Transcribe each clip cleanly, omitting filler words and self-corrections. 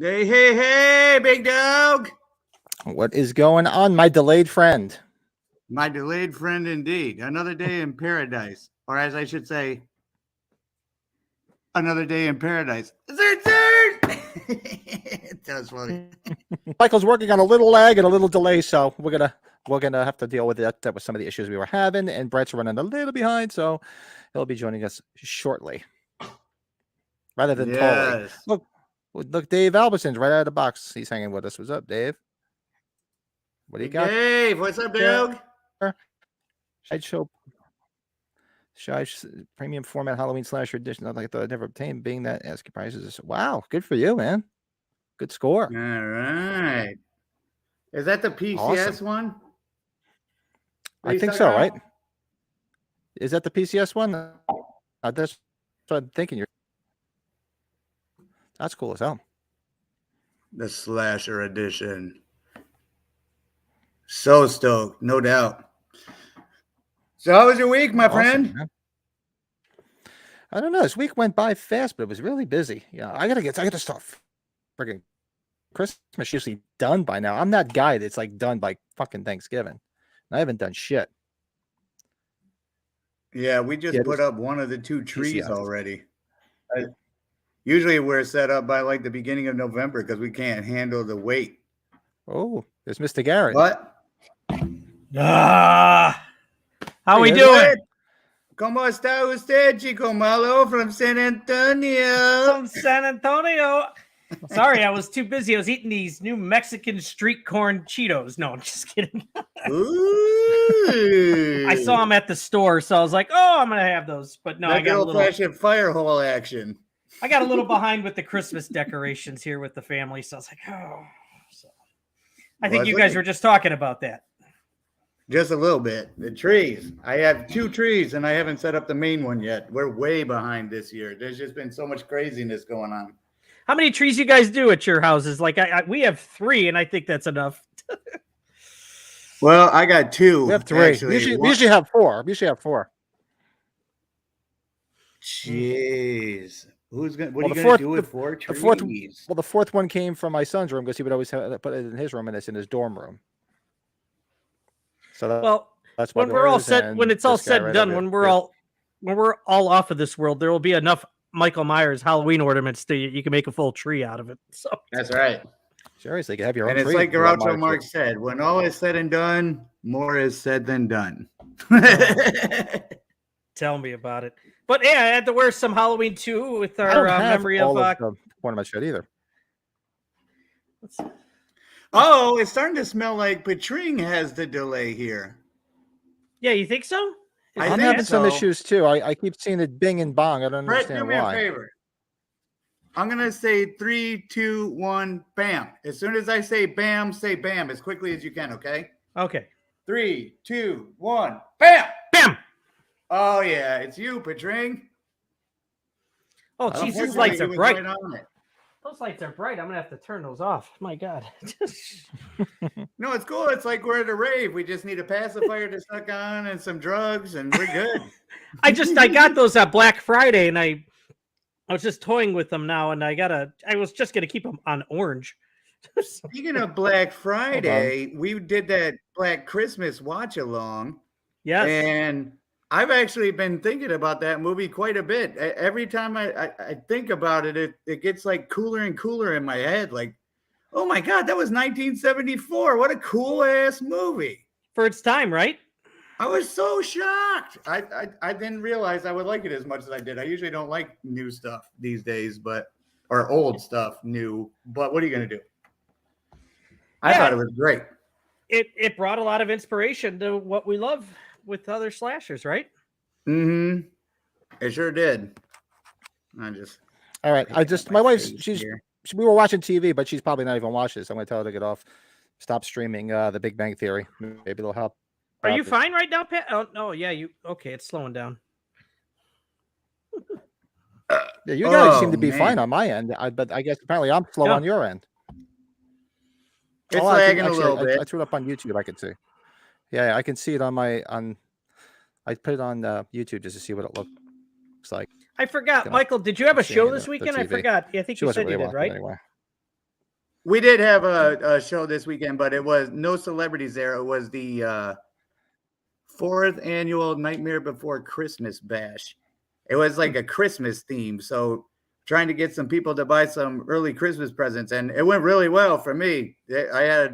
Hey, hey, hey, big dog. What is going on, my delayed friend? My delayed friend indeed. Another day in paradise. Or as I should say, another day in paradise. That's funny. Michael's working on a little lag and a little delay, so we're gonna have to deal with that with some of the issues we were having. And Brett's running a little behind, so he'll be joining us shortly, rather than totally. Yes. Look, Dave Alberson's right out of the box. He's hanging with us. What's up, Dave? What do you got? Dave, what's up, dog? Sideshow premium format Halloween slasher edition. I thought I'd never obtained, being that asking prices. Wow, good for you, man. Good score. All right. Is that the PCS Awesome. one? I think so, right? Is that the PCS one? That's what I'm thinking. That's cool as hell. The slasher edition. So stoked, no doubt. So how was your week, my friend? Man. I don't know. This week went by fast, but it was really busy. Yeah, I gotta start friggin' Christmas usually done by now. I'm that guy that's like done by fucking Thanksgiving. I haven't done shit. Yeah, we just put up one of the two trees already. Usually we're set up by like the beginning of November because we can't handle the weight. Oh, there's Mr. Garrett. What? How we doing? ¿Cómo está usted, Chico Malo, from San Antonio? From San Antonio. Sorry, I was too busy. I was eating these new Mexican street corn Cheetos. No, I'm just kidding. Ooh. I saw them at the store, so I was like, "Oh, I'm gonna have those." But no, I got a little old-fashioned fire hole action. I got a little behind with the Christmas decorations here with the family, so I was like, "Oh." So I think you guys were just talking about that. Just a little bit. The trees. I have 2 trees, and I haven't set up the main one yet. We're way behind this year. There's just been so much craziness going on. How many trees you guys do at your houses? Like we have 3, and I think that's enough. Well, I got 2. We have 3. We usually have 4. Jeez. What are you going to do with 4 trees? The fourth one came from my son's room because he would always put it in his room, and it's in his dorm room. So that's when we're all set. When it's all said and done, when we're all off of this world, there will be enough Michael Myers Halloween ornaments to you can make a full tree out of it. So that's right. Seriously, you can have your own. And it's like Groucho Marx said: when all is said and done, more is said than done. Tell me about it. But yeah, I had to wear some Halloween too with our memory of one of my shit either. Oh, it's starting to smell like Petring has the delay here. Yeah, you think so? I'm having some issues too. I keep seeing it bing and bong. I don't understand why. Do me a favor. I'm going to say 3, 2, 1, bam. As soon as I say bam as quickly as you can, okay? Okay. 3, 2, 1, bam! Bam! Oh, yeah. It's you, Petring. Oh, geez, these lights are bright. Those lights are bright. I'm going to have to turn those off. My God. No, it's cool. It's like we're at a rave. We just need a pacifier to suck on and some drugs, and we're good. I got those at Black Friday, and I was just toying with them now, and I was just going to keep them on orange. Speaking of Black Friday, we did that Black Christmas watch along. Yes. And I've actually been thinking about that movie quite a bit. Every time I think about it, it gets like cooler and cooler in my head. Like, oh my God, that was 1974. What a cool ass movie. For its time, right? I was so shocked. I didn't realize I would like it as much as I did. I usually don't like new stuff these days, or old stuff new. But what are you going to do? I thought it was great. It brought a lot of inspiration to what we love with other slashers, right? Mm-hmm. It sure did. All right. My wife's we were watching TV, but she's probably not even watching this. I'm going to tell her to get off, stop streaming The Big Bang Theory. Maybe it'll help. Are you fine right now, Pat? Oh no, yeah, okay. It's slowing down. Yeah, you guys seem to be fine on my end, but I guess apparently I'm slow on your end. It's lagging a little bit. I threw it up on YouTube. I can see. Yeah, I can see it on I put it on YouTube just to see what it looks like. I forgot, Michael. Did you have a show this weekend? I forgot. I think you said you did, right? Anyway. We did have a show this weekend, but it was no celebrities there. It was the 4th annual Nightmare Before Christmas Bash. It was like a Christmas theme, so trying to get some people to buy some early Christmas presents, and it went really well for me. I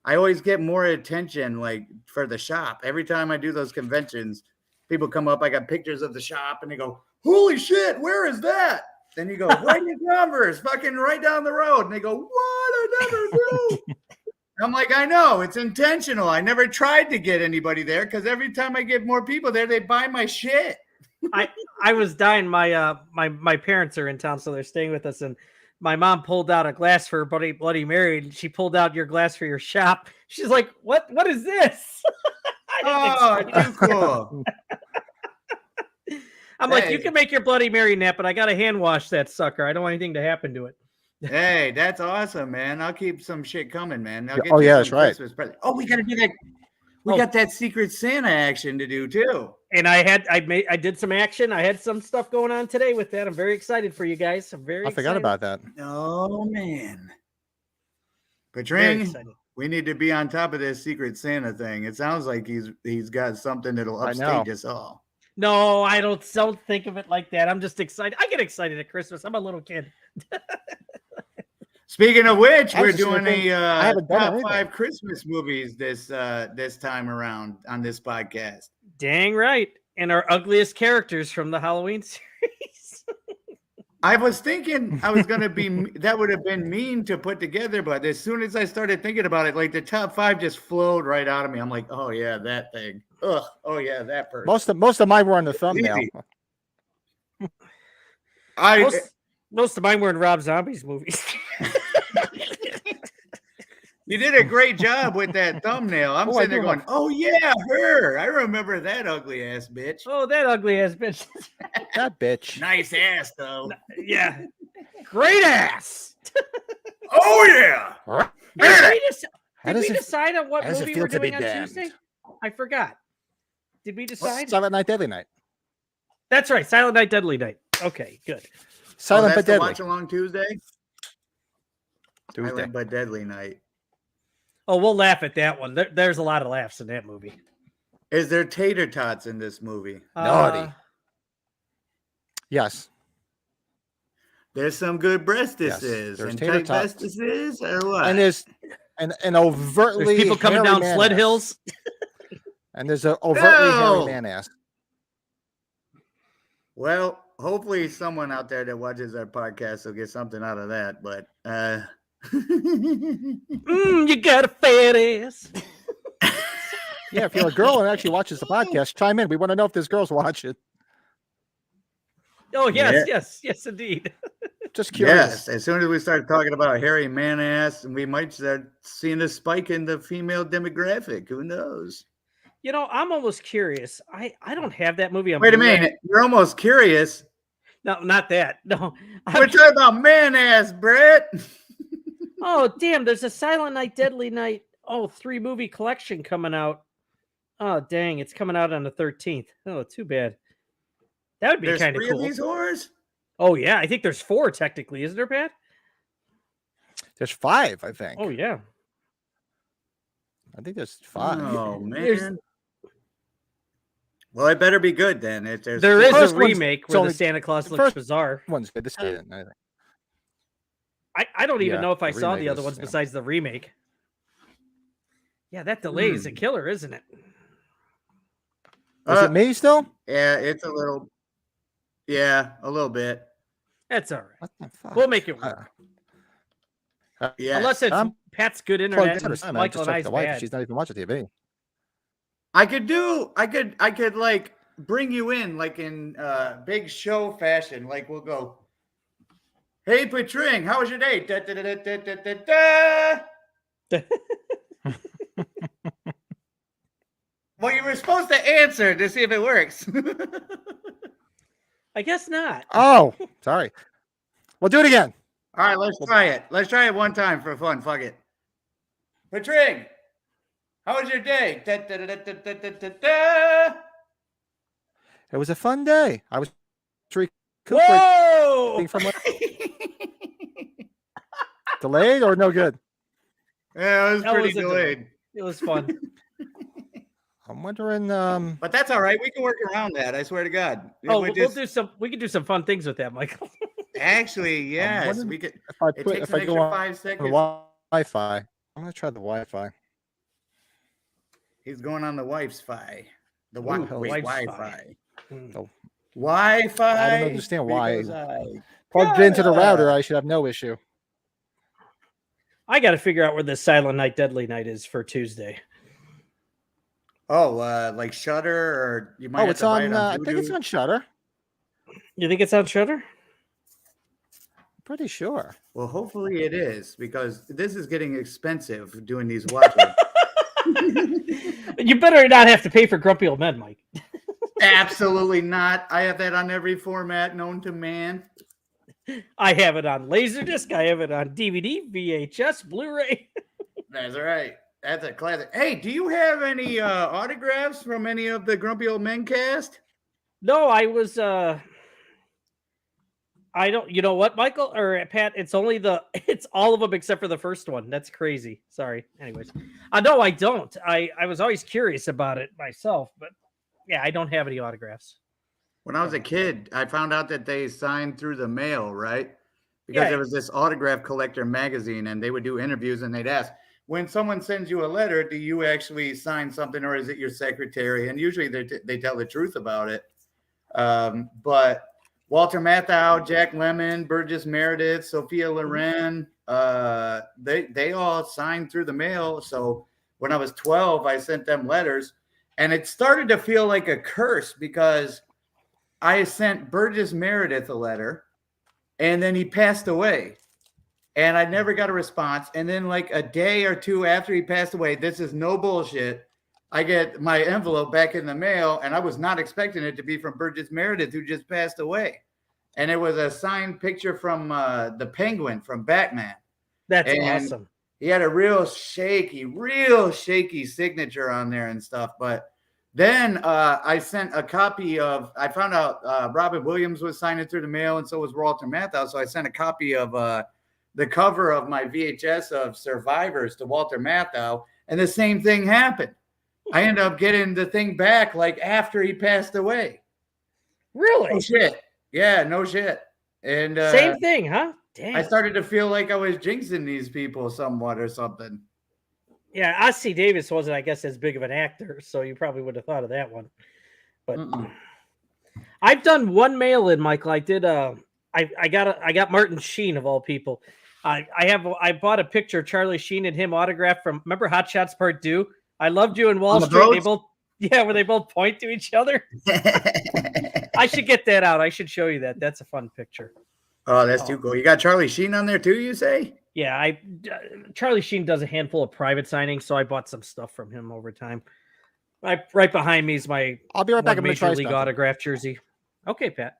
always get more attention like for the shop. Every time I do those conventions, people come up, I got pictures of the shop, and they go, "Holy shit, where is that?" Then you go, "Right in Converse, fucking right down the road." And they go, "What? I never knew." I'm like, I know, it's intentional. I never tried to get anybody there because every time I get more people there, they buy my shit. I was dying. My parents are in town, so they're staying with us, and my mom pulled out a glass for her Bloody Mary, and she pulled out your glass for your shop. She's like, "What is this?" Too cool. I'm like, "You can make your Bloody Mary nap, but I got to hand wash that sucker. I don't want anything to happen to it." Hey, that's awesome, man. I'll keep some shit coming, man. I'll get Oh, you yeah, some that's right. Christmas present. Oh, we got to do that. We got that Secret Santa action to do too. And I did some action. I had some stuff going on today with that. I'm very excited for you guys. I'm very I forgot about that. Oh man. Patring, we need to be on top of this Secret Santa thing. It sounds like he's got something that'll upstage us all. No, I don't think of it like that. I'm just excited. I get excited at Christmas. I'm a little kid. Speaking of which, we're doing a top 5 Christmas movies this time around on this podcast. Dang right. And our ugliest characters from the Halloween series. I was thinking I was going to be, that would have been mean to put together, but as soon as I started thinking about it, like the top 5 just flowed right out of me. I'm like, oh yeah, that thing. Ugh. Oh yeah, that person. Most of mine were on the thumbnail. Most of mine were in Rob Zombie's movies. You did a great job with that thumbnail. I'm sitting there going, oh yeah, her. I remember that ugly ass bitch. Oh, that ugly ass bitch. That bitch. Nice ass though. Yeah. Great ass. Oh yeah. Did we decide on what movie we're doing on Tuesday? I forgot. Did we decide? Silent Night, Deadly Night. That's right. Silent Night, Deadly Night. Okay, good. Silent but Deadly. Watch along Tuesday. Silent but Deadly Night. Oh, we'll laugh at that one. There's a lot of laughs in that movie. Is there tater tots in this movie? Naughty. Yes. There's some good breastises and tight vestises, or what? And there's an overtly there's people coming down sled hills. And there's an overtly hairy man ass. Well, hopefully someone out there that watches our podcast will get something out of that, but you got a fat ass. Yeah, if you're a girl and actually watches the podcast, chime in. We want to know if this girl's watching. Oh, yes, indeed. Just curious. Yes, as soon as we start talking about hairy man ass, we might start seeing a spike in the female demographic. Who knows? You know, I'm almost curious. I don't have that movie on Wait a minute. You're almost curious. No, not that. No. We're talking about man ass, Brett. Oh, damn. There's a Silent Night, Deadly Night. 3 movie collection coming out. Oh, dang. It's coming out on the 13th. Oh, too bad. That would be kind of cool. Of these horrors? Oh, yeah. I think there's 4 technically. Isn't there, Pat? There's 5, I think. Oh, yeah. I think there's 5. Oh, man. Well, it better be good then. There is a remake where the Santa Claus looks bizarre. One's good. I don't even know if I saw the other ones besides the remake. Yeah, that delay is a killer, isn't it? Is it me still? Yeah, it's a little. Yeah, a little bit. That's all right. What the fuck? We'll make it work. Yeah, unless it's Pat's good internet. And Michael and I's bad. She's not even watching TV. I could like bring you in like in big show fashion. Like we'll go, hey Patring, how was your day? Da, da, da, da, da, da, da. Well, you were supposed to answer to see if it works. I guess not. Oh, sorry. We'll do it again. All right, let's try it. Let's try it one time for fun. Fuck it. Patring, how was your day? Da, da, da, da, da, da, da, da. It was a fun day. I was recuperating from Delayed or no good? Yeah, it was That pretty was a delay. delayed. It was fun. I'm wondering. But that's all right. We can work around that. I swear to God. It Oh, would we'll just- do some. We can do some fun things with that, Michael. Actually, yes, wondering we could. if I It put takes if an I go extra on 5 the seconds. Wi-Fi. I'm gonna try the Wi-Fi. He's going on the wife's fi. The What the wi- hell wait, is Wi-Fi. Wi-Fi. Oh, Wi-Fi. I don't understand why. because I Plugged into the router, gotta. I should have no issue. I got to figure out where this Silent Night, Deadly Night is for Tuesday. Oh, like Shutter, or you might Oh, have it's to buy on. it on I think it's Vudu. on Shutter. You think it's on Shutter? Pretty sure. Well, hopefully it is, because this is getting expensive doing these watches. You better not have to pay for Grumpy Old Men, Mike. Absolutely not. I have that on every format known to man. I have it on Laserdisc. I have it on DVD, VHS, Blu-ray. That's right. That's a classic. Hey, do you have any autographs from any of the Grumpy Old Men cast? No, I was. I don't. You know what, Michael or Pat? It's only it's all of them except for the first one. That's crazy. Sorry. Anyways, no, I don't. I was always curious about it myself, but yeah, I don't have any autographs. When I was a kid, I found out that they signed through the mail, right? Because Yeah. there was this autograph collector magazine, and they would do interviews, and they'd ask, when someone sends you a letter, do you actually sign something, or is it your secretary? And usually they tell the truth about it. But Walter Matthau, Jack Lemmon, Burgess Meredith, Sophia Loren, they all signed through the mail. So when I was 12, I sent them letters, and it started to feel like a curse, because I sent Burgess Meredith a letter, and then he passed away, and I never got a response. And then like a day or two after he passed away, this is no bullshit, I get my envelope back in the mail, and I was not expecting it to be from Burgess Meredith, who just passed away. And it was a signed picture from the Penguin from Batman. That's And awesome. he had a real shaky signature on there and stuff. But then I sent a copy of, I found out Robin Williams was signing through the mail, and so was Walter Matthau. So I sent a copy of the cover of my VHS of Survivors to Walter Matthau, and the same thing happened. I ended up getting the thing back like after he passed away. Really? No shit. Yeah, no shit. And Same thing, huh? Damn. I started to feel like I was jinxing these people somewhat or something. Yeah, Ossie Davis wasn't, I guess, as big of an actor, so you probably would have thought of that one. But I've done one mail-in, Michael. I did. I got Martin Sheen of all people. I bought a picture of Charlie Sheen and him autographed from. Remember Hot Shots Part 2? I loved you in Wall On the Street. They boats? both, where they both point to each other. I should get that out. I should show you that. That's a fun picture. Oh, that's too cool. You got Charlie Sheen on there too, you say? Yeah, Charlie Sheen does a handful of private signings, so I bought some stuff from him over time. Right behind me is my I'll be right back. I'm gonna Major try League something. autograph jersey. Okay, Pat,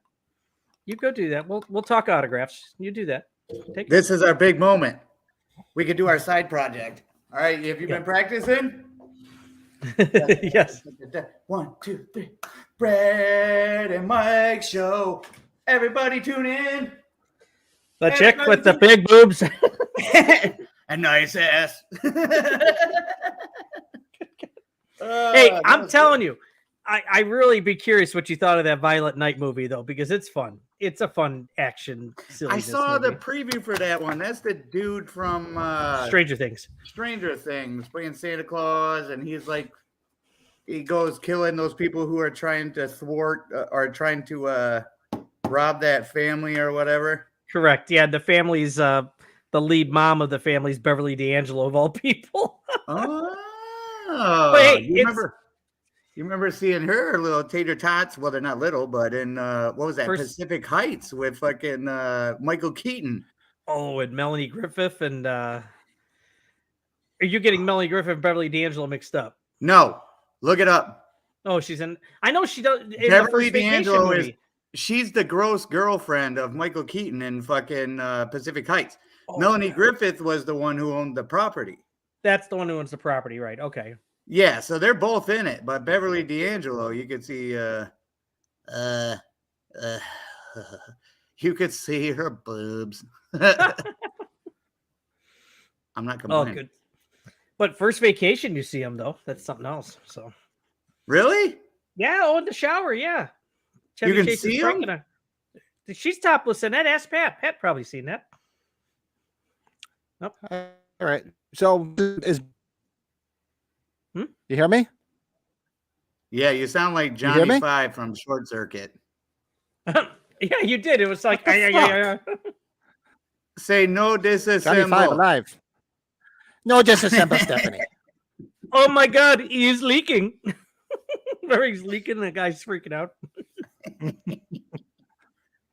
you go do that. We'll talk autographs. You do that. Take This is our big moment. We could do our side project. All right, have you been practicing? Yes. 1, 2, 3. Brad and Mike show. Everybody tune in. The chick with the big boobs. A nice ass. Hey, I'm telling you, I really be curious what you thought of that Violent Night movie, though, because it's fun. It's a fun action. I saw the movie. preview for that one. That's the dude from Stranger Things. Stranger Things playing Santa Claus, and he's like, he goes killing those people who are trying to thwart or trying to rob that family or whatever. Correct. Yeah, the family's the lead mom of the family's Beverly D'Angelo of all people. Oh, But hey, you remember seeing her little tater tots? Well, they're not little, but in what was that? Pacific Heights with fucking Michael Keaton. Oh, and Melanie Griffith and are you getting Melanie Griffith and Beverly D'Angelo mixed up? No, look it up. Oh, she's in. I know she does. In Beverly the first D'Angelo movie. She's the gross girlfriend of Michael Keaton in fucking Pacific Heights. Oh, Melanie yeah. Griffith was the one who owned the property. That's the one who owns the property, right? Okay. Yeah, so they're both in it, but Beverly D'Angelo, you could see you could see her boobs. I'm not Oh, complaining. good. But first vacation, you see him though. That's something else. So Really? yeah, oh, in the shower, yeah. Chevy can Chase is see pranking him? her. She's topless in that. Ask Pat. Pat probably seen that. All right. So is Hmm? you hear me? Yeah, you sound like You hear Johnny me? Five from Short Circuit. Yeah, you did. It was like, What the fuck? Say no Johnny Five disassemble. alive. No disassemble, Stephanie. Oh my God, he is leaking. Where he's leaking, the guy's freaking out.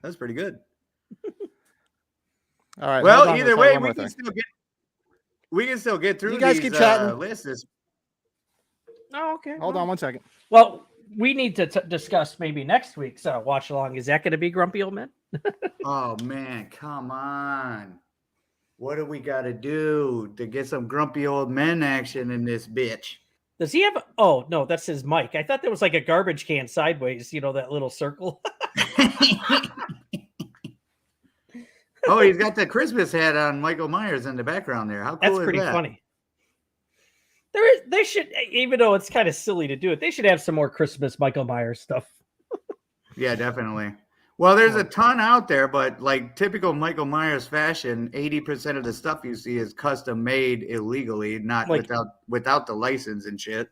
That's pretty good. All right. Well, hold on, either let's try way, one more thing. we can still get through You guys these keep chatting. lists. Oh, okay. Hold on 1 second. Well, we need to discuss maybe next week's watch along. Is that going to be Grumpy Old Men? Oh man, come on. What do we got to do to get some grumpy old men action in this bitch? Does he have? Oh no, that's his mic. I thought that was like a garbage can sideways. You know that little circle. Oh, he's got the Christmas hat on Michael Myers in the background there. How cool That's is pretty that? funny. They should, even though it's kind of silly to do it, they should have some more Christmas Michael Myers stuff. Yeah, definitely. Well, there's a ton out there, but like typical Michael Myers fashion, 80% of the stuff you see is custom made illegally, not Like- without the license and shit.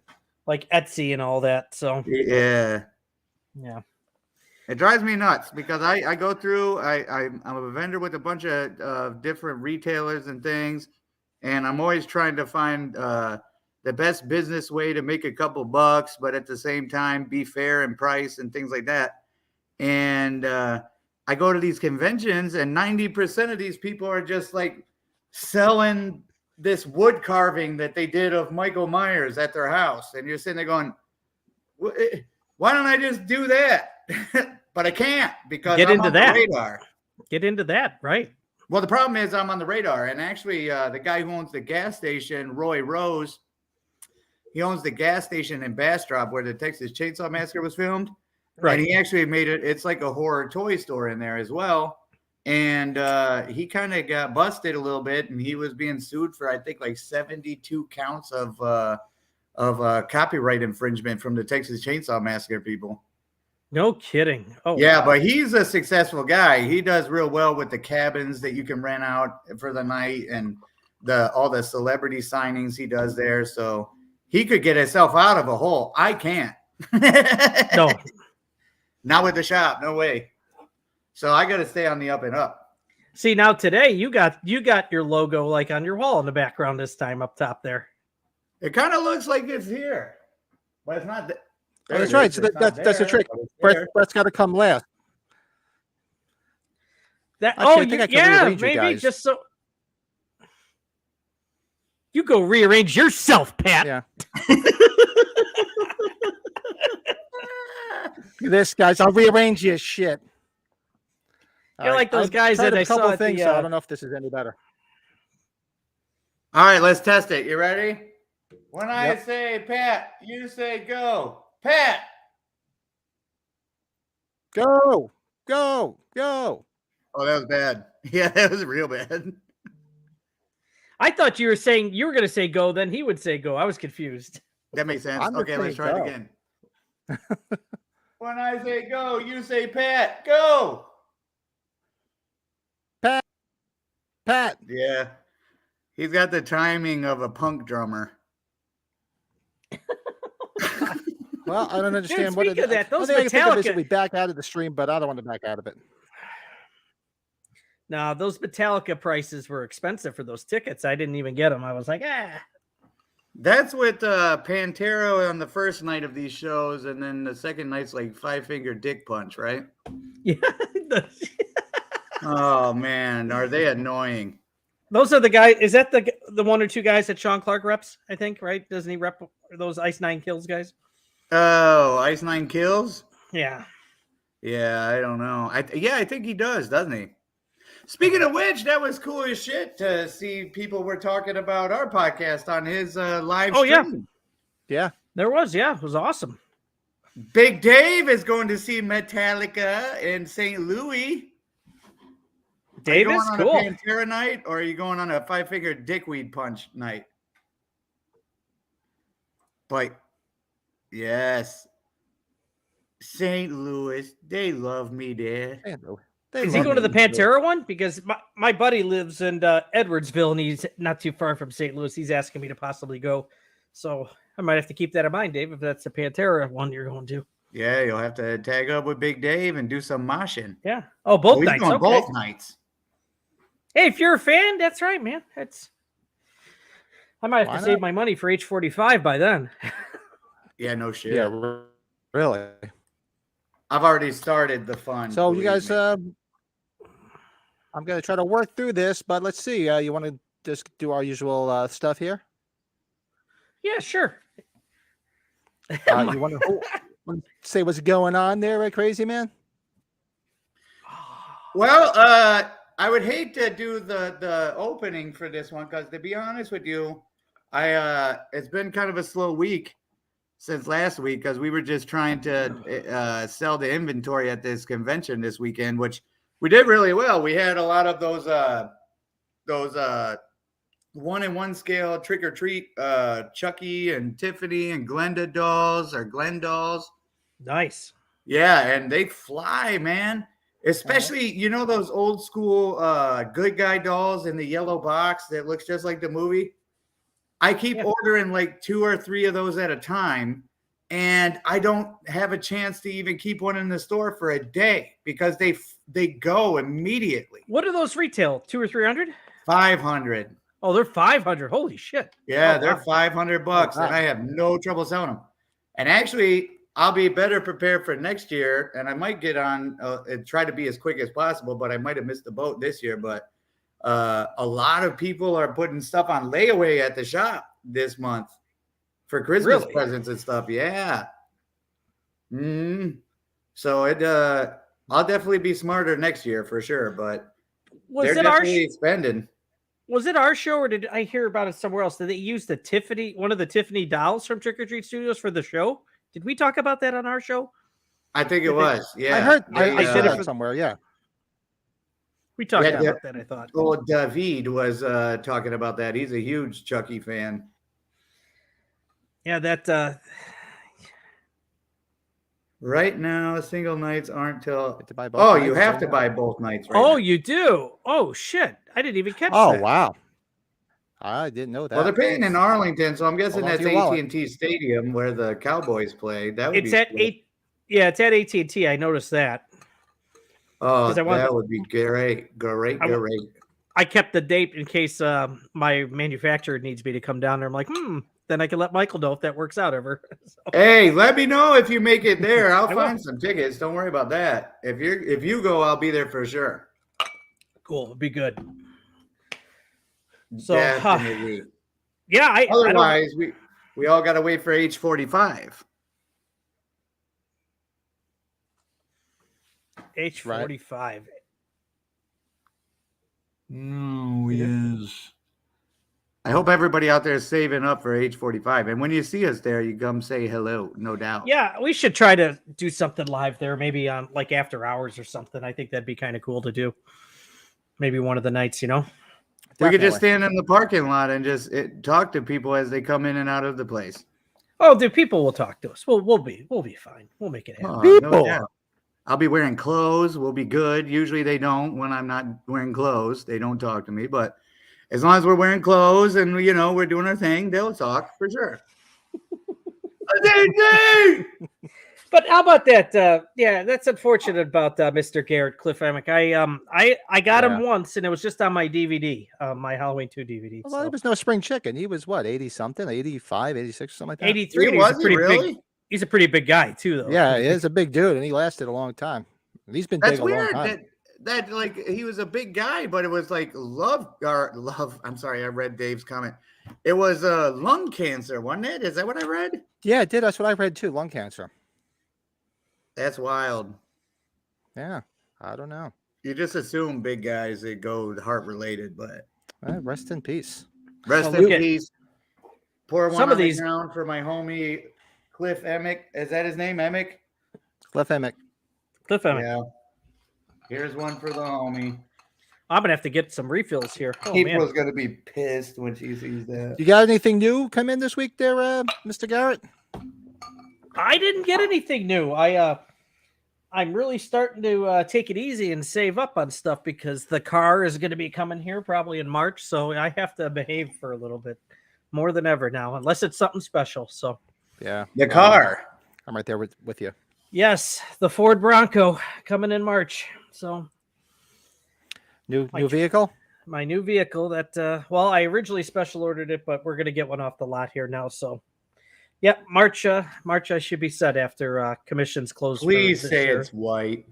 Like Etsy and all that. So Yeah. yeah. It drives me nuts because I go through, I'm a vendor with a bunch of different retailers and things, and I'm always trying to find the best business way to make a couple bucks, but at the same time be fair in price and things like that. And I go to these conventions, and 90% of these people are just like selling this wood carving that they did of Michael Myers at their house, and you're sitting there going, why don't I just do that? But I can't because Get I'm into on that. the radar. Get into that, right? Well, the problem is I'm on the radar. And actually, the guy who owns the gas station, Roy Rose, he owns the gas station in Bastrop where the Texas Chainsaw Massacre was filmed. Right. And he actually made it, it's like a horror toy store in there as well. And he kind of got busted a little bit, and he was being sued for, I think, like 72 counts of copyright infringement from the Texas Chainsaw Massacre people. No kidding. Oh Yeah, wow. but he's a successful guy. He does real well with the cabins that you can rent out for the night and all the celebrity signings he does there. So he could get himself out of a hole. I can't. No. Not with the shop. No way. So I got to stay on the up and up. See, now today you got your logo like on your wall in the background this time up top there. It kind of looks like it's here, but it's not. Oh, that's right. So that's the trick. Brett's got to come last. That Actually, I think I can yeah, rearrange you maybe guys. just so you go rearrange yourself, Pat. Yeah. This guys, I'll rearrange your shit. All You're like those guys tried that a I saw couple at things, the, so I don't know if this is any better. All right, let's test it. You ready? When I Yep. say Pat, you say go. Pat. Go, go, go. Oh, that was bad. Yeah, that was real bad. I thought you were saying you were going to say go, then he would say go. I was confused. That makes sense. I'm just Okay, let's saying try it go. again. When I say go, you say Pat. Go. Pat. Yeah. He's got the timing of a punk drummer. Well, I don't understand Dude, what speaking of that, those I think of is Metallica- that we back out of the stream, but I don't want to back out of it. No, those Metallica prices were expensive for those tickets. I didn't even get them. I was like, That's with Pantera on the first night of these shows, and then the second night's like Five Finger Dick Punch, right? yeah. Oh man, are they annoying? Those are the guys. Is that the one or two guys that Sean Clark reps? I think, right? Doesn't he rep those Ice Nine Kills guys? Oh, Ice Nine Kills? Yeah. Yeah, I don't know. I think he does, doesn't he? Speaking of which, that was cool as shit to see people were talking about our podcast on his live Oh, yeah. stream. Yeah. There was, yeah. It was awesome. Big Dave is going to see Metallica in St. Louis. Davis, on cool. a Pantera night, or are you going on a 5-finger dickweed punch night? But yes, St. Louis, they love me there. They Is he love going to the me. Pantera one? Because my buddy lives in Edwardsville, and he's not too far from St. Louis. He's asking me to possibly go, so I might have to keep that in mind, Dave. If that's the Pantera one you're going to. Yeah, you'll have to tag up with Big Dave and do some moshing. Yeah. Oh, both He's nights. going Okay. both nights. Hey, if you're a fan, that's right, man. I might have Why to save not? my money for H45 by then. Yeah, no shit. Yeah, really. I've already started the fun. So you believe guys, me. I'm gonna try to work through this, but let's see. You want to just do our usual stuff here? Yeah, sure. You want to say what's going on there, Crazy Man? Well, I would hate to do the opening for this one because, to be honest with you, it's been kind of a slow week since last week because we were just trying to sell the inventory at this convention this weekend, which we did really well. We had a lot of those 1-in-1 scale trick or treat Chucky and Tiffany and Glenda dolls or Glen dolls. Nice. Yeah, and they fly, man. Especially, you know, those old school good guy dolls in the yellow box that looks just like the movie. I keep ordering like 2 or 3 of those at a time, and I don't have a chance to even keep one in the store for a day because they go immediately. What are those retail? 200 or 300? 500. Oh, they're 500. Holy shit. Yeah, Oh, they're wow. $500, wow. and I have no trouble selling them. And actually, I'll be better prepared for next year, and I might get on and try to be as quick as possible, but I might have missed the boat this year. But a lot of people are putting stuff on layaway at the shop this month for Christmas Really? presents and stuff. Yeah. So I'll definitely be smarter next year for sure, but they're definitely spending. Was it our show, or did I hear about it somewhere else? Did they use one of the Tiffany dolls from Trick or Treat Studios for the show? Did we talk about that on our show? I think it was. Yeah. I heard. They, I said it somewhere. Yeah. We talked Yeah, about that, I thought. Oh, David was talking about that. He's a huge Chucky fan. Yeah, that Right now, single nights aren't till. To buy both Oh, you nights have right to now. buy both nights. Right Oh, now. you do? Oh shit. I didn't even catch Oh that. wow. I didn't know that. Well, they're paying in Arlington, so I'm guessing Hold on that's to your wallet. AT&T Stadium where the Cowboys play. That would It's be at sweet. 8. Yeah, it's at AT&T. I noticed that. Oh, 'cause I wanted that to- would be great. Great. I kept the date in case my manufacturer needs me to come down there. I'm like, then I can let Michael know if that works out ever. So, Hey, let me know if you make it there. I'll I will. find some tickets. Don't worry about that. If you go, I'll be there for sure. cool. It'd be good. So, Definitely. yeah, I don't, Otherwise, we all got to wait for H45. H45. Oh, yes. I hope everybody out there is saving up for H45. And when you see us there, you come say hello, no doubt. Yeah, we should try to do something live there, maybe on like after hours or something. I think that'd be kind of cool to do. Maybe one of the nights, you know. We could just Definitely. stand in the parking lot and just talk to people as they come in and out of the place. Oh, the people will talk to us. We'll be fine. We'll make it happen. Oh, People. no doubt. I'll be wearing clothes. We'll be good. Usually they don't when I'm not wearing clothes. They don't talk to me. But as long as we're wearing clothes and, you know, we're doing our thing, they'll talk for sure. But how about that? Yeah, that's unfortunate about Mr. Garrett Cliff Emick. I got him once, and it was just on my DVD, my Halloween 2 DVD. Well, he was no spring chicken. He was what, 80 something, 85, 86, something like that. 83. and Was he really? He's a pretty big guy too, though. Yeah, he is a big dude, and he lasted a long time. He's been That's big a long weird. time. That like he was a big guy, but it was like love. I'm sorry, I read Dave's comment. It was lung cancer, wasn't it? Is that what I read? Yeah, it did. That's what I read too. Lung cancer. That's wild. Yeah, I don't know. You just assume big guys that go heart related, but Rest in peace. rest Well, in look at- peace. Pour one Some on of the these- ground for my homie Cliff Emick. Is that his name, Emick? Cliff Emick. Cliff Emick. Yeah. Here's one for the homie. I'm gonna have to get some refills here. Oh man, April's gonna be pissed when she sees that. You got anything new come in this week there, Mr. Garrett? I didn't get anything new. I'm really starting to take it easy and save up on stuff because the car is going to be coming here probably in March, so I have to behave for a little bit more than ever now, unless it's something special. So Yeah, The car. I'm right there with you. yes, the Ford Bronco coming in March. So New vehicle. my new vehicle that well, I originally special ordered it, but we're going to get one off the lot here now. So yep, March I should be set after commissions close. for Please this say year. it's white.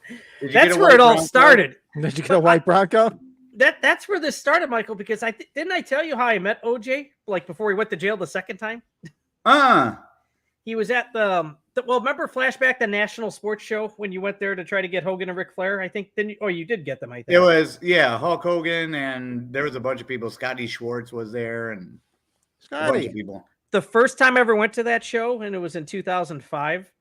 Did you That's get a where white it all Bronco? started. Did you get a white Bronco? That's where this started, Michael, because didn't I tell you how I met OJ like before he went to jail the second time? He was at the well, remember Flashback, the national sports show when you went there to try to get Hogan and Ric Flair? I think then you did get them, I think. It was Hulk Hogan, and there was a bunch of people. Scotty Schwartz was there, and a bunch Scotty. of people. The first time I ever went to that show, and it was in 2005,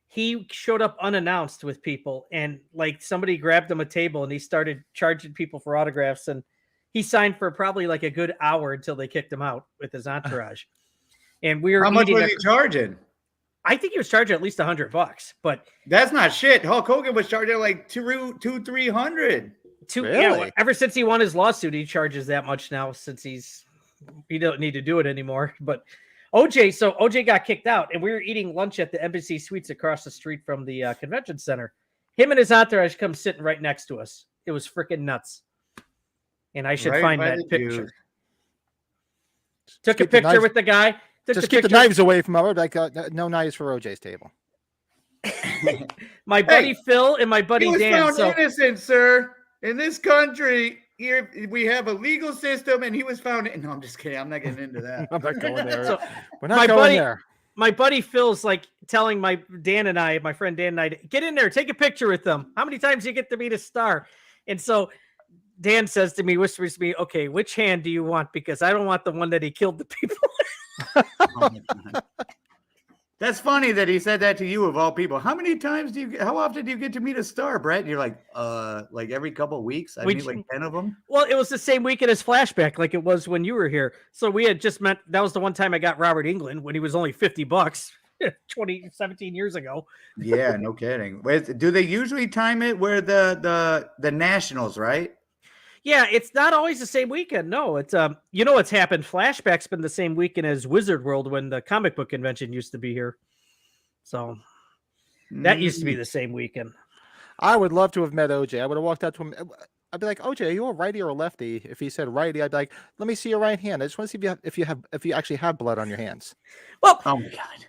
he showed up unannounced with people, and like somebody grabbed him a table and he started charging people for autographs, and he signed for probably like a good hour until they kicked him out with his entourage. And we were How much eating was he charging? I think he was charging at least $100, but That's not shit. Hulk Hogan was charging like $300. Really? ever since he won his lawsuit, he charges that much now since he don't need to do it anymore. But OJ got kicked out, and we were eating lunch at the Embassy Suites across the street from the convention center. Him and his entourage come sitting right next to us. It was freaking nuts. And I should Right find by that the picture. Jews. Took a keep the picture knives- with the guy. Just keep the knives away from her. Like no knives for OJ's table. My buddy Phil and my buddy He was Dan. found So innocent, sir. In this country, here we have a legal system, and he was found. No, I'm just kidding. I'm not getting into that. I'm not going there. So, We're not my going buddy- there. my buddy Phil's like telling my friend Dan and I, get in there, take a picture with them. How many times do you get to meet a star? And so Dan says to me, whispers to me, okay, which hand do you want? Because I don't want the one that he killed the people. Oh my God. That's funny that he said that to you of all people. How often do you get to meet a star, Brett? And you're like every couple of weeks. I meet like 10 of them. Well, it was the same weekend as Flashback, like it was when you were here. So we had just met. That was the one time I got Robert Englund when he was only $50 17 years ago. Yeah, no kidding. Do they usually time it where the Nationals, right? Yeah, it's not always the same weekend. No, it's what's happened. Flashback's been the same weekend as Wizard World when the comic book convention used to be here. So that used to be the same weekend. I would love to have met OJ. I would have walked out to him. I'd be like, OJ, are you a righty or a lefty? If he said righty, I'd be like, let me see your right hand. I just want to see if you actually have blood on your hands. Well, Oh my God.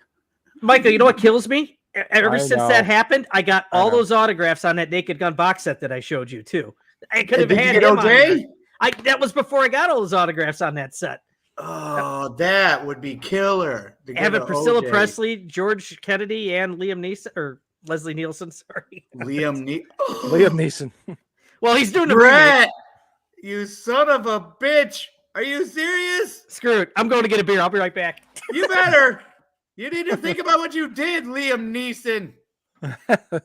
Michael, you know what kills me? Ever I since know. that happened, I got I all know. those autographs on that Naked Gun box set that I showed you too. I could have Did you had get him on OJ? there. That was before I got all those autographs on that set. Oh, that would be killer. to get Having a Priscilla OJ. Presley, George Kennedy, and Liam Neeson or Leslie Nielsen. Sorry, Liam Neeson. Well, he's doing the remake. Brett, you son of a bitch. Are you serious? Screw it. I'm going to get a beer. I'll be right back. You better. You need to think about what you did, Liam Neeson.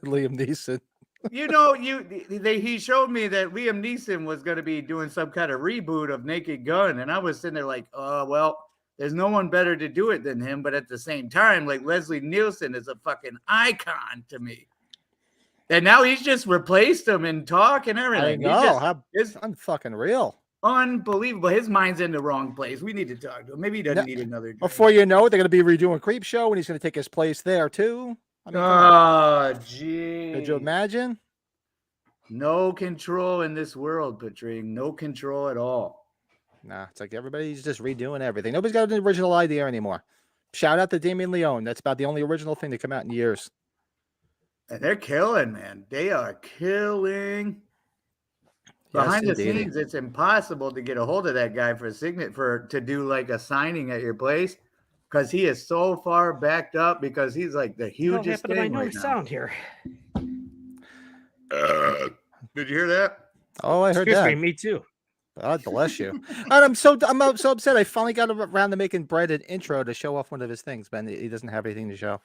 Liam Neeson. You know, he showed me that Liam Neeson was going to be doing some kind of reboot of Naked Gun, and I was sitting there like, well, there's no one better to do it than him. But at the same time, like Leslie Nielsen is a fucking icon to me. And now he's just replaced him in talk and everything. I know. It's I'm fucking real. unbelievable. His mind's in the wrong place. We need to talk to him. Maybe he doesn't need another drink. Before you know it, they're going to be redoing Creep Show, and he's going to take his place there too. I mean, come on. Oh, gee. Could you imagine? No control in this world, Patring. No control at all. Nah, it's like everybody's just redoing everything. Nobody's got an original idea anymore. Shout out to Damien Leone. That's about the only original thing to come out in years. And they're killing, man. They are killing. Yes, Behind the indeed. scenes, it's impossible to get a hold of that guy to do like a signing at your place because he is so far backed up because he's like the What hugest happened to my thing right noise now. sound here? Did you hear that? Oh, I heard Excuse that. me, me too. God bless you. And I'm so upset. I finally got around to making Brett an intro to show off one of his things, but he doesn't have anything to show.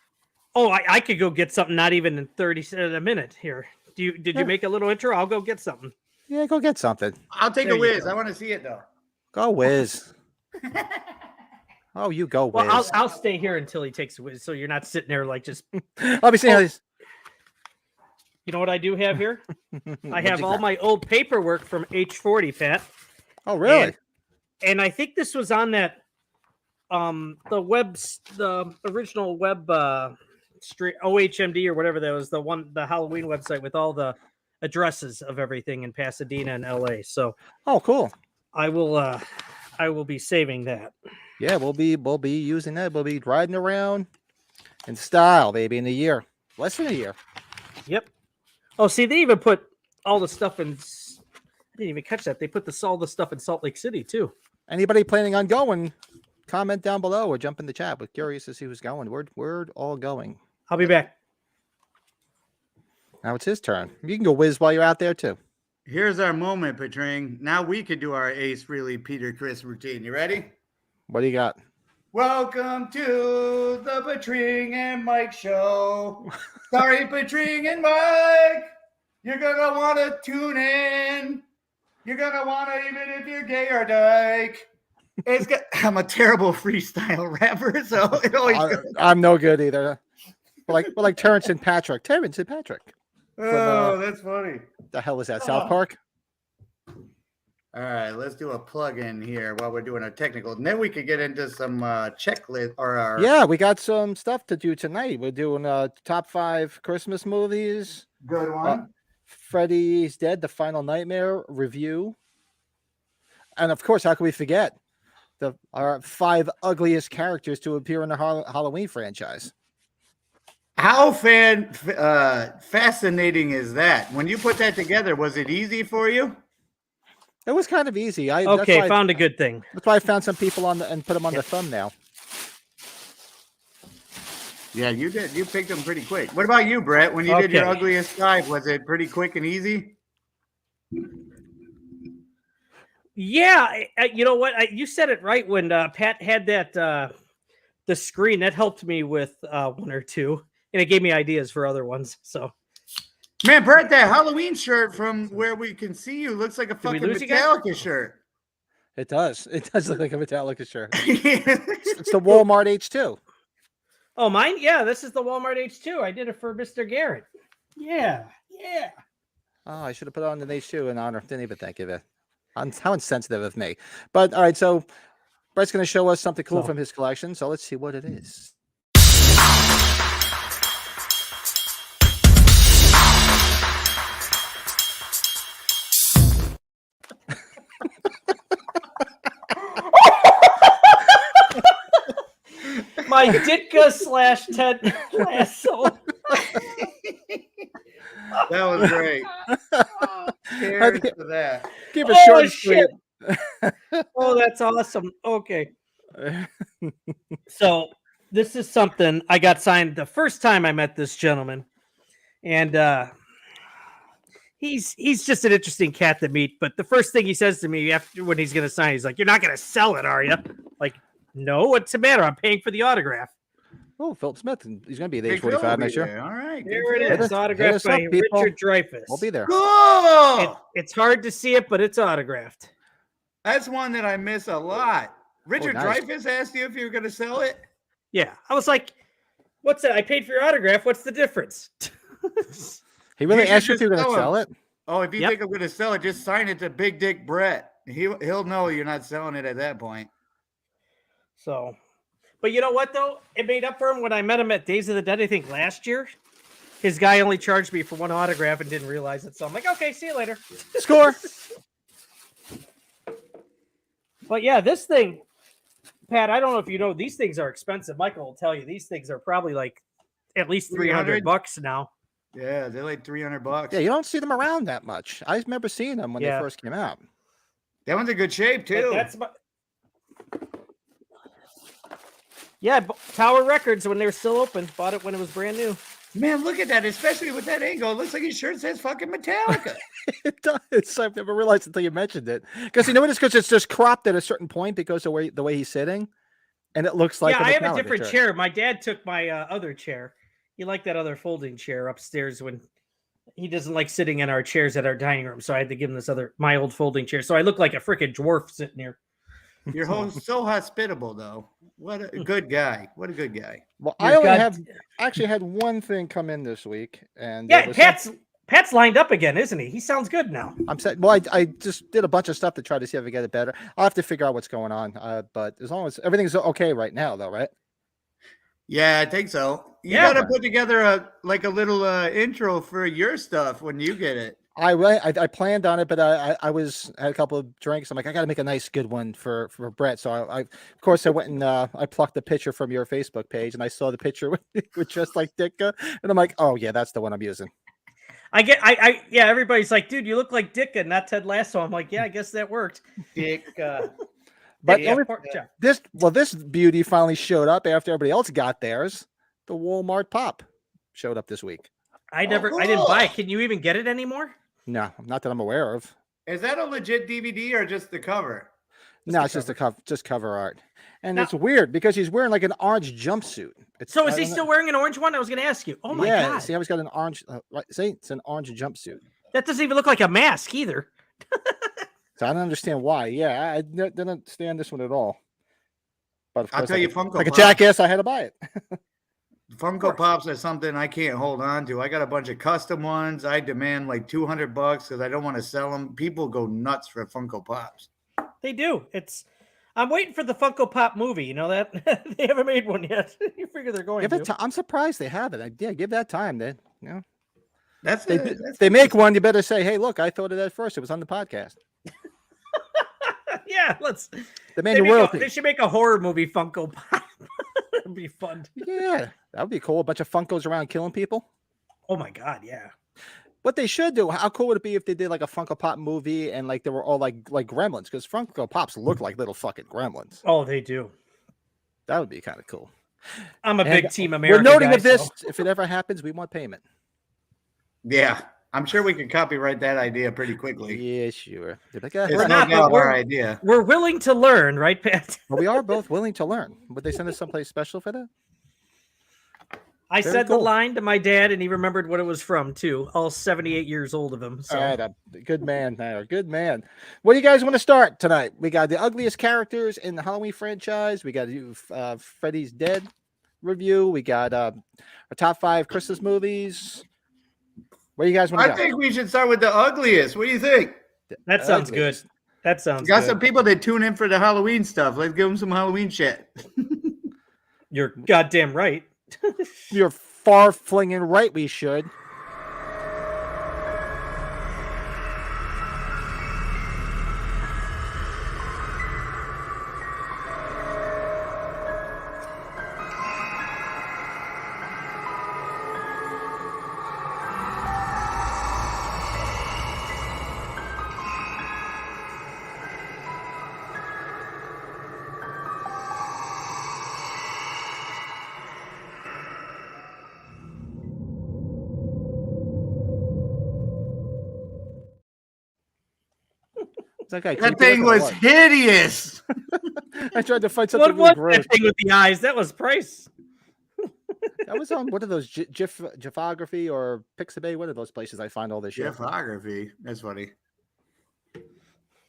Oh, I could go get something not even in 30 in a minute here. Did you make a little intro? I'll go get something. Yeah, go get something. I'll take There a you whiz. go. I want to see it though. Go whiz. Oh, you go whiz. Well, I'll stay here until he takes a whiz, so you're not sitting there like just. I'll be seeing how these. You know what I do have here? I What'd have you all got? my old paperwork from H40, Pat. Oh, really? And I think this was on that the original web street OHMD or whatever that was, the Halloween website with all the addresses of everything in Pasadena and LA. So Oh, cool. I will be saving that. Yeah, we'll be using that. We'll be riding around in style, baby, in a year. Less than a year. Yep. Oh, see, they even put all the stuff in. I didn't even catch that. They put all the stuff in Salt Lake City too. Anybody planning on going, comment down below or jump in the chat. We're curious to see who's going. We're all going. I'll be back. Now it's his turn. You can go whiz while you're out there too. Here's our moment, Patring. Now we could do our Ace Frehley Peter Chris routine. You ready? What do you got? Welcome to the Patring and Mike show. Sorry, Patring and Mike. You're gonna want to tune in. You're gonna want to, even if you're gay or dyke. I'm a terrible freestyle rapper, so it always goes. I'm no good either. We're like Terrence and Patrick. Terrence and Patrick. Oh, that's funny. The hell is that? South Park? All right, let's do a plug-in here while we're doing our technical. And then we could get into some checklist or our. Yeah, we got some stuff to do tonight. We're doing top 5 Christmas movies. Good one. Freddy's Dead, The Final Nightmare review. And of course, how can we forget our 5 ugliest characters to appear in the Halloween franchise? How fascinating is that? When you put that together, was it easy for you? It was kind of easy. Okay, found a good thing. That's why I found some people and put them on the thumbnail. Yeah, you did. You picked them pretty quick. What about you, Brett? When you did your ugliest 5, was it pretty quick and easy? Yeah, you know what? You said it right when Pat had that the screen. That helped me with 1 or 2, and it gave me ideas for other ones. So, man, Brett, that Halloween shirt from where we can see you looks like a fucking Metallica shirt. It does. It does look like a Metallica shirt. It's the Walmart H2. Oh, mine? Yeah, this is the Walmart H2. I did it for Mr. Garrett. Yeah. Oh, I should have put on an H2 in honor. Didn't even think of it. How insensitive of me. But all right, so Brett's going to show us something cool from his collection. So let's see what it is. My Ditka / Ted Lasso. That was great. Cheers to that. Keep it short and sweet. Oh, that's awesome. Okay. So this is something I got signed the first time I met this gentleman. And he's just an interesting cat to meet. But the first thing he says to me after when he's gonna sign, he's like, "You're not gonna sell it, are you?" Like, no, what's the matter? I'm paying for the autograph. Oh, Philip Smith. He's going to be at age 45 next year. All right. There it is. Autographed by Richard Dreyfuss. We'll be there. Cool. It's hard to see it, but it's autographed. That's one that I miss a lot. Richard Dreyfuss asked you if you were going to sell it? Yeah. I was like, what's that? I paid for your autograph. What's the difference? He really asked you if you were going to sell it? Oh, if you think I'm going to sell it, just sign it to Big Dick Brett. He'll know you're not selling it at that point. So, but you know what, though? It made up for him when I met him at Days of the Dead, I think last year. His guy only charged me for 1 autograph and didn't realize it. So I'm like, okay, see you later. Score. But yeah, this thing, Pat, I don't know if you know, these things are expensive. Michael will tell you these things are probably like at least $300 now. Yeah, they're like $300. Yeah, you don't see them around that much. I remember seeing them when they first came out. That one's in good shape, too. That's about... Yeah, Tower Records, when they were still open, bought it when it was brand new. Man, look at that, especially with that angle. It looks like his shirt says fucking Metallica. It does. I've never realized until you mentioned it. Because you know what? It's because it's just cropped at a certain point because of the way he's sitting. And it looks like I have a different chair. My dad took my other chair. He liked that other folding chair upstairs when He doesn't like sitting in our chairs at our dining room, so I had to give him my old folding chair. So I look like a freaking dwarf sitting here. You're so hospitable, though. What a good guy. What a good guy. Well, You're I actually had one thing come in this week, and yeah, Pat's lined up again, isn't he? He sounds good now. I'm set. Well, I just did a bunch of stuff to try to see if I get it better. I'll have to figure out what's going on. But as long as everything's okay right now, though, right? Yeah, I think so. You Yeah. got to put together a little intro for your stuff when you get it. I planned on it, but I had a couple of drinks. I'm like, I got to make a nice good one for Brett. So I of course I went and I plucked the picture from your Facebook page, and I saw the picture with just like Ditka, and I'm like, oh yeah, that's the one I'm using. Yeah, everybody's like, dude, you look like Ditka, not Ted Lasso. I'm like, yeah, I guess that worked. Ditka. But yeah, this beauty finally showed up after everybody else got theirs. The Walmart Pop showed up this week. I didn't buy it. Can you even get it anymore? No, not that I'm aware of. Is that a legit DVD or just the cover? No, it's just cover art. And it's weird because he's wearing like an orange jumpsuit. So is he still wearing an orange one? I was going to ask you. Oh my God. See, I was got an orange. See, it's an orange jumpsuit. That doesn't even look like a mask either. So I don't understand why. Yeah, I didn't understand this one at all. But of course, I'll tell you, Funko like Pops. a jackass, I had to buy it. Funko Pops are something I can't hold on to. I got a bunch of custom ones. I demand like $200 because I don't want to sell them. People go nuts for Funko Pops. They do. I'm waiting for the Funko Pop movie. You know that they haven't made one yet. You figure they're going to. I'm surprised they haven't. Yeah, give that time. Then They make one. You better say, "Hey, look, I thought of that first. It was on the podcast." Yeah, they should make a horror movie Funko Pop. That'd be fun. Yeah, that would be cool. A bunch of Funkos around killing people. Oh my God, yeah. What they should do, how cool would it be if they did like a Funko Pop movie and like they were all like gremlins? Because Funko Pops look like little fucking gremlins. Oh, they do. That would be kind of cool. I'm a big Team America. We're noting guy, of this. So. If it ever happens, we want payment. Yeah, I'm sure we could copyright that idea pretty quickly. Yeah, sure. Like, it's not our idea. We're willing to learn, right, Pat? Well, we are both willing to learn. Would they send us someplace special for that? I said the line to my dad, and he remembered what it was from, too. All 78 years old of him. So. All right, good man, Tyler. Good man. What do you guys want to start tonight? We got the ugliest characters in the Halloween franchise. We got Freddy's Dead review. We got our top 5 Christmas movies. Where do you guys want to go? I think we should start with the ugliest. What do you think? That sounds good. That sounds good. Got good. some people that tune in for the Halloween stuff. Let's give them some Halloween shit. You're goddamn right. You're far flinging right. We should. That thing was hideous. I tried to find something what really gross. That thing with the eyes? That was Price. That was on one of those Gifography or Pixabay. One of those places I find all this shit. Gifography. That's funny.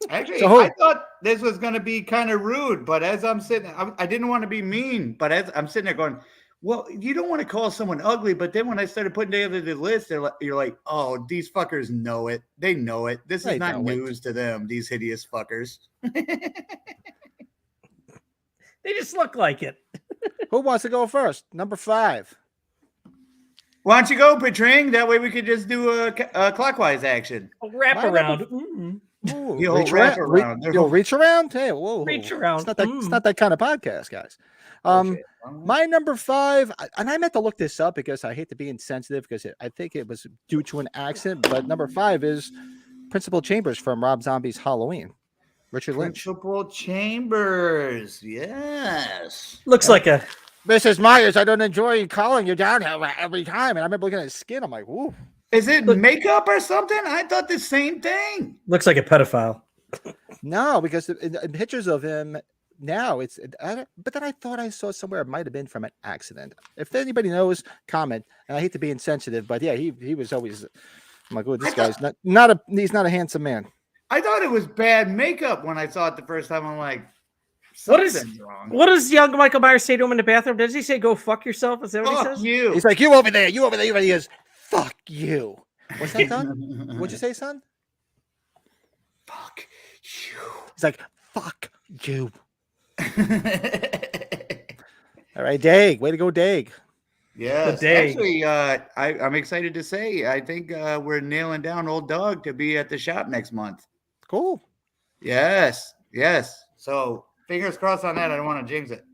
Actually, I thought this was going to be kind of rude, but as I'm sitting, I didn't want to be mean, but as I'm sitting there going, well, you don't want to call someone ugly, but then when I started putting together the list, you're like, oh, these fuckers know it. They know it. This is not news to them, these hideous fuckers. They just look like it. Who wants to go first? Number 5. Why don't you go, Petring? That way we could just do a clockwise action. Wrap around. Ooh, you'll wrap around. You'll reach around? Hey, whoa. Reach around. It's not that kind of podcast, guys. My number 5, and I meant to look this up because I hate to be insensitive because I think it was due to an accident, but number 5 is Principal Chambers from Rob Zombie's Halloween. Richard Lynch. Principal Chambers, yes. Looks like a... Mrs. Myers, I don't enjoy calling you down every time. And I remember looking at his skin. I'm like, ooh. Is it makeup or something? I thought the same thing. Looks like a pedophile. No, because in pictures of him now, but then I thought I saw somewhere it might have been from an accident. If anybody knows, comment. And I hate to be insensitive, but yeah, he was always I'm like, oh, this guy's not he's not a handsome man. I thought it was bad makeup when I saw it the first time. I'm like, What something's wrong. does young Michael Myers say to him in the bathroom? Does he say, go fuck yourself? Is that what he Fuck says? you. He's like, you over there. He goes, fuck you. What's that, son? What'd you say, son? Fuck you. He's like, fuck you. All right, Dag. Way to go, Dag. Yes. Good day. Actually, I'm excited to say I think we're nailing down old dog to be at the shop next month. Cool. Yes. So fingers crossed on that. I don't want to jinx it.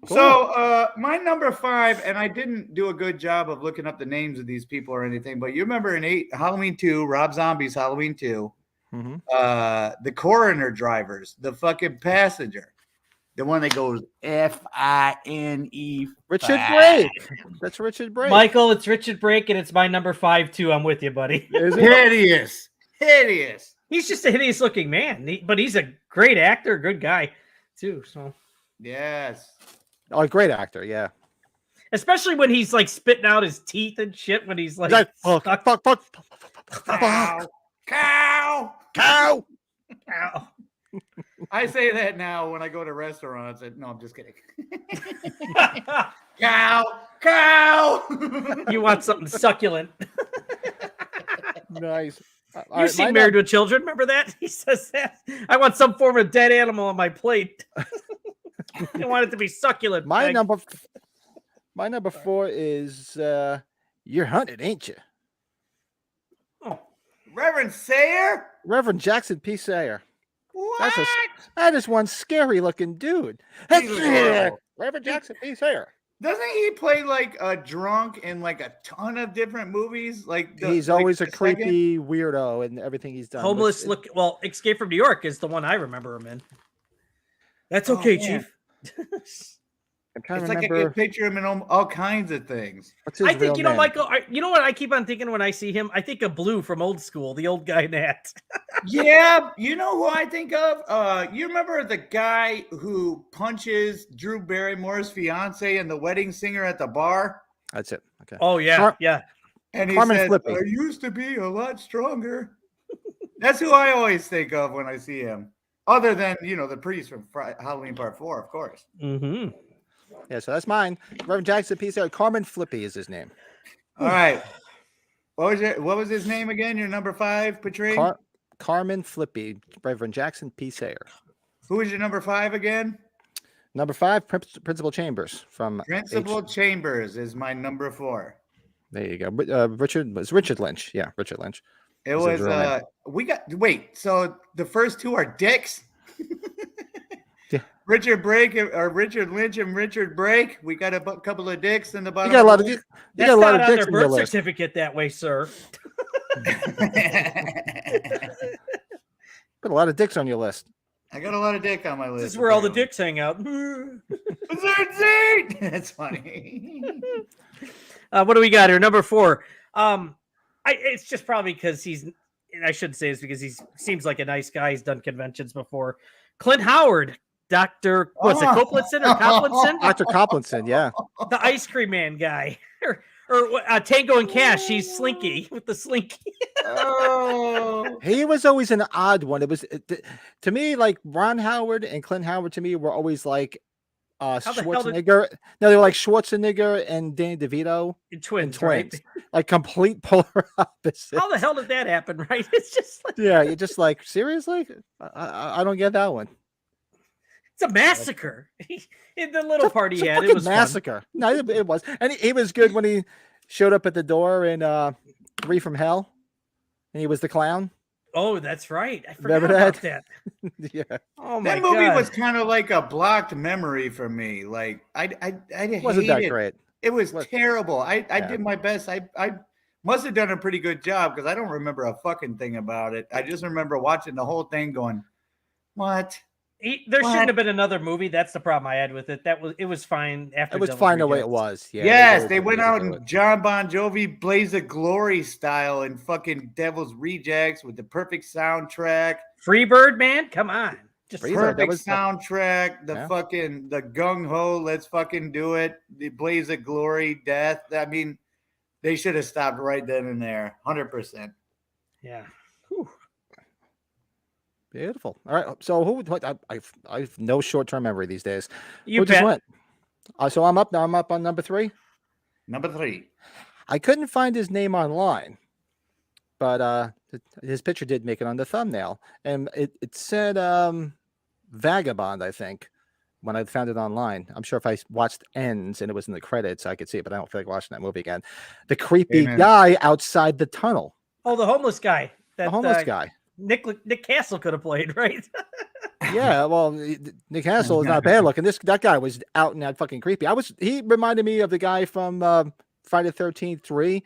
Cool. So my number 5, and I didn't do a good job of looking up the names of these people or anything, but you remember in Halloween 2, Rob Zombie's Halloween 2, the coroner drivers, the fucking passenger, the one that goes F-I-N-E. Richard Brake. That's Richard Brake. Michael, it's Richard Brake, and it's my number 5 too. I'm with you, buddy. Is it? Hideous. He's just a hideous looking man, but he's a great actor, good guy too. So Yes. Oh, great actor. Yeah. especially when he's like spitting out his teeth and shit when he's like, Fuck. Cow. Cow. Cow. Ow. I say that now when I go to restaurants. No, I'm just kidding. Cow. You want something succulent. Nice. You've seen Married with Children, remember that? He says that. I want some form of dead animal on my plate. I want it to be succulent. My number 4 is you're hunted, ain't you? Oh. Reverend Sayer? Reverend Jackson P. Sayer. What? That is one scary looking dude. He's horrible. Reverend Jackson P. Sayer. Doesn't he play like a drunk in like a ton of different movies? He's always a creepy weirdo in everything he's done. Homeless look. Well, Escape from New York is the one I remember him in. That's okay, Chief. I'm trying It's to like remember. I can picture him in all kinds of things. What's his I think, real name? Michael, you know what I keep on thinking when I see him? I think of Blue from Old School, the old guy in that. Yeah, you know who I think of? You remember the guy who punches Drew Barrymore's fiance and the wedding singer at the bar? That's it. Okay. Oh, yeah. Yeah. And he Carmen said, Flippy. I used to be a lot stronger. That's who I always think of when I see him. Other than, the priest from Halloween Part 4, of course. Mm-hmm. Yeah, so that's mine. Reverend Jackson P. Sayer. Carmen Flippy is his name. All right. What was his name again? Your number 5, Patrick? Carmen Flippy. Reverend Jackson P. Sayer. Who is your number 5 again? Number 5, Principal Chambers from Principal Chambers is my number 4. There you go. Richard Lynch. Yeah, Richard Lynch. It was so the first 2 are dicks. Yeah. Richard Lynch and Richard Brake. We got a couple of dicks in the bottom. You got a lot of dicks. You got a lot of dicks on on their your birth list. certificate that way, sir. Got a lot of dicks on your list. I got a lot of dick on my list. This is where all the dicks hang out. That's funny. What do we got here? Number 4. It's just probably because I shouldn't say it's because he seems like a nice guy. He's done conventions before. Clint Howard, Dr. What's it, Coplinson or Coplinson? Dr. Coplinson, yeah. The ice cream man guy. or Tango and Cash. He's Slinky with the Slinky. Oh. He was always an odd one. It was to me like Ron Howard and Clint Howard to me were always like Schwarzenegger. No, they were like Schwarzenegger and Danny DeVito. Twins. Right? Like complete polar opposites. How the hell did that happen, right? It's just like, yeah, you're just like, seriously? I don't get that one. it's a massacre. In the little party he had, fucking it was massacre. Fun. No, it was. And he was good when he showed up at the door in 3 from Hell. And he was the clown. Oh, that's right. I forgot Remember about that. Yeah. Oh my That movie God. was kind of like a blocked memory for me. Like I Wasn't that hated it. great? It was terrible. I Yeah. did my best. I must have done a pretty good job because I don't remember a fucking thing about it. I just remember watching the whole thing going, what? There shouldn't have been another movie. That's the problem I had with it. It was fine after. It was Devil's fine the way it Rejects. was. Yeah. Yes, they went out in John Bon Jovi Blaze of Glory style and fucking Devil's Rejects with the perfect soundtrack. Freebird, man, come on. Just Freebird, Perfect that was- soundtrack, the Yeah. fucking the gung ho, let's fucking do it. The Blaze of Glory, death. I mean, they should have stopped right then and there, 100%. Yeah. Whew. Beautiful. All right. So I've no short-term memory these days. You Who just bet. went? So I'm up now. I'm up on number 3. Number 3. I couldn't find his name online, but his picture did make it on the thumbnail, and it said Vagabond, I think, when I found it online. I'm sure if I watched Ends and it was in the credits, I could see it, but I don't feel like watching that movie again. The creepy Amen. guy outside the tunnel. Oh, the homeless guy. That The homeless guy. Nick Castle could have played, right? Yeah, well, Nick Castle is not bad looking. That guy was out and out fucking creepy. He reminded me of the guy from Friday the 13th 3.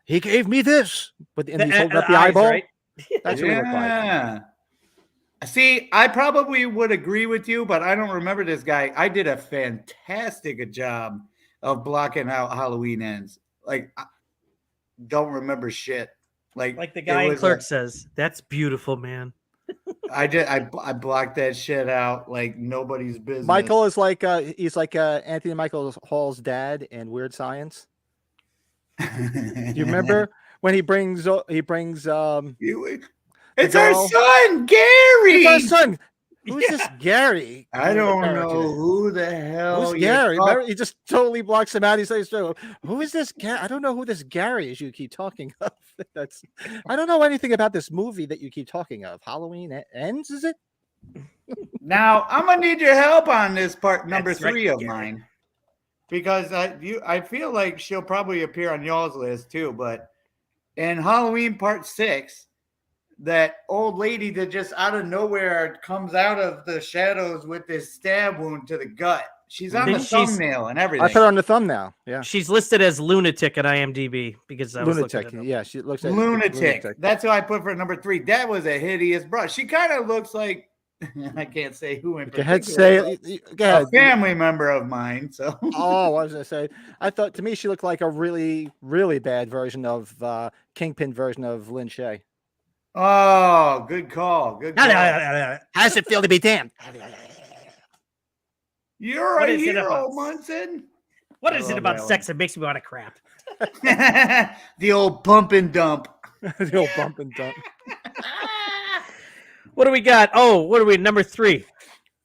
He gave me this, but and he's holding up the eyes, eyeball. right? That's what he looked like. See, I probably would agree with you, but I don't remember this guy. I did a fantastic job of blocking out Halloween Ends. Like, I don't remember shit. Like the guy in Clerk says, "That's beautiful, man." I blocked that shit out like nobody's business. Michael is like he's like Anthony Michael Hall's dad in Weird Science. You remember when he brings it's our girl? son, Gary. It's our son. Who's this Gary? I don't know who the hell. Who's Gary? Remember, he just totally blocks him out. He says, "Who is this Gary? I don't know who this Gary is. You keep talking of." I don't know anything about this movie that you keep talking of. Halloween Ends, is it? Now I'm gonna need your help on this part, number That's 3 right, of Gary. mine, because I feel like she'll probably appear on y'all's list too. But in Halloween Part 6. That old lady that just out of nowhere comes out of the shadows with this stab wound to the gut. She's on the thumbnail and everything. I put her on the thumbnail. Yeah, She's listed as lunatic at IMDb because I was lunatic. Yeah, she looks like lunatic. That's who I put for number 3. That was a hideous brush. She kind of looks like I can't say who in particular. Go ahead. A family member of mine. So oh, what was I say? I thought to me she looked like a really, really bad version of Kingpin version of Lin Shaye. Oh, good call. Good call. How does it feel to be damned? You're a hero, Munson. What is it about sex that makes me want to crap? The old pump and dump. The old bump and dump. What do we got? Oh, what are we? Number 3.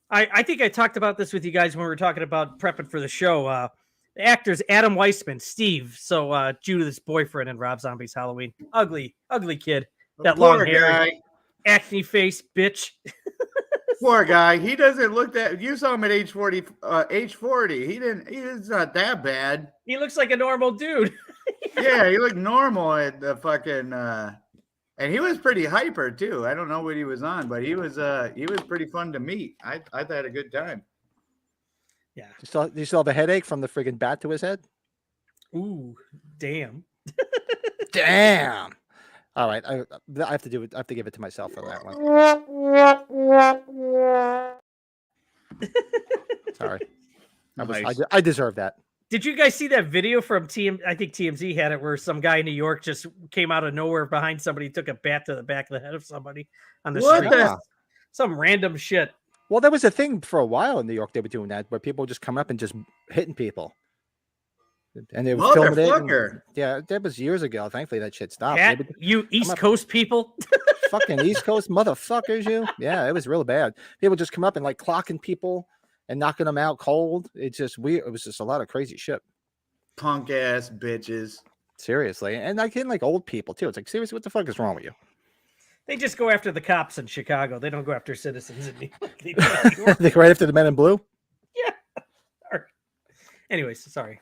I think I talked about this with you guys when we were talking about prepping for the show. The actors Adam Weissman, Steve. So Judith's boyfriend in Rob Zombie's Halloween. Ugly kid. That long hair, acne face, bitch. Poor guy. He doesn't look that. You saw him at age 40. Age 40. He's not that bad. He looks like a normal dude. Yeah, he looked normal at the fucking. And he was pretty hyper too. I don't know what he was on, but he was pretty fun to meet. I had a good time. Yeah. Do you still have a headache from the friggin' bat to his head? Ooh, damn. Damn. All right, I have to do it. I have to give it to myself for that one. Sorry, I deserve that. Did you guys see that video from I think TMZ had it, where some guy in New York just came out of nowhere behind somebody, took a bat to the back of the head of somebody on the street? Some random shit. Well, there was a thing for a while in New York. They were doing that where people just come up and just hitting people. And they were filming it. Yeah, that was years ago. Thankfully, that shit stopped. You East Coast people. Fucking East Coast motherfuckers, you. Yeah, it was real bad. People just come up and like clocking people and knocking them out cold. It's just weird. It was just a lot of crazy shit. Punk ass bitches. Seriously. And like hitting like old people too. It's like, seriously, what the fuck is wrong with you? They just go after the cops in Chicago. They don't go after citizens in New York. They go right after the men in blue? Yeah. Anyways, sorry.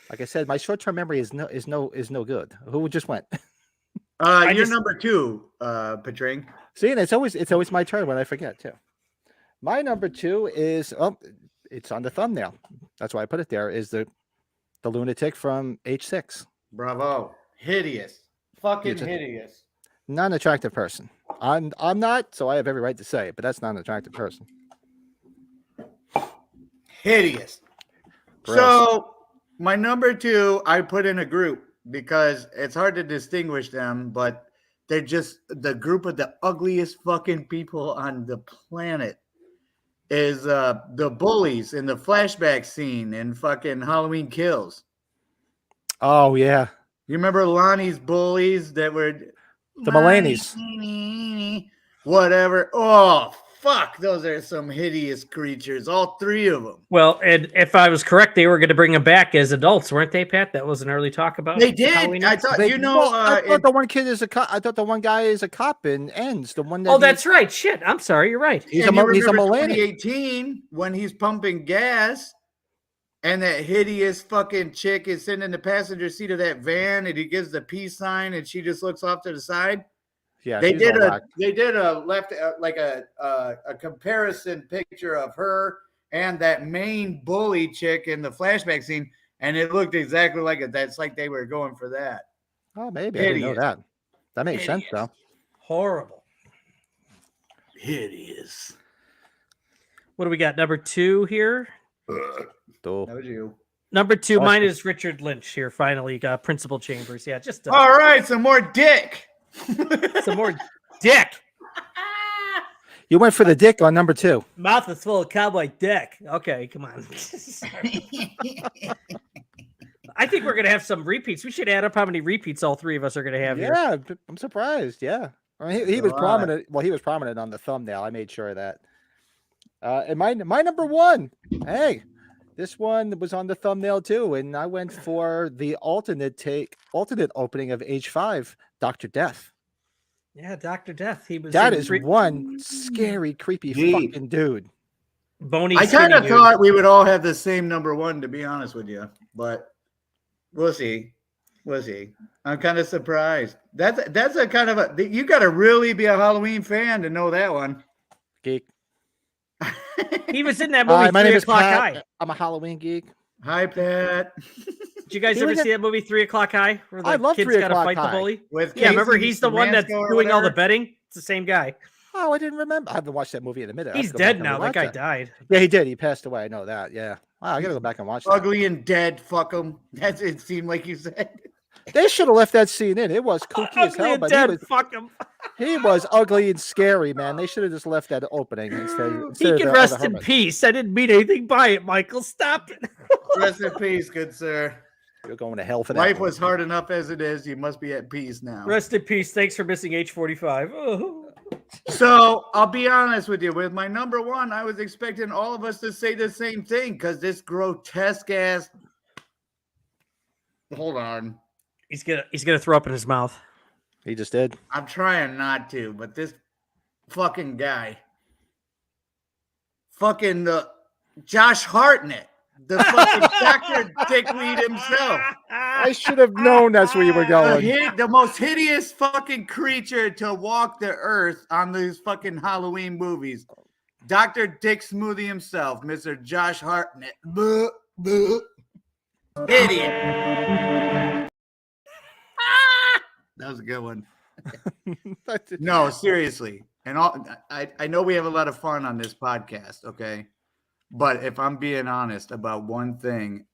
Like I said, my short-term memory is no good. Who just went? You're number 2, Patring. See, and it's always my turn when I forget too. My number 2 is it's on the thumbnail. That's why I put it there. Is the lunatic from H6? Bravo! Hideous, fucking hideous. Not an attractive person. I'm not, so I have every right to say it. But that's not an attractive person. Hideous. Gross. So. My number 2, I put in a group because it's hard to distinguish them, but they're just the group of the ugliest fucking people on the planet. Is the bullies in the flashback scene in fucking Halloween Kills. Oh yeah. You remember Lonnie's bullies that were The Mulaney's. Whatever. Oh, fuck. Those are some hideous creatures. All three of them. Well, and if I was correct, they were going to bring them back as adults, weren't they, Pat? That was an early talk about. They did. Halloween I Ends? thought, They- you know, well, I thought it- the one kid is a cop. I thought the one guy is a cop in Ends. The one that Oh, that's right. Shit. I'm sorry. You're right. he's and a you he's a remember Mulaney. 2018 when he's pumping gas and that hideous fucking chick is sitting in the passenger seat of that van and he gives the peace sign and she just looks off to the side. Yeah, They she's did all a whacked. they did a left like a comparison picture of her and that main bully chick in the flashback scene, and it looked exactly like it. That's like they were going for that. Oh, maybe I didn't know Hideous. that. That makes sense Hideous. though. Horrible. Hideous. What do we got? Number 2 here. Though. That was you. Number 2, mine Awesome. is Richard Lynch here. Finally, got Principal Chambers. Yeah, just All right, some more dick. some more dick. You went for the dick on number 2. Mouth is full of cowboy dick. Okay, come on. I think we're gonna have some repeats. We should add up how many repeats all three of us are gonna have here. Yeah, I'm surprised. Yeah, I mean, he was Right. prominent. Well, he was prominent on the thumbnail. I made sure of that. And my number 1. Hey, this one was on the thumbnail too, and I went for the alternate opening of H5, Dr. Death. Yeah, Dr. Death. He was That in is three- one scary, creepy Deep. fucking dude. bony. I skinny kind of dude. thought we would all have the same number 1, to be honest with you, but we'll see. We'll see. I'm kind of surprised. That's a kind of a. You got to really be a Halloween fan to know that one. Geek. He was in that movie. Hi, my 3 name is O'clock Pat. High. I'm a Halloween geek. Hi, Pat. Did you guys He ever was in- see that movie 3 O'clock High? Where the I love kids 3 got to O'Clock fight the High. bully. With Yeah, remember Casey he's the one that's Mansko or doing all the whatever? betting. It's the same guy. Oh, I didn't remember. I haven't watched that movie in a minute. I have He's to go back dead and now. That rewatch guy died. Yeah, he did. He passed away. I know that. Yeah. Wow, I gotta go back and watch that. Ugly and dead. Fuck them. That's it. Seemed like you said. They should have left that scene in. It was kooky as Ugly hell, and but dead. Fuck him. he was ugly and scary, man. They should have just left that opening instead. He instead of can the rest other in hermit. peace. I didn't mean anything by it, Michael. Stop it. Rest in peace, good sir. You're going to hell for that. Life one. was hard enough as it is. You must be at peace now. Rest in peace. Thanks for missing H45. Oh. So I'll be honest with you. With my number 1, I was expecting all of us to say the same thing because this grotesque ass. Hold on. He's gonna throw up in his mouth. He just did. I'm trying not to, but this fucking guy, fucking Josh Hartnett, the fucking Dr. Dickweed himself, I should have known that's where you were going. the most hideous fucking creature to walk the earth on these fucking Halloween movies. Dr. Dick Smoothie himself, Mr. Josh Hartnett. Buh, buh. Idiot. That was a good one. No, seriously. And I know we have a lot of fun on this podcast, okay? But if I'm being honest about one thing,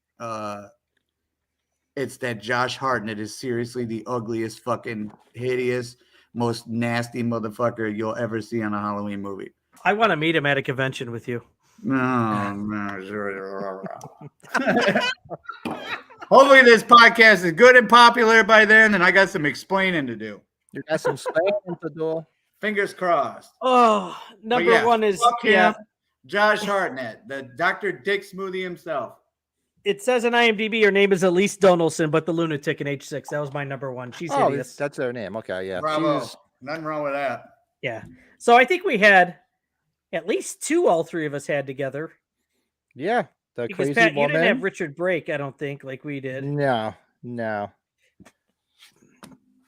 it's that Josh Hartnett is seriously the ugliest, fucking hideous, most nasty motherfucker you'll ever see on a Halloween movie. I want to meet him at a convention with you. No. Hopefully this podcast is good and popular by then, and I got some explaining to do. You got some spanking to do. Fingers crossed. Oh, number yeah, 1 is Fuck him, Josh Hartnett, the Dr. Dick Smoothie himself. It says on IMDb her name is Elise Donaldson, but the lunatic in H6. That was my number 1. She's Oh, hideous. that's their name. Okay, yeah. Bravo. She's- Nothing wrong with that. Yeah. So I think we had at least 2 all three of us had together. Yeah, the Because crazy Pat, you woman. didn't have Richard Brake, I don't think, like we did. No.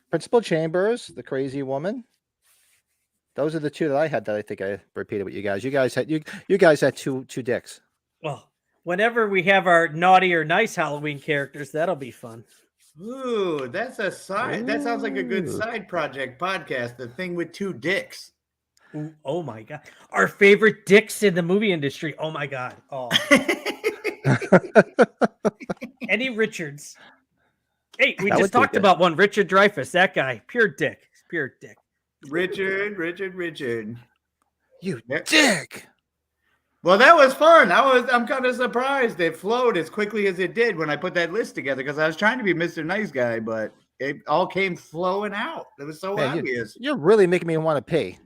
Principal Chambers, the crazy woman. Those are the 2 that I had that I think I repeated with you guys. You guys had you guys had two dicks. Well, whenever we have our naughty or nice Halloween characters, that'll be fun. Ooh, that's a side. That sounds like a good Ooh. side project podcast. The thing with 2 dicks. Ooh, oh my god. Our favorite dicks in the movie industry. Oh my god. Oh. Eddie Richards. Hey, we That would just be talked good. about one. Richard Dreyfuss. That guy. Pure dick. Pure dick. Richard. You Yeah. dick. Well, that was fun. I'm kind of surprised it flowed as quickly as it did when I put that list together because I was trying to be Mr. Nice Guy, but it all came flowing out. It was so Man, obvious. you're really making me want to pee.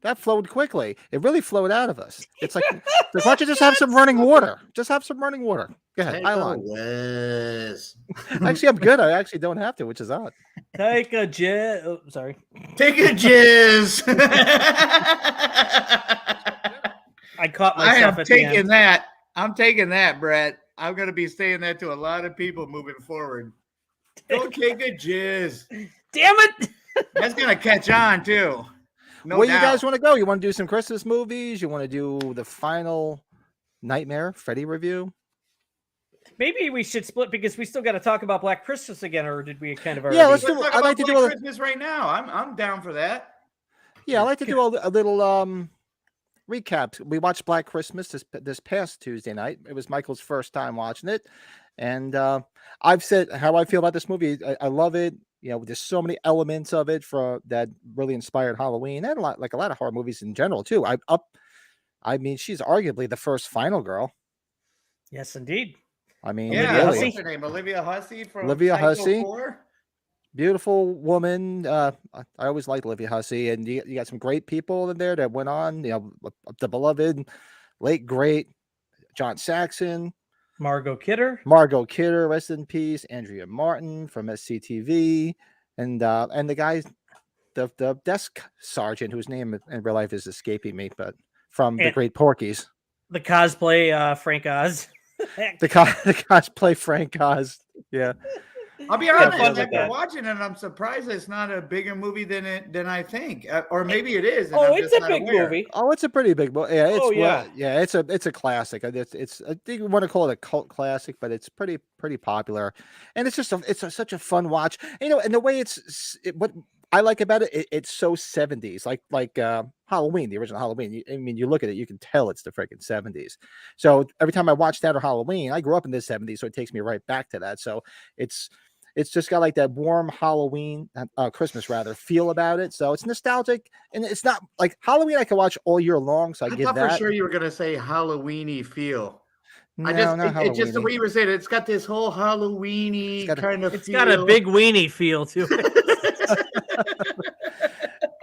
That flowed quickly. It really flowed out of us. It's like, why don't you just have some running water? Just have some running water. Go ahead, Take pile a on. whiz. Actually, I'm good. I actually don't have to, which is odd. Take a jet. Oh, sorry. Take a jizz. I caught I myself am at the taking end. that. I'm taking that, Brett. I'm going to be saying that to a lot of people moving forward. Go take a jizz. Damn it! That's going to catch on, too. No Where doubt. you guys want to go? You want to do some Christmas movies? You want to do the final Nightmare Freddy review? Maybe we should split because we still got to talk about Black Christmas again, or did we kind of already? Yeah, let's Let's do. talk I'd about like to do Black a. Christmas right now. I'm down for that. Yeah, I'd like to do a little recap. We watched Black Christmas this past Tuesday night. It was Michael's first time watching it, and I've said how I feel about this movie. I love it. You know, there's so many elements of it that really inspired Halloween and a lot of horror movies in general too. I mean, she's arguably the first final girl. Yes, indeed. I mean, Yeah, Olivia really, Hussey. what's her name? Olivia Hussey from Olivia Psycho Hussey. 4? Beautiful woman. I always liked Olivia Hussey, and you got some great people in there that went on. You know, the beloved, late great John Saxon, Margot Kidder. Margot Kidder, rest in peace. Andrea Martin from SCTV, and the guy, the desk sergeant whose name in real life is escaping me, but from the And- Great Porkies, The cosplay Frank Oz. the cosplay Frank Oz. Yeah. I'll be Yeah, honest. fun After like that. watching it, I'm surprised it's not a bigger movie than I think, or maybe it is. And Oh, I'm it's just a not big aware. movie. Oh, it's a pretty big movie. Yeah, it's Oh, yeah. yeah, it's a classic. It's I think you want to call it a cult classic, but it's pretty popular, and it's just such a fun watch. You know, and the way what I like about it, it's so 70s, like Halloween, the original Halloween. I mean, you look at it, you can tell it's the freaking 70s. So every time I watch that or Halloween, I grew up in the 70s, so it takes me right back to that. So it's just got like that warm Halloween, Christmas rather, feel about it. So it's nostalgic, and it's not like Halloween I can watch all year long. So I I give thought that. for sure you were gonna say Halloweeny feel. No, It's not just the Halloweeny. way you were saying it. It's got this whole Halloweeny kind of It's feel. got a big weenie feel to it.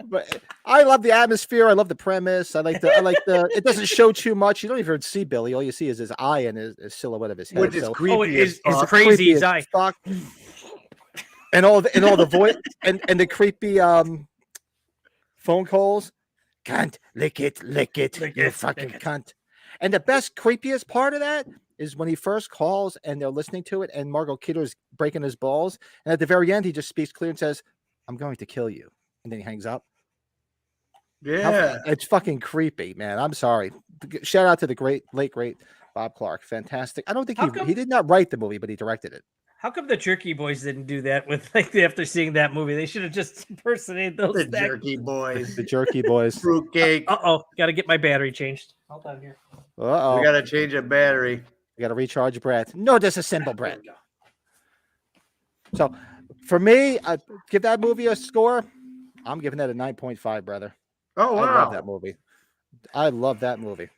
But I love the atmosphere. I love the premise. I like the. It doesn't show too much. You don't even see Billy. All you see is his eye and his silhouette of his head. Which is So creepy. Oh, as it's fuck. crazy. creepy his as eye. fuck. And all the voice and the creepy phone calls. Cunt, lick it, Lick you it, fucking lick it. cunt. And the best, creepiest part of that is when he first calls and they're listening to it, and Margot Kidder's breaking his balls, and at the very end he just speaks clear and says, "I'm going to kill you," and then he hangs up. Yeah. It's fucking creepy, man. I'm sorry. Shout out to the late great Bob Clark. Fantastic. I don't think How come- he did not write the movie, but he directed it. How come the Jerky Boys didn't do that with after seeing that movie? They should have just impersonated those. The Jerky Boys. The Jerky Boys. Fruitcake. Got to get my battery changed. Hold on here. Uh-oh. We gotta change a battery. We got to recharge Brett. No disassemble Brett. So for me, I give that movie a score. I'm giving that a 9.5, brother. Oh I love wow. that movie. I love that movie.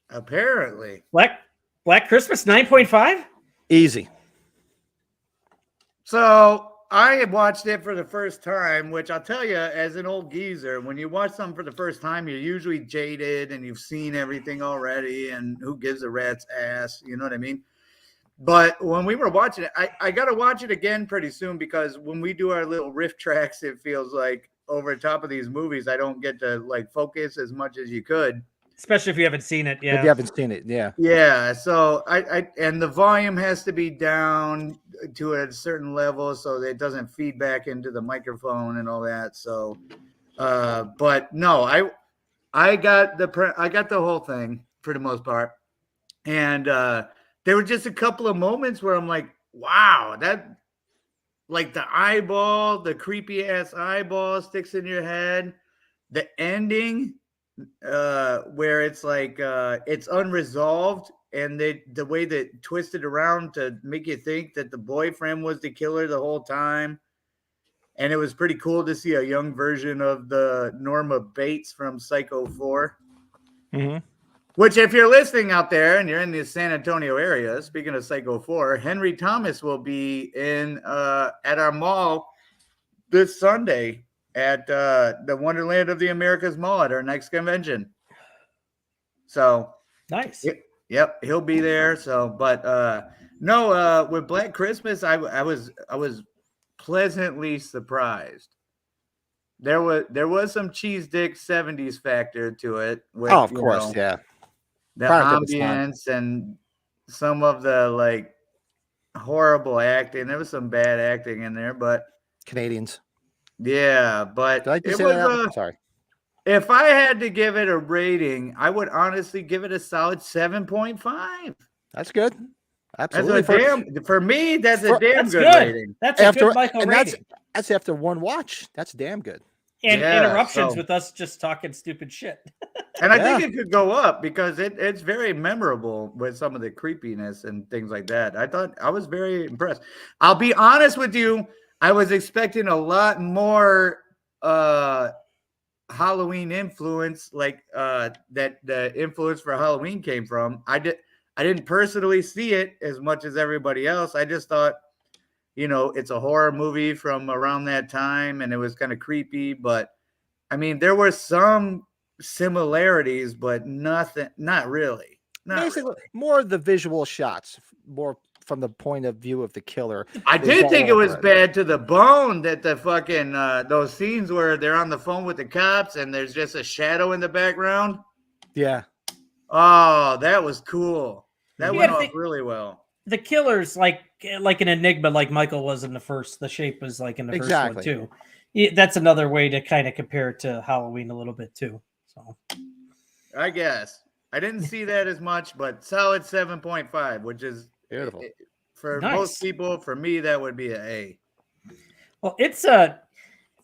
Apparently. Black Christmas 9.5. Easy. So I had watched it for the first time, which I'll tell you, as an old geezer, when you watch something for the first time, you're usually jaded and you've seen everything already, and who gives a rat's ass? You know what I mean? But when we were watching it, I got to watch it again pretty soon, because when we do our little riff tracks, it feels like over top of these movies, I don't get to like focus as much as you could. Especially if you haven't seen it. Yeah. If you haven't seen it, yeah. Yeah, so I and the volume has to be down to a certain level so that it doesn't feed back into the microphone and all that. So, but no, I got the whole thing for the most part, and there were just a couple of moments where I'm like, wow, that, like the eyeball, the creepy ass eyeball sticks in your head, the ending. Where it's like it's unresolved, and the way that twisted around to make you think that the boyfriend was the killer the whole time. And it was pretty cool to see a young version of the Norma Bates from Psycho 4. Mm-hmm. Which, if you're listening out there and you're in the San Antonio area, speaking of Psycho 4, Henry Thomas will be in at our mall this Sunday at the Wonderland of the Americas Mall at our next convention. So Nice. yep, he'll be there. So, but no, with Black Christmas, I was pleasantly surprised. There was some cheese dick 70s factor to it. With, Oh, of course, yeah. The Product of its time. ambience and some of the like horrible acting. There was some bad acting in there, but Canadians. yeah, but Did I just it say was that? Sorry. if I had to give it a rating, I would honestly give it a solid 7.5. That's good. That's Absolutely. for me, that's a damn That's good good. rating. That's a good Michael and rating. that's after one watch. That's damn good. And Yeah, interruptions so- with us just talking stupid shit. And I Yeah. think it could go up because it's very memorable with some of the creepiness and things like that. I was very impressed. I'll be honest with you, I was expecting a lot more Halloween influence, like that the influence for Halloween came from. I didn't personally see it as much as everybody else. I just thought, it's a horror movie from around that time and it was kind of creepy, but I mean, there were some similarities, but not really. Basically, more of the visual shots, more from the point of view of the killer. I is did all think it over was bad to the bone that the fucking those scenes where they're on the phone with the cops and there's just a shadow in the background. Yeah. Oh, that was cool. That You went gotta off really well. The killer's like an enigma, like Michael was in the first. The shape was like in the first one Exactly. too. Yeah, that's another way to kind of compare it to Halloween a little bit too. So I guess I didn't see that as much, but solid 7.5, which is Beautiful. For Nice. most people. For me, that would be an A. well, it's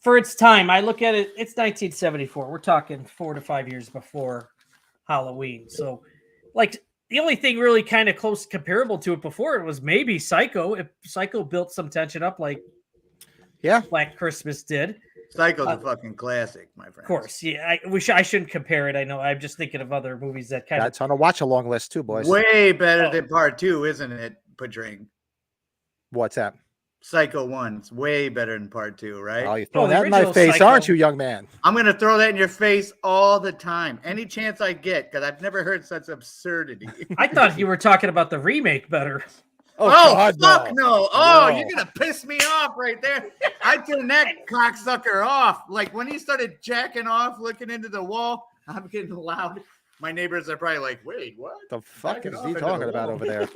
for its time. I look at it. It's 1974. We're talking 4 to 5 years before Halloween. So, like the only thing really kind of close comparable to it before it was maybe Psycho. If Psycho built some tension up like Yeah. Black Christmas did. Psycho's a fucking classic, my friend. Of course, yeah. I shouldn't compare it. I know. I'm just thinking of other movies that kind of. That's on a watch along list too, boys. Way better Oh. than part 2, isn't it? Portraying What's that? Psycho 1. It's way better than part 2, right? Oh, you're throwing the that in my original face, Psycho. aren't you, young man? I'm gonna throw that in your face all the time, any chance I get, because I've never heard such absurdity. I thought you were talking about the remake better. Oh, fuck no! Oh, No. you're gonna piss me off right there. I turned that cocksucker off. Like when he started jacking off, looking into the wall. I'm getting loud. My neighbors are probably like, "Wait, what? The fuck Backing is off he into talking the about wall. over there?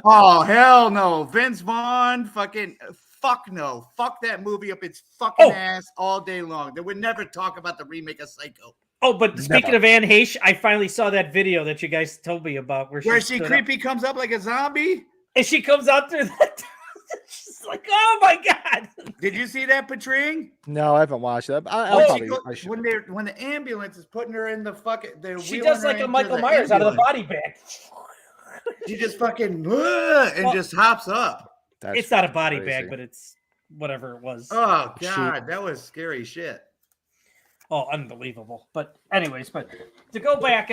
Oh hell no, Vince Vaughn, fucking fuck no, fuck that movie up its fucking Oh. ass all day long. They would never talk about the remake of Psycho, Oh, but speaking Never. of Anne Heche, I finally saw that video that you guys told me about where where she she stood up, creepy comes up like a zombie. and she comes out through that. She's like, "Oh my god!" Did you see that portraying? No, I haven't watched that. Oh, I should. when the ambulance is putting her in the fucking, She does like a Michael Myers out of the body bag. She just fucking and just hops up. That's It's not a body crazy. bag, but it's whatever it was. Oh Shoot. god, that was scary shit. Oh, unbelievable. But anyways, but to go back,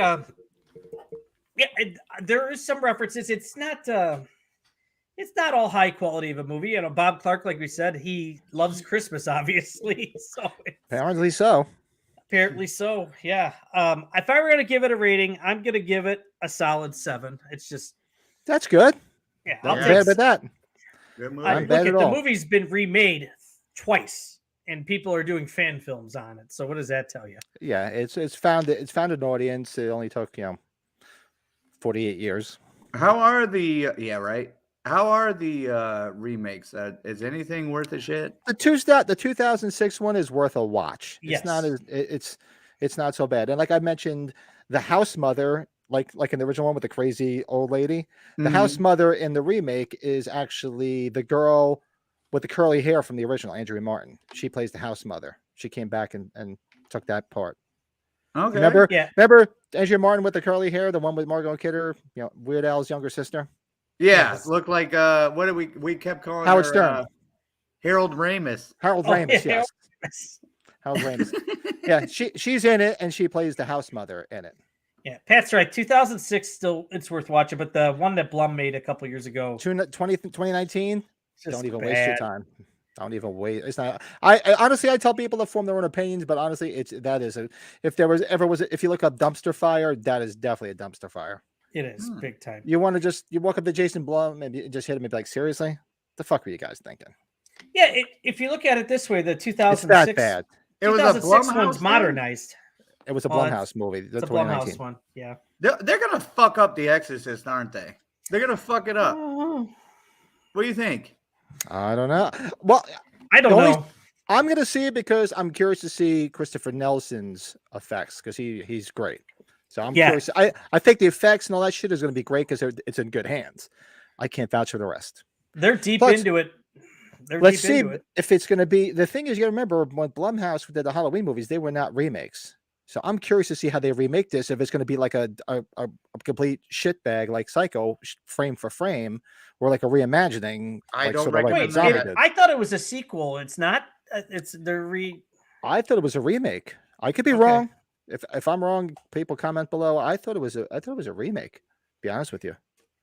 there is some references. It's not all high quality of a movie. You know, Bob Clark, like we said, he loves Christmas, obviously. So Apparently so. apparently so. Yeah. If I were gonna give it a rating, I'm gonna give it a solid 7. It's just That's good. yeah. Not Yeah. bad about that. Good movie. I'm Look bad at at the all. movie's been remade twice, and people are doing fan films on it. So what does that tell you? Yeah, it's found an audience. It only took 48 years. How are the How are the remakes? Is anything worth a shit? The 2006 one is worth a watch. Yes. It's not it's not so bad. And like I mentioned, the house mother, like in the original one with the crazy old lady, the house mother in the remake is actually the girl with the curly hair from the original, Andrea Martin. She plays the house mother. She came back and took that part. Okay. Remember? Yeah. Remember Andrea Martin with the curly hair, the one with Margot Kidder, Weird Al's younger sister? Yeah, Yes. looked like what did we kept calling Howard her, Stern. Harold Ramis. Harold Oh, Ramis, yeah, yes. Harold Ramis. Yeah, she's in it and she plays the house mother in it. Yeah, Pat's right. 2006 still it's worth watching, but the one that Blum made a couple years ago, 2019, just don't even waste your bad. time. Don't even wait. It's not. I honestly, I tell people to form their own opinions, but honestly, if you look up dumpster fire, that is definitely a dumpster fire. It is big time. You want to you walk up to Jason Blum and just hit him and be like, seriously, the fuck were you guys thinking? Yeah, if you look at it this way, the It's 2006 that bad. It was a 2006 Blumhouse one's thing? modernized. It was a Well, Blumhouse movie. The It's a 2019. Blumhouse one. Yeah. They're gonna fuck up The Exorcist, aren't they? They're gonna fuck it up. Oh, What do you think? I don't know. Well, I don't The only- know. I'm gonna see it because I'm curious to see Christopher Nelson's effects because he's great. So I'm Yeah. curious. I think the effects and all that shit is gonna be great because it's in good hands. I can't vouch for the rest. They're deep Plus, into it. They're Let's deep see into it. if it's gonna be. The thing is, you gotta remember when Blumhouse did the Halloween movies, they were not remakes. So I'm curious to see how they remake this. If it's going to be like a complete shitbag like Psycho, frame for frame, or like a reimagining. I like, don't sort of like recommend Wait, Zombie that. did. I thought it was a sequel. It's not. It's the I thought it was a remake. I could be Okay. wrong. If I'm wrong, people comment below. I thought it was a remake. To be honest with you.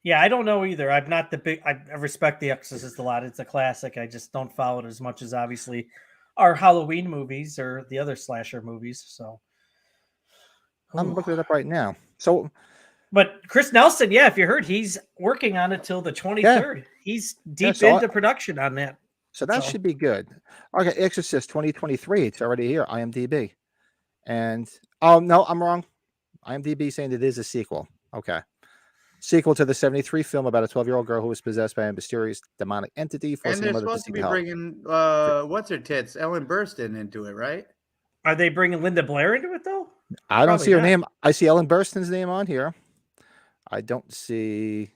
Yeah, I don't know either. I'm not the big. I respect The Exorcist a lot. It's a classic. I just don't follow it as much as obviously our Halloween movies or the other slasher movies. So I'm Ooh. looking it up right now. So But Chris Nelson, yeah, if you heard, he's working on it till the 23rd. He's deep so into production on that. that So- should be good. Okay, Exorcist 2023. It's already here. IMDb. And oh no, I'm wrong. IMDb saying it is a sequel. Okay. Sequel to the 73 film about a 12-year-old girl who was possessed by a mysterious demonic entity. And Forcing they're her mother to supposed to seek be help. bringing what's her tits, Ellen Burstyn, into it, right? Are they bringing Linda Blair into it though? I don't Probably see her not. name. I see Ellen Burstyn's name on here. I don't see.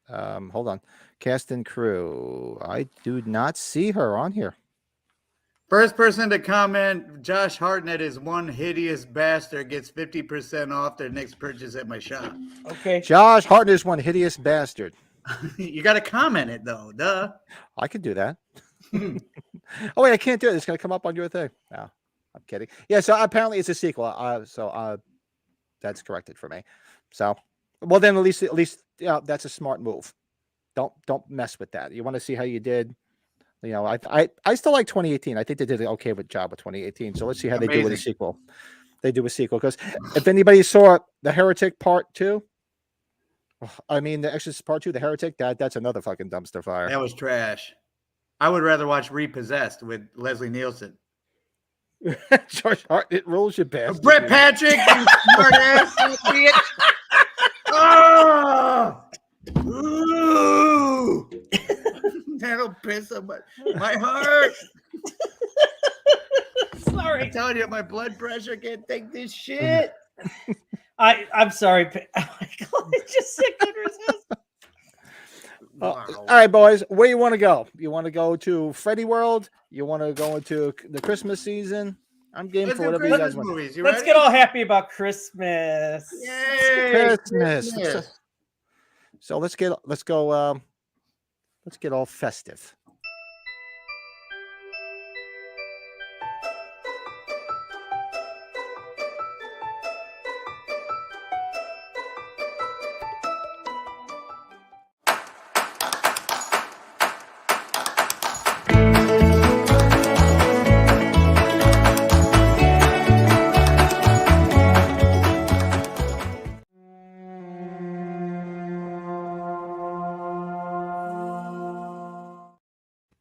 Hold on. Cast and crew. I do not see her on here. First person to comment, Josh Hartnett is one hideous bastard, gets 50% off their next purchase at my shop. Okay. Josh Hartnett's one hideous bastard. You got to comment it though, duh. I could do that. Oh wait, I can't do it. It's gonna come up on your thing. No, I'm kidding. Yeah, so apparently it's a sequel. So that's corrected for me. So, well then at least that's a smart move. Don't mess with that. You want to see how you did. You know, I still like 2018. I think they did an okay job with 2018. So let's see how they do with a Amazing. sequel. They do a sequel because if anybody saw The Heretic Part 2, I mean The Exorcist Part 2, The Heretic, that's another fucking dumpster fire. That was trash. I would rather watch Repossessed with Leslie Nielsen. George Hartnett rules, you bastard. Brett Patrick, you smart ass bitch. Oh! Ooh! That'll piss on my heart. Sorry. I'm telling you, my blood pressure can't take this shit. I'm sorry. Oh my God, it just sick under his head. Wow. All right, boys, where you want to go? You want to go to Freddy World? You want to go into the Christmas season? I'm game Let's for do whatever you guys Christmas want. movies. You Let's ready? get all happy about Christmas. Yay! Christmas. So let's get all festive.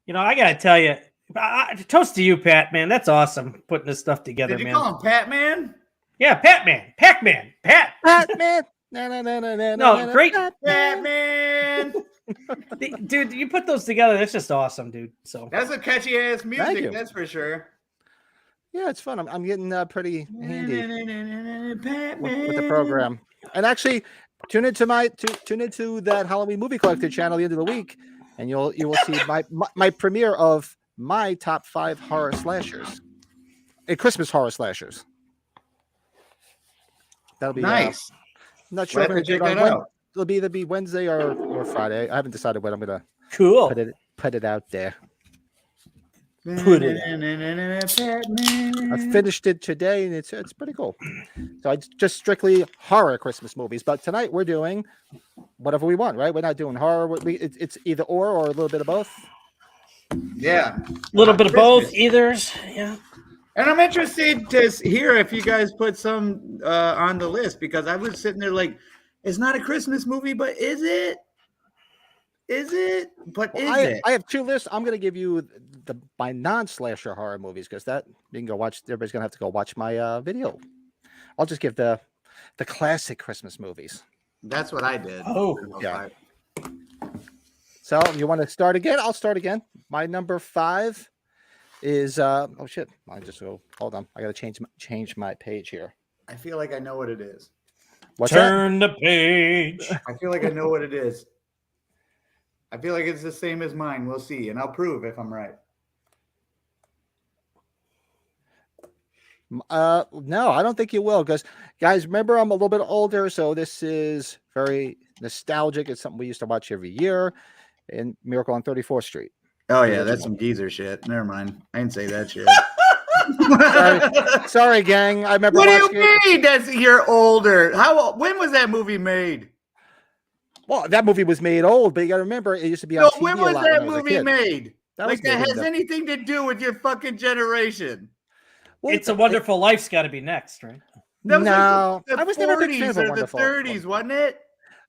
You know, I gotta tell you, toast to you, Pat. Man, that's awesome putting this stuff together, Did you man. call him Pat Man? Yeah, Pat Man, Pac-Man, Pat. Batman. No, great, Pat Man. dude. You put those together. That's just awesome, dude. So That's a catchy ass Thank music, you. that's for sure. Yeah, it's fun. I'm getting pretty handy Pat with the program. And actually, tune into that Halloween Movie Collector channel at the end of the week, and you will see my premiere of my top 5 horror slashers, Christmas horror slashers. That'll be Nice. I'm not sure if Glad I'm to gonna check do it that on out. It'll either be Wednesday or Friday. I haven't decided when I'm gonna cool. put it out there. Put it Pat Man. I finished it today, and it's pretty cool. So it's just strictly horror Christmas movies. But tonight we're doing whatever we want, right? We're not doing horror. It's either or a little bit of both. Yeah. A little bit of both, Christmas. either's. Yeah. And I'm interested to hear if you guys put some on the list, because I was sitting there like, it's not a Christmas movie, but is it? Is it? But Well, is it? I have two lists. I'm going to give you my non-slasher horror movies because that you can go watch. Everybody's going to have to go watch my video. I'll just give the classic Christmas movies. That's what I did. Oh, yeah. So you want to start again? I'll start again. My number 5 is oh shit. I just go. Hold on. I got to change my page here. I feel like I know what it is. What's turn the page. I feel like I know what it is. I feel like it's the same as mine. We'll see, and I'll prove if I'm right. No, I don't think you will, because guys, remember I'm a little bit older, so this is very nostalgic. It's something we used to watch every year in Miracle on 34th Street. Oh yeah, that's some geezer shit. Never mind. I didn't say that shit. Sorry, gang. I remember. What do you mean? That's you're older. When was that movie made? Well, that movie was made old, but you got to remember it used to be on TV when a was lot that when I was a movie kid. made? That like that has anything to do with your fucking generation? Well, It's a Wonderful Life's got to be next, right? That was no, like the I was never a big fan of or the Wonderful. 30s, wasn't it?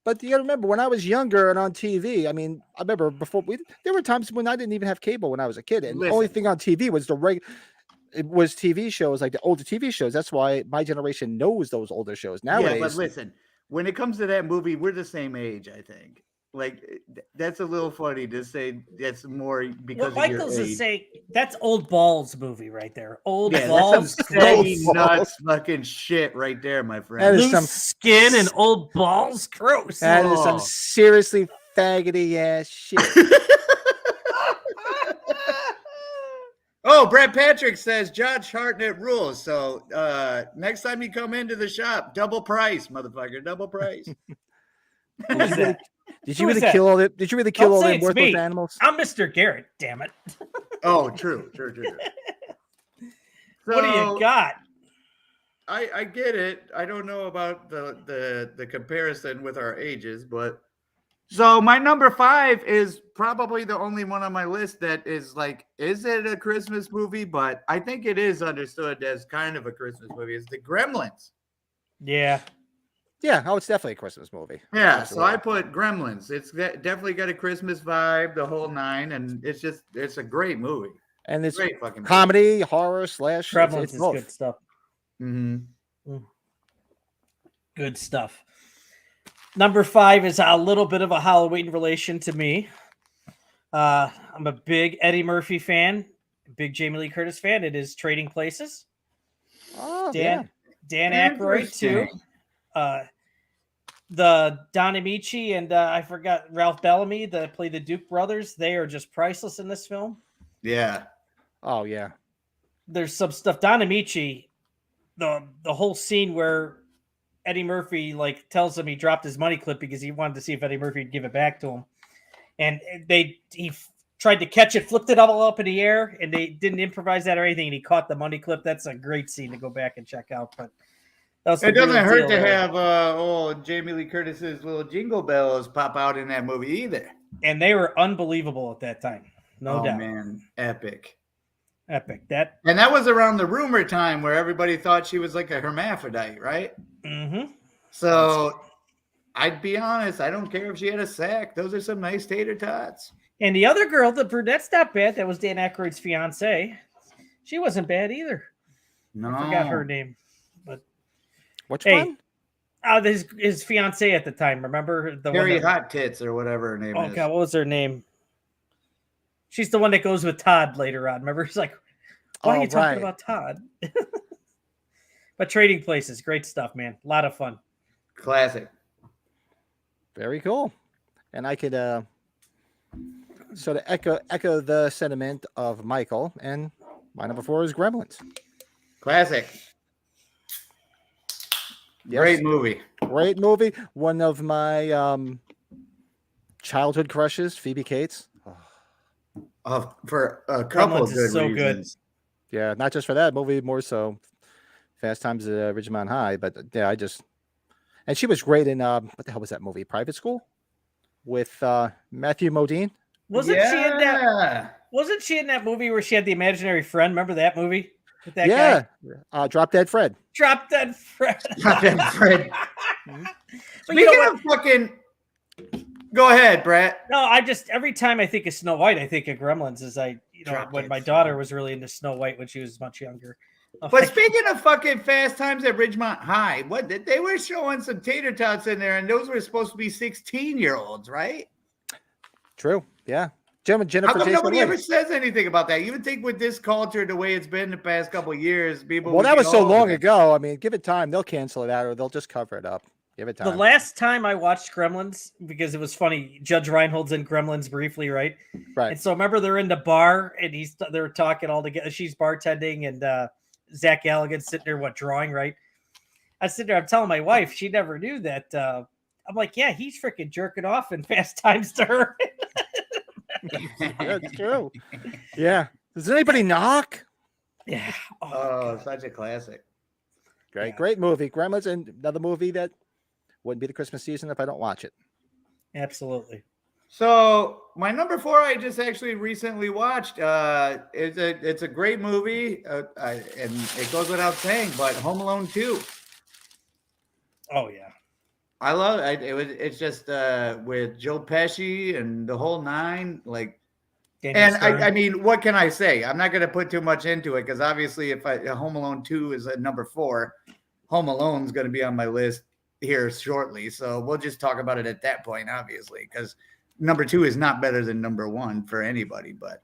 But you got to remember, when I was younger and on TV, I mean, I remember there were times when I didn't even have cable when I was a kid, and the only thing on TV was it was TV shows, like the older TV shows. That's why my generation knows those older shows. Nowadays, yeah, but listen, when it comes to that movie, we're the same age, I think. Like, that's a little funny to say that's more because of Michael's your age. is saying that's Old Balls movie right there. Old Yeah, Balls, that's some saggy nuts fucking shit right there, my friend. That is loose some skin and old balls, gross. That is some seriously faggoty ass shit. Oh, Brad Patrick says Josh Hartnett rules. So next time you come into the shop, double price, motherfucker, double price. Did you really kill all the? Did you really kill all the worthless animals? I'm Mr. Garrett. Damn it. Oh, true. So, what do you got? I get it. I don't know about the comparison with our ages, but so my number 5 is probably the only one on my list that is like, is it a Christmas movie? But I think it is understood as kind of a Christmas movie. It's the Gremlins. Yeah. Yeah, oh, it's definitely a Christmas movie. Yeah, so I put Gremlins. It's definitely got a Christmas vibe, the whole nine, and it's a great movie. And it's great fucking comedy, horror, slash. Gremlins is good stuff. Mm-hmm. Good stuff. Number 5 is a little bit of a Halloween relation to me. I'm a big Eddie Murphy fan, big Jamie Lee Curtis fan. It is Trading Places. Oh, Dan Aykroyd too. The Don Amici and I forgot Ralph Bellamy that play the Duke brothers. They are just priceless in this film. Yeah. Oh yeah. There's some stuff. Don Amici, the whole scene where Eddie Murphy like tells him he dropped his money clip because he wanted to see if Eddie Murphy would give it back to him, and he tried to catch it, flipped it all up in the air, and they didn't improvise that or anything, and he caught the money clip. That's a great scene to go back and check out. But it doesn't hurt to have Jamie Lee Curtis's little jingle bells pop out in that movie either. And they were unbelievable at that time. No doubt. Man, epic. That was around the rumor time where everybody thought she was like a hermaphrodite, right? Mm-hmm. So I'd be honest, I don't care if she had a sack. Those are some nice tater tots. And the other girl, the brunette's not bad. That was Dan Aykroyd's fiance. She wasn't bad either. No, I forgot her name. But which one? His fiance at the time. Remember the Harry one that, Hot Tits or whatever her name is. Oh God, what was her name? She's the one that goes with Todd later on. Remember, he's like, "Why are you talking about Todd?" But Trading Places, great stuff, man. A lot of fun. Classic. Very cool. And I could sort of echo the sentiment of Michael. And my number 4 is Gremlins. Classic. Yes. Great movie. Great movie. One of my childhood crushes, Phoebe Cates. For a couple of good so reasons. Good. Yeah, not just for that movie, more so Fast Times at Ridgemont High. But yeah, and she was great in what the hell was that movie? Private School with Matthew Modine. Wasn't Wasn't she in that movie where she had the imaginary friend? Remember that movie with that Yeah. guy? Drop Dead Fred. Drop Dead Fred. Drop Dead Fred. But Speaking you know what? of fucking, go ahead, Brett. No, I just every time I think of Snow White, I think of Gremlins. As Drop when Dead my Fred. daughter was really into Snow White when she was much younger. But speaking of fucking Fast Times at Ridgemont High, what they were showing some tater tots in there, and those were supposed to be 16-year-olds, right? True. Yeah. How Jennifer come Jason nobody Leigh. ever says anything about that? You would think with this culture, the way it's been the past couple of years, people. Well, would that be was so all over long that. ago. I mean, give it time. They'll cancel it out or they'll just cover it up. Give it The time. last time I watched Gremlins, because it was funny, Judge Reinhold's in Gremlins briefly, right? Right. And so remember they're in the bar and they're talking all together. She's bartending and Zach Galligan's sitting there, drawing, right? I sit there, I'm telling my wife, she never knew that. I'm like, yeah, he's freaking jerking off in Fast Times to her. That's true. Yeah. Does anybody knock? Yeah. Oh, such a classic. Great, Yeah. great movie. Gremlins, and another movie that wouldn't be the Christmas season if I don't watch it. Absolutely. So my number 4, I just actually recently watched. It's a great movie, and it goes without saying. But Home Alone 2, Oh yeah. I love it. It's just with Joe Pesci and the whole nine. Like, Daniel and Stern. I mean, what can I say? I'm not going to put too much into it because obviously, if Home Alone 2 is at number 4, Home Alone is going to be on my list here shortly. So we'll just talk about it at that point, obviously, because number 2 is not better than number 1 for anybody. But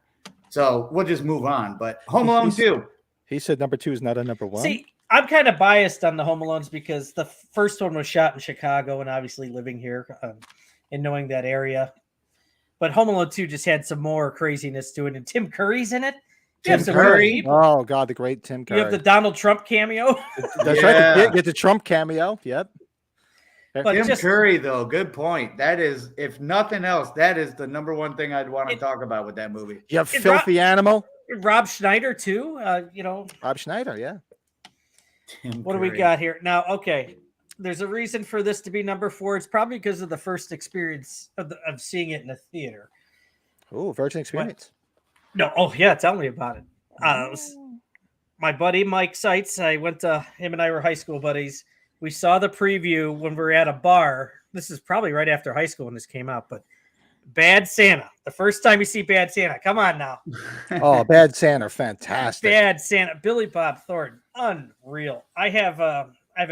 so we'll just move on. But Home Alone 2. He said number 2 is not a number 1. See, I'm kind of biased on the Home Alones because the first one was shot in Chicago, and obviously living here and knowing that area. But Home Alone 2 just had some more craziness to it, and Tim Curry's in it. You have Tim some weird Curry. people. Oh God, the great Tim Curry. You have the Donald Trump cameo. That's Yeah. right. Get the Trump cameo. Yep. But Tim just- Curry, though, good point. That is, if nothing else, that is the number 1 thing I'd want to It- talk about with that movie. You have It Filthy Animal. Rob Schneider too. Rob Schneider. Yeah. Tim What do we Curry. got here now? Okay, there's a reason for this to be number 4. It's probably because of the first experience of seeing it in a theater. Oh, Virgin Experience. No, oh yeah, tell me about it. It was my buddy Mike Seitz. Him and I were high school buddies. We saw the preview when we were at a bar. This is probably right after high school when this came out, but Bad Santa. The first time you see Bad Santa. Come on now. Oh, Bad Santa, fantastic. Bad Santa. Billy Bob Thornton. Unreal. I have a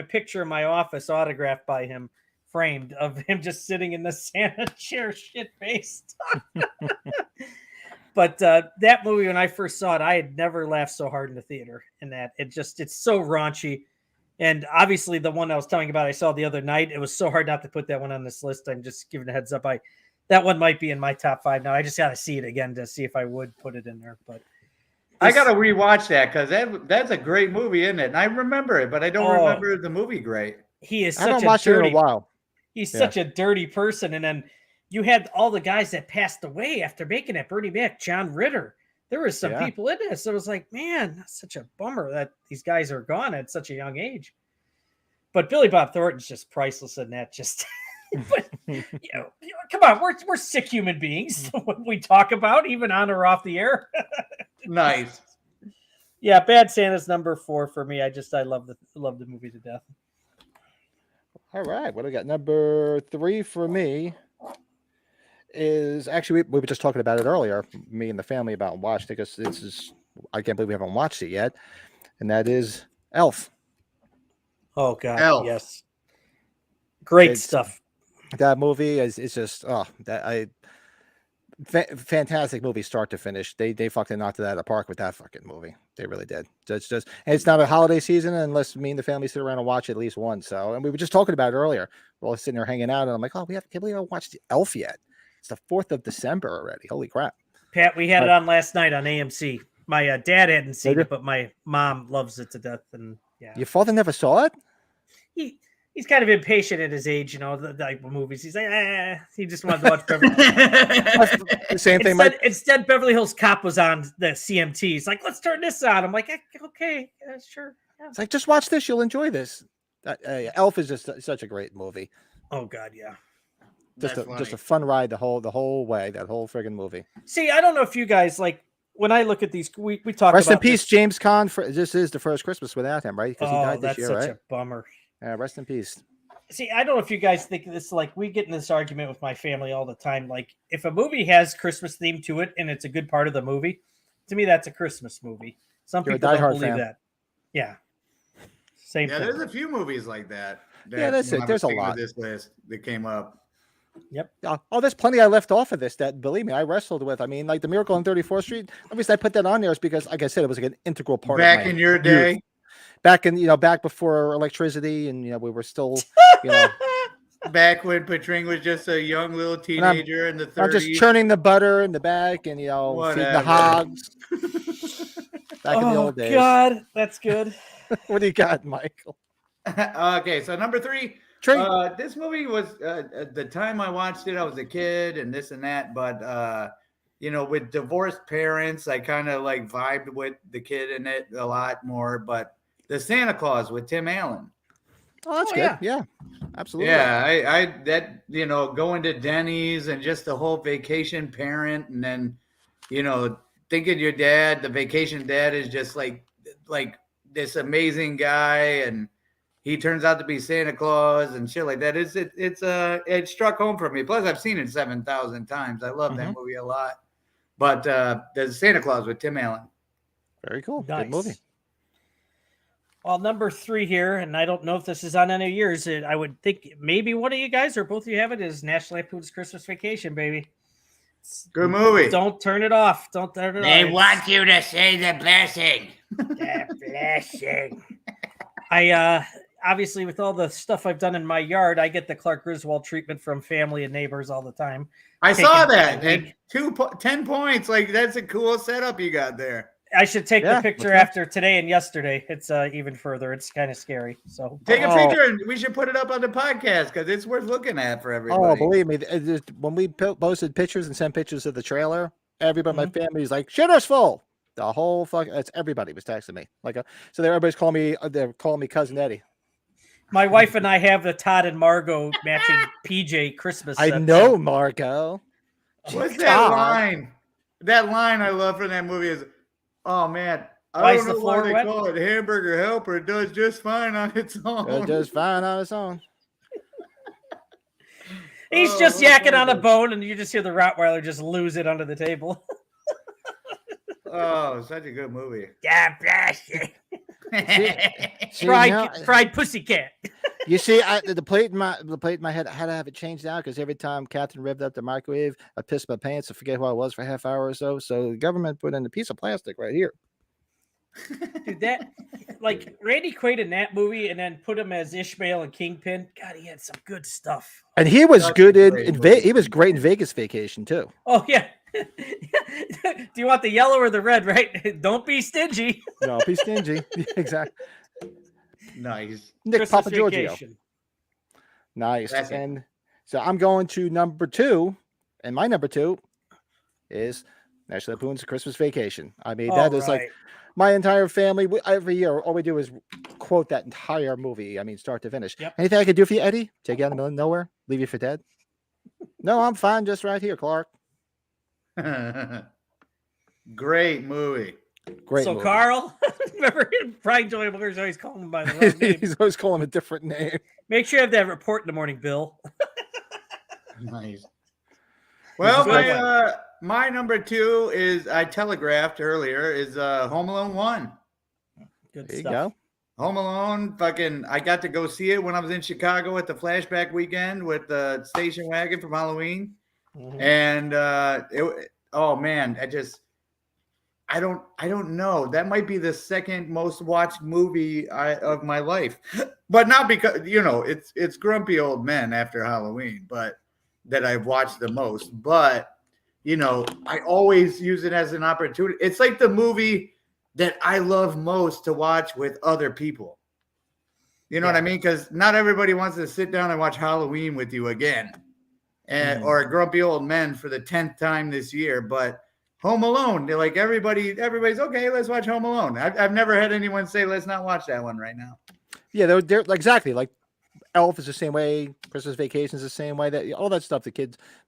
picture in my office autographed by him, framed, of him just sitting in the Santa chair, shit faced. But that movie, when I first saw it, I had never laughed so hard in the theater. And that it's so raunchy. And obviously, the one I was telling you about, I saw the other night. It was so hard not to put that one on this list. I'm just giving a heads up. That one might be in my top 5 now. I just got to see it again to see if I would put it in there. But I got to rewatch that because that's a great movie, isn't it? And I remember it, but I don't remember the movie great. he is I haven't such a watched it in a dirty. while. He's Yeah. such a dirty person. And then you had all the guys that passed away after making it. Bernie Mac, John Ritter. There was some Yeah. people in this. So it was like, man, that's such a bummer that these guys are gone at such a young age. But Billy Bob Thornton's just priceless in that. Just, but come on, we're sick human beings. What we talk about, even on or off the air. Nice. Yeah, Bad Santa's number 4 for me. I love the movie to death. All right. What do we got? Number 3 for me is actually we were just talking about it earlier, me and the family, about watching it, because this is, I can't believe we haven't watched it yet, and that is Elf. Oh God, Elf. yes, great It's- stuff. That movie is just fantastic movie, start to finish. They fucking knocked it out of the park with that fucking movie. They really did. Just and it's not a holiday season unless me and the family sit around and watch it at least once. So, and we were just talking about it earlier. We're all sitting there hanging out, and I'm like, oh, can't believe I haven't watched Elf yet. It's the 4th of December already. Holy crap! Pat, we had it on last night on AMC. My dad hadn't seen Did it, but my mom loves it to death. And yeah, Your father never saw it? he's kind of impatient at his age, the type of movies. He's like, he just wanted to watch Beverly. The same thing. Instead, Beverly Hills Cop was on the CMT. He's like, let's turn this on. I'm like, okay, sure. Yeah. It's like, just watch this. You'll enjoy this. Elf is just such a great movie. Oh God, yeah. Just a fun ride the whole way. That whole friggin' movie. See, I don't know if you guys like when I look at these, we talk Rest in about peace, this. James Caan. This is the first Christmas without him, right? Because he Oh, died this that's year, such right? a bummer. Rest in peace. See, I don't know if you guys think this. Like, we get in this argument with my family all the time. Like, if a movie has Christmas theme to it and it's a good part of the movie, to me, that's a Christmas movie. Some You're a people don't diehard believe fan. that. Yeah, same Yeah, thing. there's a few movies like that. Yeah, that's when it. I was There's a thinking of lot. this list that came up. Yep. Oh, there's plenty I left off of this that, believe me, I wrestled with. I mean, like the Miracle on 34th Street. The reason I put that on there is because, like I said, it was like an integral part Back of my in your youth. day, Back before electricity, and we were still, back when Patring was just a young little teenager in the 30s. I'm just churning the butter in the back and feeding the Whatever. hogs. Back in the old days. God, that's good. What do you got, Michael? Okay, so number 3. Trey. This movie was at the time I watched it, I was a kid and this and that, but with divorced parents, I kind of like vibed with the kid in it a lot more. But the Santa Claus with Tim Allen. Oh, that's Oh, good. yeah. Yeah, absolutely. Yeah, going to Denny's and just the whole vacation parent, and then thinking your dad, the vacation dad, is just like this amazing guy, and he turns out to be Santa Claus and shit like that. It struck home for me. Plus, I've seen it 7,000 times. I love that movie a lot. But there's Santa Claus with Tim Allen. Very cool. Nice. Good movie. Well, number 3 here, and I don't know if this is on any of yours. I would think maybe one of you guys or both of you have it, is National Lampoon's Christmas Vacation, baby. Good movie. Don't turn it off. Don't turn it off. They want you to say the blessing. The blessing. I obviously, with all the stuff I've done in my yard, I get the Clark Griswold treatment from family and neighbors all the time. I saw that. Taking- And 10 points. Like, that's a cool setup you got there. I should take Yeah, the picture what's after today and yesterday. It's even further. It's kind of scary. So Take a Oh. picture and we should put it up on the podcast because it's worth looking at for everybody. Oh, believe me, when we posted pictures and sent pictures of the trailer, everybody, my family is like, "Shitter's full." The whole it's everybody was texting me so everybody's calling me. They're calling me Cousin Eddie. my wife and I have the Todd and Margot matching PJ Christmas. I set. know, Marco. What's Jeez, that God. line? That line I love from that movie is, oh man, Why I is don't the know why floor they wet? call it hamburger helper. It does just fine on its own. It does fine on its own. He's Oh, just what yakking on a was it? bone, and you just hear the Rottweiler just lose it under the table. Oh, such a good movie. God bless you. See, now- Fried pussycat. You see, the plate in my head, I had to have it changed out because every time Catherine revved up the microwave, I pissed my pants. I forget who I was for a half hour or so. So the government put in a piece of plastic right here. Dude, that like Randy Quaid in that movie, and then put him as Ishmael and Kingpin. God, he had some good stuff. And he was Such a good great in movie. he was great in Vegas Vacation too. Oh yeah. Do you want the yellow or the red? Right? Don't be stingy. No, be stingy. Exactly. Nice. Nick Christmas Papa Giorgio. Vacation. Nice. Classic. And so I'm going to number 2, and my number 2 is National Lampoon's Christmas Vacation. I mean, that is like my entire family. Every year, all we do is quote that entire movie. I mean, start to finish. Yep. Anything I could do for you, Eddie? Take you out in the middle of nowhere? Leave you for dead? No, I'm fine. Just right here, Clark. Great movie. Great. So movie. Carl, remember Brian Joey Moore's always calling him by the wrong name. He's always calling him a different name. Make sure you have that report in the morning, Bill. Nice. Well, Good my number 2 is, I telegraphed earlier, is Home Alone 1. Good There you stuff. go. Home Alone, I got to go see it when I was in Chicago at the flashback weekend with the station wagon from Halloween. Mhm. And oh man, I don't know. That might be the second most watched movie of my life, but not because it's Grumpy Old Men after Halloween, but that I've watched the most. But I always use it as an opportunity. It's like the movie that I love most to watch with other people. You know what I mean? Because not everybody wants to sit down and watch Halloween with you again. Or Grumpy Old Men for the 10th time this year, but Home Alone, they're like everybody's okay. Let's watch Home Alone. I've never had anyone say let's not watch that one right now. Yeah, they're exactly like Elf is the same way. Christmas Vacation is the same way. That all that stuff,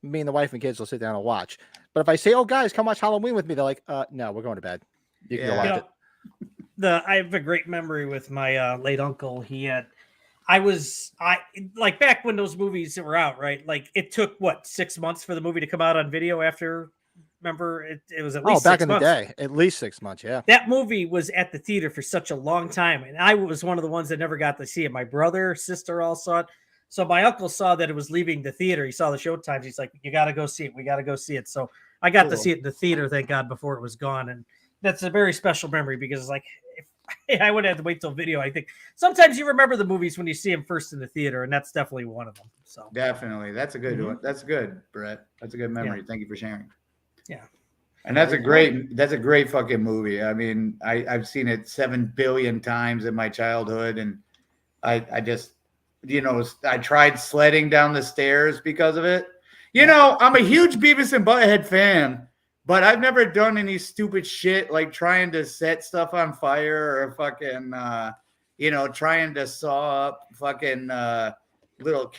me and the wife and kids will sit down and watch. But if I say, "Oh, guys, come watch Halloween with me," they're like, "No, we're going to bed. You can go Yeah. watch You it." I have a great memory with my late uncle. I like back when those movies were out, right? Like it took what 6 months for the movie to come out on video after. Remember, it was at Oh, least back 6 in the months. day, at least 6 months. Yeah. That movie was at the theater for such a long time, and I was one of the ones that never got to see it. My brother, sister all saw it. So my uncle saw that it was leaving the theater. He saw the show times. He's like, "You got to go see it. We got to go see it." So I got to Cool. see it in the theater, thank God, before it was gone. And that's a very special memory because it's like if I would have to wait till video. I think sometimes you remember the movies when you see them first in the theater, and that's definitely one of them. So Definitely. That's a good one. That's good, Brett. That's a good memory. Thank you for sharing. yeah. And that's a great fucking movie. I mean, I've seen it 7 billion times in my childhood, and I just, I tried sledding down the stairs because of it. I'm a huge Beavis and Butthead fan, but I've never done any stupid shit like trying to set stuff on fire or fucking, trying to saw up fucking little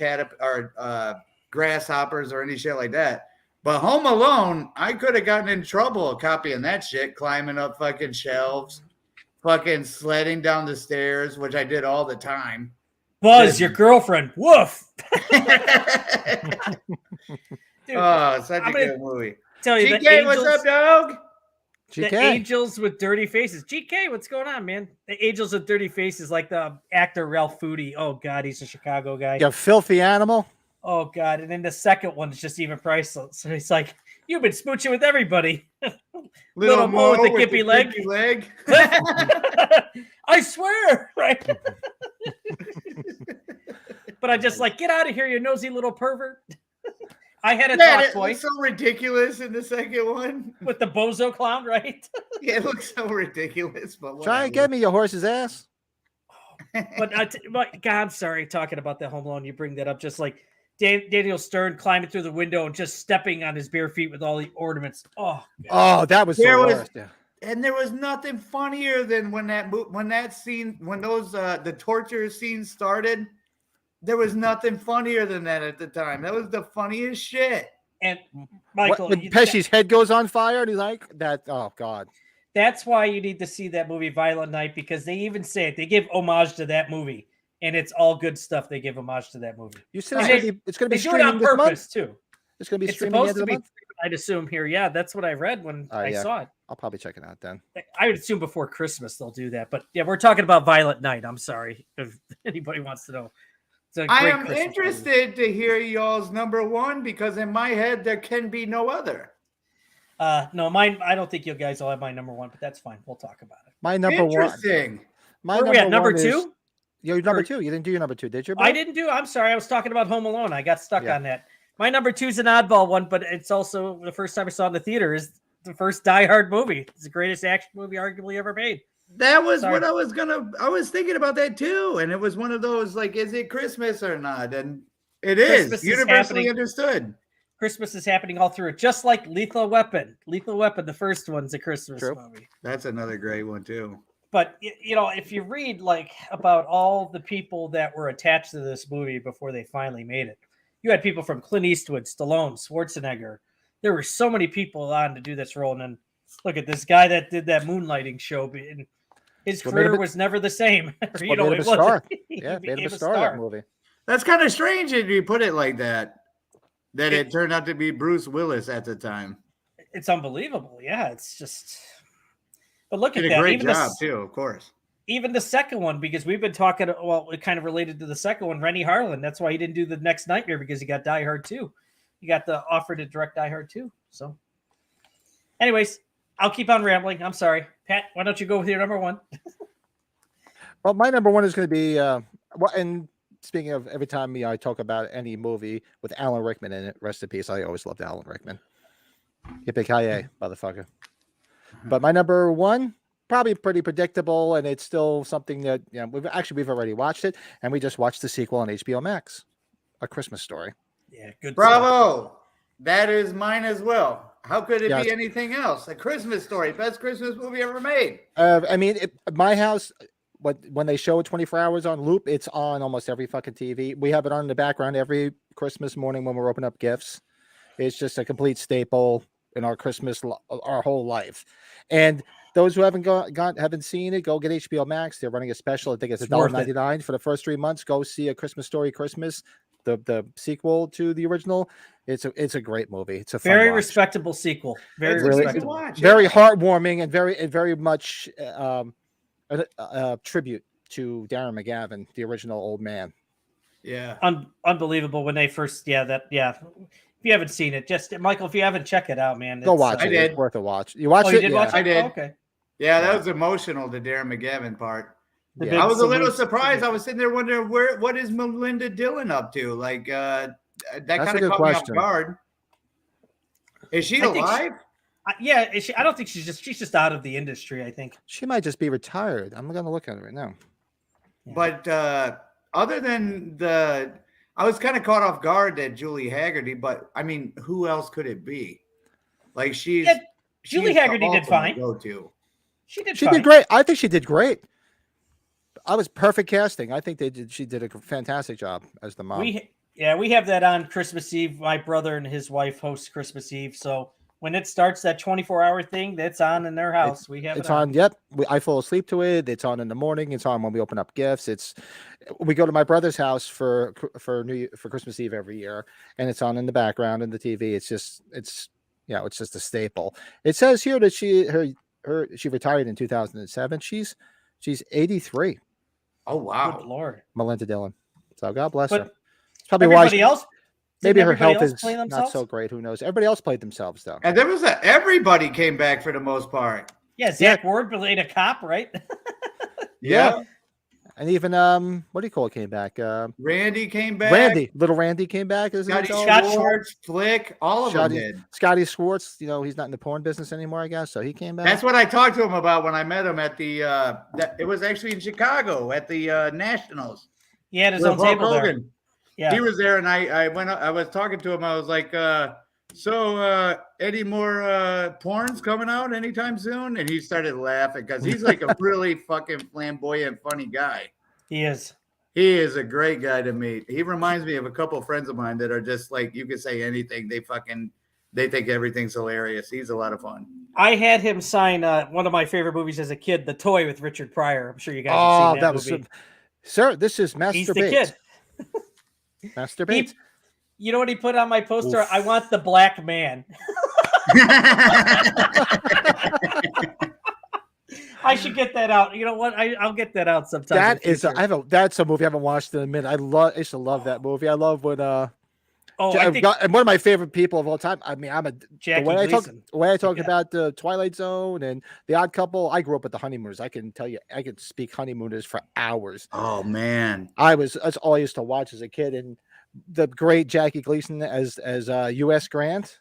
grasshoppers or any shit like that. But Home Alone, I could have gotten in trouble copying that shit, climbing up fucking shelves, fucking sledding down the stairs, which I did all the time. Buzz, your girlfriend. Woof. Dude, oh, such a good movie. Tell you, GK, what's up, dog? GK. The angels with dirty faces. GK, what's going on, man? The angels with dirty faces, like the actor Ralph Foodie. Oh, God, he's a Chicago guy. You filthy animal. Oh, God. And then the second one is just even priceless. So he's like, "You've been smooching with everybody." Little Mo with the gippy leg. I swear. Right. But I just like, "Get out of here, you nosy little pervert." I had a talk point. It's so ridiculous in the second one. With the bozo clown, right? Yeah, it looks so ridiculous. But try and get me, your horse's ass. But God, I'm sorry, talking about the Home Alone, you bring that up. Just like Daniel Stern climbing through the window and just stepping on his bare feet with all the ornaments. Oh, that was the worst. Yeah. And there was nothing funnier than when the torture scene started. There was nothing funnier than that at the time. That was the funniest shit. And Michael, when Pesci's head goes on fire, and he's like, "That, oh God." That's why you need to see that movie, Violent Night, because they even say it. They give homage to that movie, and it's all good stuff. They give homage to that movie. You said it's going to be streaming on purpose too. It's going to be it's streaming supposed to be. I'd assume here. Yeah, that's what I read when I saw it. I'll probably check it out then. I would assume before Christmas they'll do that. But yeah, we're talking about Violent Night. I'm sorry if anybody wants to know. I am interested to hear y'all's number one because in my head there can be no other. No, mine. I don't think you guys will have my number one, but that's fine. We'll talk about it. My number one. Interesting. My Where are we at? Number two? Is, you're number two. You didn't do your number two, did you? Bro? I didn't do. I'm sorry. I was talking about Home Alone. I got stuck on that. My number two is an oddball one, but it's also the first time I saw it in the theater. Is the first Die Hard movie. It's the greatest action movie arguably ever made. That was what I was thinking about that too. And it was one of those, like, is it Christmas or not? And it is universally understood. Christmas is happening all through it, just like Lethal Weapon. Lethal Weapon, the first one's a Christmas movie. That's another great one too. But, if you read about all the people that were attached to this movie before they finally made it, you had people from Clint Eastwood, Stallone, Schwarzenegger. There were so many people on to do this role. And then look at this guy that did that moonlighting show. And his career was never the same. It wasn't. Yeah, made him a star that movie. That's kind of strange if you put it like that. That it turned out to be Bruce Willis at the time. It's unbelievable. Yeah, it's just. But look at that. Did a great job too, of course. Even the second one, because we've been talking. Well, it kind of related to the second one, Rennie Harlan. That's why he didn't do the next Nightmare, because he got Die Hard 2. He got the offer to direct Die Hard 2. So, anyways, I'll keep on rambling. I'm sorry, Pat. Why don't you go with your number one? Well, my number one is going to be and speaking of, every time I talk about any movie with Alan Rickman in it, rest in peace. I always loved Alan Rickman. Yippee-ki-yay, motherfucker. But my number one, probably pretty predictable, and it's still something that we've already watched it, and we just watched the sequel on HBO Max, A Christmas Story. Yeah, good. Bravo. Stuff. That is mine as well. How could it be anything else? A Christmas Story, best Christmas movie ever made. I mean, my house. When they show it 24 hours on loop, it's on almost every fucking TV. We have it on in the background every Christmas morning when we're opening up gifts. It's just a complete staple. in our Christmas our whole life. And those who haven't seen it, go get HBO Max. They're running a special. I think it's It's worth it. $1.99 for the first 3 months. Go see A Christmas Story Christmas, the sequel to the original. It's a great movie. It's a fun Very watch. respectable sequel. Very It's a good respectable. watch, Very yeah. heartwarming and very much a tribute to Darren McGavin, the original old man. Yeah. Unbelievable when they first. If you haven't seen it, just Michael, if you haven't, check it out, man. Go watch I it. did. It's worth a watch. You watched Oh, it? you did watch it? I did. Oh, okay. Yeah, that Yeah. was emotional, the Darren McGavin part. The Yeah. big I was a little salute. surprised. I was sitting there wondering what is Melinda Dillon up to? Like that That's a kind good of caught me off question. guard. Is she I think alive? Yeah, I don't think she's just out of the industry. I think. She might just be retired. I'm gonna look at it right now. Yeah. But other than I was kind of caught off guard that Julie Haggerty, but I mean, who else could it be? Like she's Yeah, Julie she's the Haggerty did ultimate fine. Go-to. She did. She fine. did great. I think she did great. I was perfect casting. I think she did a fantastic job as the mom. We have that on Christmas Eve. My brother and his wife host Christmas Eve, so when it starts that 24-hour thing, that's on in their house. We have It's it on. Yep, I fall asleep to it. It's on in the morning. It's on when we open up gifts. We go to my brother's house for Christmas Eve every year, and it's on in the background in the TV. It's just a staple. It says here that she retired in 2007. She's 83. Oh wow. Good Lord. Melinda Dillon. So God bless her. But It's probably why everybody else. maybe didn't her everybody health else is play not themselves? so great. Who knows? Everybody else played themselves though. And there was everybody came back for the most part. Yeah, Zach Ward played a cop, right? Yeah. And even what do you call it came back? Randy came back. Little Randy came back. Isn't Scotty it? Scott Schwartz, Flick, all of them did. Scotty Schwartz, he's not in the porn business anymore, I guess. So he came back. That's what I talked to him about when I met him at the it was actually in Chicago at the Nationals. He had his with own Hulk table there. Hogan. Yeah. He was there, and I was talking to him. I was like, so any more porns coming out anytime soon? And he started laughing because he's like a really fucking flamboyant, funny guy. He is. He is a great guy to meet. He reminds me of a couple of friends of mine that are just like, you can say anything. They think everything's hilarious. He's a lot of fun. I had him sign one of my favorite movies as a kid, The Toy with Richard Pryor. I'm sure you guys have seen that movie. Sir, this is Master He's the Bates. kid. Master Bates. You know what he put on my poster? Oof. I want the black man. I should get that out. You know what? I'll get that out sometime. That's a movie I haven't watched in a minute. I used to love that movie. I love when I think and one of my favorite people of all time. I mean, Jackie the way I talk Yeah. about the Twilight Zone and The Odd Couple. I grew up with the Honeymooners. I can tell you, I could speak Honeymooners for hours. Oh man, That's all I used to watch as a kid. And the great Jackie Gleason as U.S. Grant.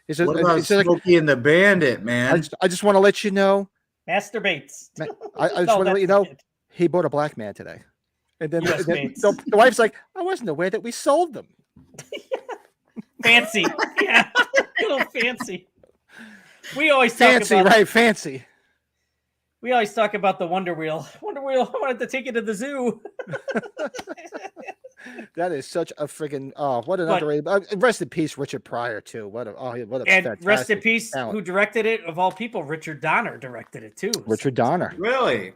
what about Smokey and the Bandit, man? I just want to let you know. Master Bates. I just No, want to let that's you the know kid. he bought a black man today. And then, U.S. Bates. the wife's like, I wasn't aware that we sold them. Fancy. Yeah. Good old fancy. We always talk Fancy, about right? Fancy. We always talk about the Wonder Wheel. Wonder Wheel, I wanted to take you to the zoo. That is such a freaking what an underrated. Rest in peace, Richard Pryor too. What a And rest in fantastic peace, talent. who directed it? Of all people, Richard Donner directed it too. Richard Donner. Really?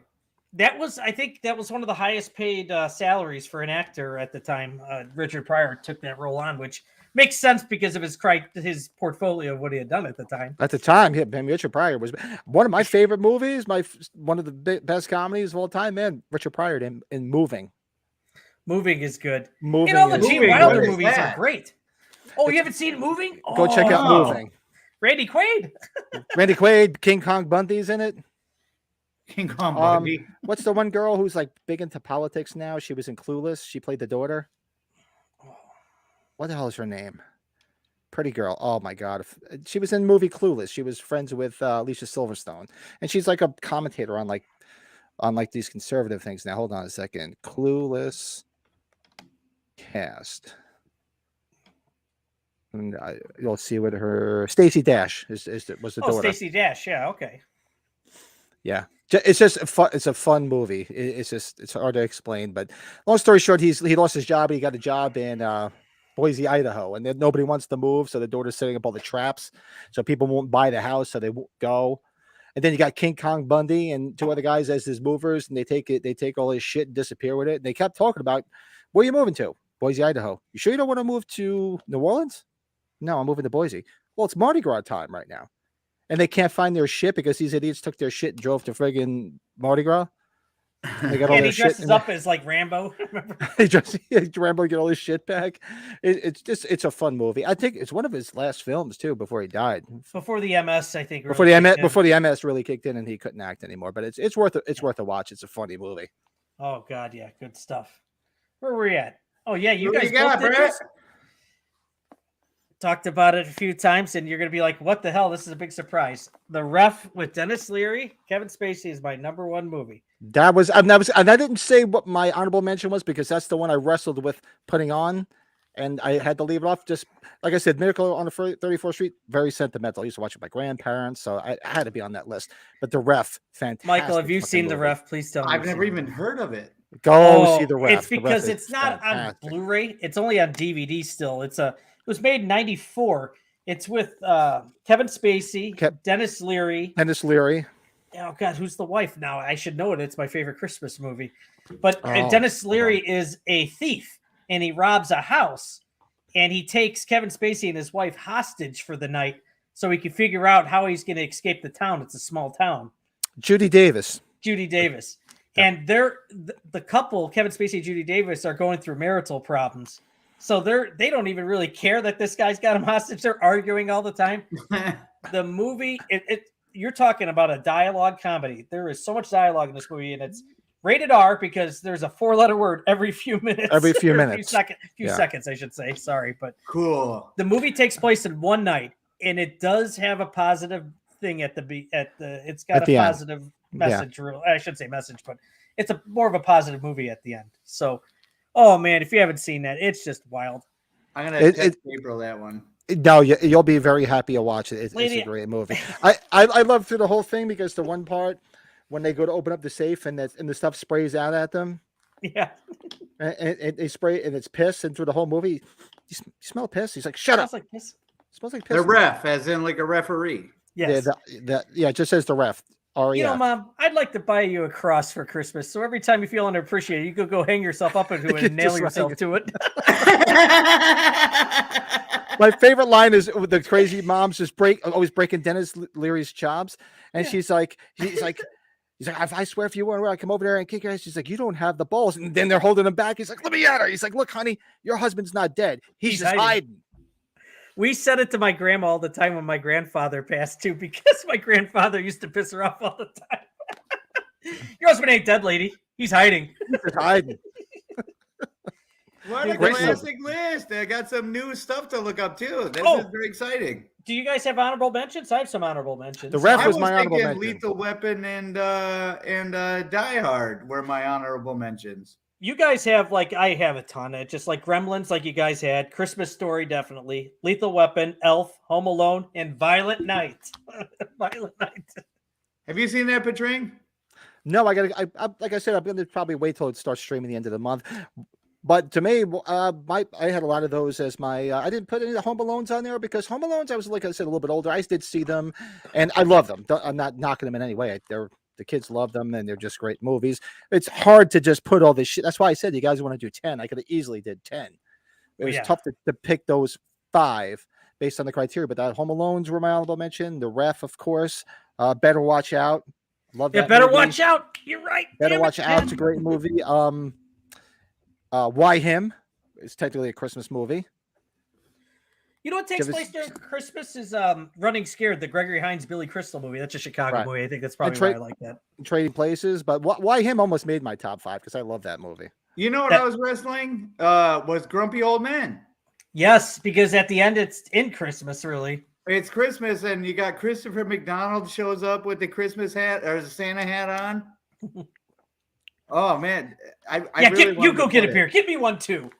I think that was one of the highest paid salaries for an actor at the time. Richard Pryor took that role on, which makes sense because of his portfolio of what he had done at the time. At the time, Richard Pryor was one of my favorite movies. One of the best comedies of all time. Man, Richard Pryor in Moving. Moving is good. Moving. And all the is- Gene Moving, Wilder what is movies that? are great. Oh, you haven't seen Moving? Go check out Oh. Moving. Randy Quaid. Randy Quaid, King Kong Bundy's in it. King Kong Um, Bundy. What's the one girl who's like big into politics now? She was in Clueless. She played the daughter. What the hell is her name? Pretty girl. Oh my god. She was in the movie Clueless. She was friends with Alicia Silverstone, and she's like a commentator on these conservative things. Now hold on a second. Clueless cast. And you'll see what her Stacey Dash was the Oh, daughter. Stacey Dash. Yeah, okay. Yeah, it's just it's a fun movie. It's hard to explain, but long story short, he lost his job. He got a job in Boise, Idaho, and then nobody wants to move, so the daughter's setting up all the traps, so people won't buy the house, so they won't go. And then you got King Kong Bundy and two other guys as his movers, and they take all his shit and disappear with it. And they kept talking about, where are you moving to? Boise, Idaho. You sure you don't want to move to New Orleans? No, I'm moving to Boise. Well, it's Mardi Gras time right now. And they can't find their shit because these idiots took their shit and drove to friggin' Mardi Gras. They got all And their he dresses shit up as like Rambo. Remember? Rambo get all his shit back. It's a fun movie. I think it's one of his last films too before he died. Before the MS, I think. Before the MS really kicked in and he couldn't act anymore. But it's worth a watch. It's a funny movie. Oh God, yeah, good stuff. Where were we at? Oh yeah, you What guys you got, both did Brett? this? Talked about it a few times, and you're gonna be like, "What the hell? This is a big surprise." The Ref with Dennis Leary, Kevin Spacey is my number one movie. And I didn't say what my honorable mention was because that's the one I wrestled with putting on, and I had to leave it off. Just like I said, Miracle on the 34th Street, very sentimental. I used to watch it with my grandparents, so I had to be on that list. But the Ref, fantastic. Michael, have you fucking seen The movie. Ref? Please tell me. I've you've never seen even it. heard of it. Go see The Ref. It's because The Ref it's not fantastic. on Blu-ray. It's only on DVD still. It was made in '94. It's with Kevin Spacey, Dennis Leary. Dennis Leary. Oh God, who's the wife now? I should know it. It's my favorite Christmas movie. But Oh, Dennis Leary is a thief, and he robs a house, and he takes Kevin Spacey and his wife hostage for the night, so he can figure out how he's going to escape the town. It's a small town. Judy Davis. And the couple, Kevin Spacey and Judy Davis, are going through marital problems. So they don't even really care that this guy's got him hostage. They're arguing all the time. The movie, you're talking about a dialogue comedy. There is so much dialogue in this movie, and it's rated R because there's a 4-letter word every few minutes. Every few minutes. Seconds, I should say. Sorry, but Cool. the movie takes place in one night, and it does have a positive thing it's got a positive message. I should say message, but it's more of a positive movie at the end. So, oh man, if you haven't seen that, it's just wild. I'm gonna text April that one. No, you'll be very happy to watch it. It's a great movie. I love through the whole thing because the one part when they go to open up the safe and the stuff sprays out at them. Yeah. And they spray and it's piss, and through the whole movie, you smell piss. He's like, "Shut up!" Like piss. It smells like piss. The Ref, as in like a referee. Yes. It just says The Ref. You know, Mom, I'd like to buy you a cross for Christmas. So every time you feel underappreciated, you could go hang yourself up into it and nail yourself to it. My favorite line is with the crazy moms just always breaking Dennis Leary's chops, and he's like, if I swear if you want to come over there and kick your ass, she's like, you don't have the balls, and then they're holding him back. He's like, let me at her. He's like, look, honey, your husband's not dead. He's just hiding. We said it to my grandma all the time when my grandfather passed too, because my grandfather used to piss her off all the time. Your husband ain't dead, lady. He's hiding. He's hiding. What a classic list. I got some new stuff to look up too. This is very exciting. Do you guys have honorable mentions? I have some honorable mentions. The Ref was my honorable mention. Lethal Weapon and Die Hard were my honorable mentions. You guys have, like, I have a ton. It's just like Gremlins, like you guys had. Christmas Story, definitely. Lethal Weapon, Elf, Home Alone, and Violent Night. Violent Night. Have you seen that, Patring? No, like I said, I'm going to probably wait till it starts streaming the end of the month. But to me, I had a lot of those as my. I didn't put any of the Home Alones on there because Home Alones, I was, like I said, a little bit older. I did see them, and I love them. I'm not knocking them in any way. The kids love them, and they're just great movies. It's hard to just put all this shit. That's why I said you guys want to do 10. I could have easily did 10. It was tough to pick those 5 based on the criteria. But the Home Alones were my honorable mention. The Ref, of course. Better Watch Out. Love that. Better movie. Watch Out. You're right. Better Watch Out. It's a great movie. Why Him? It's technically a Christmas movie. You know what takes place during Christmas is Running Scared, the Gregory Hines, Billy Crystal movie. That's a Chicago movie. I think that's probably why I like that. Trading Places, but Why Him almost made my top 5 because I love that movie. You know what I was wrestling? Was Grumpy Old Man. Yes, because at the end it's in Christmas, really. It's Christmas, and you got Christopher McDonald shows up with the Christmas hat or the Santa hat on. Oh man, you go get a beer. Give me one too.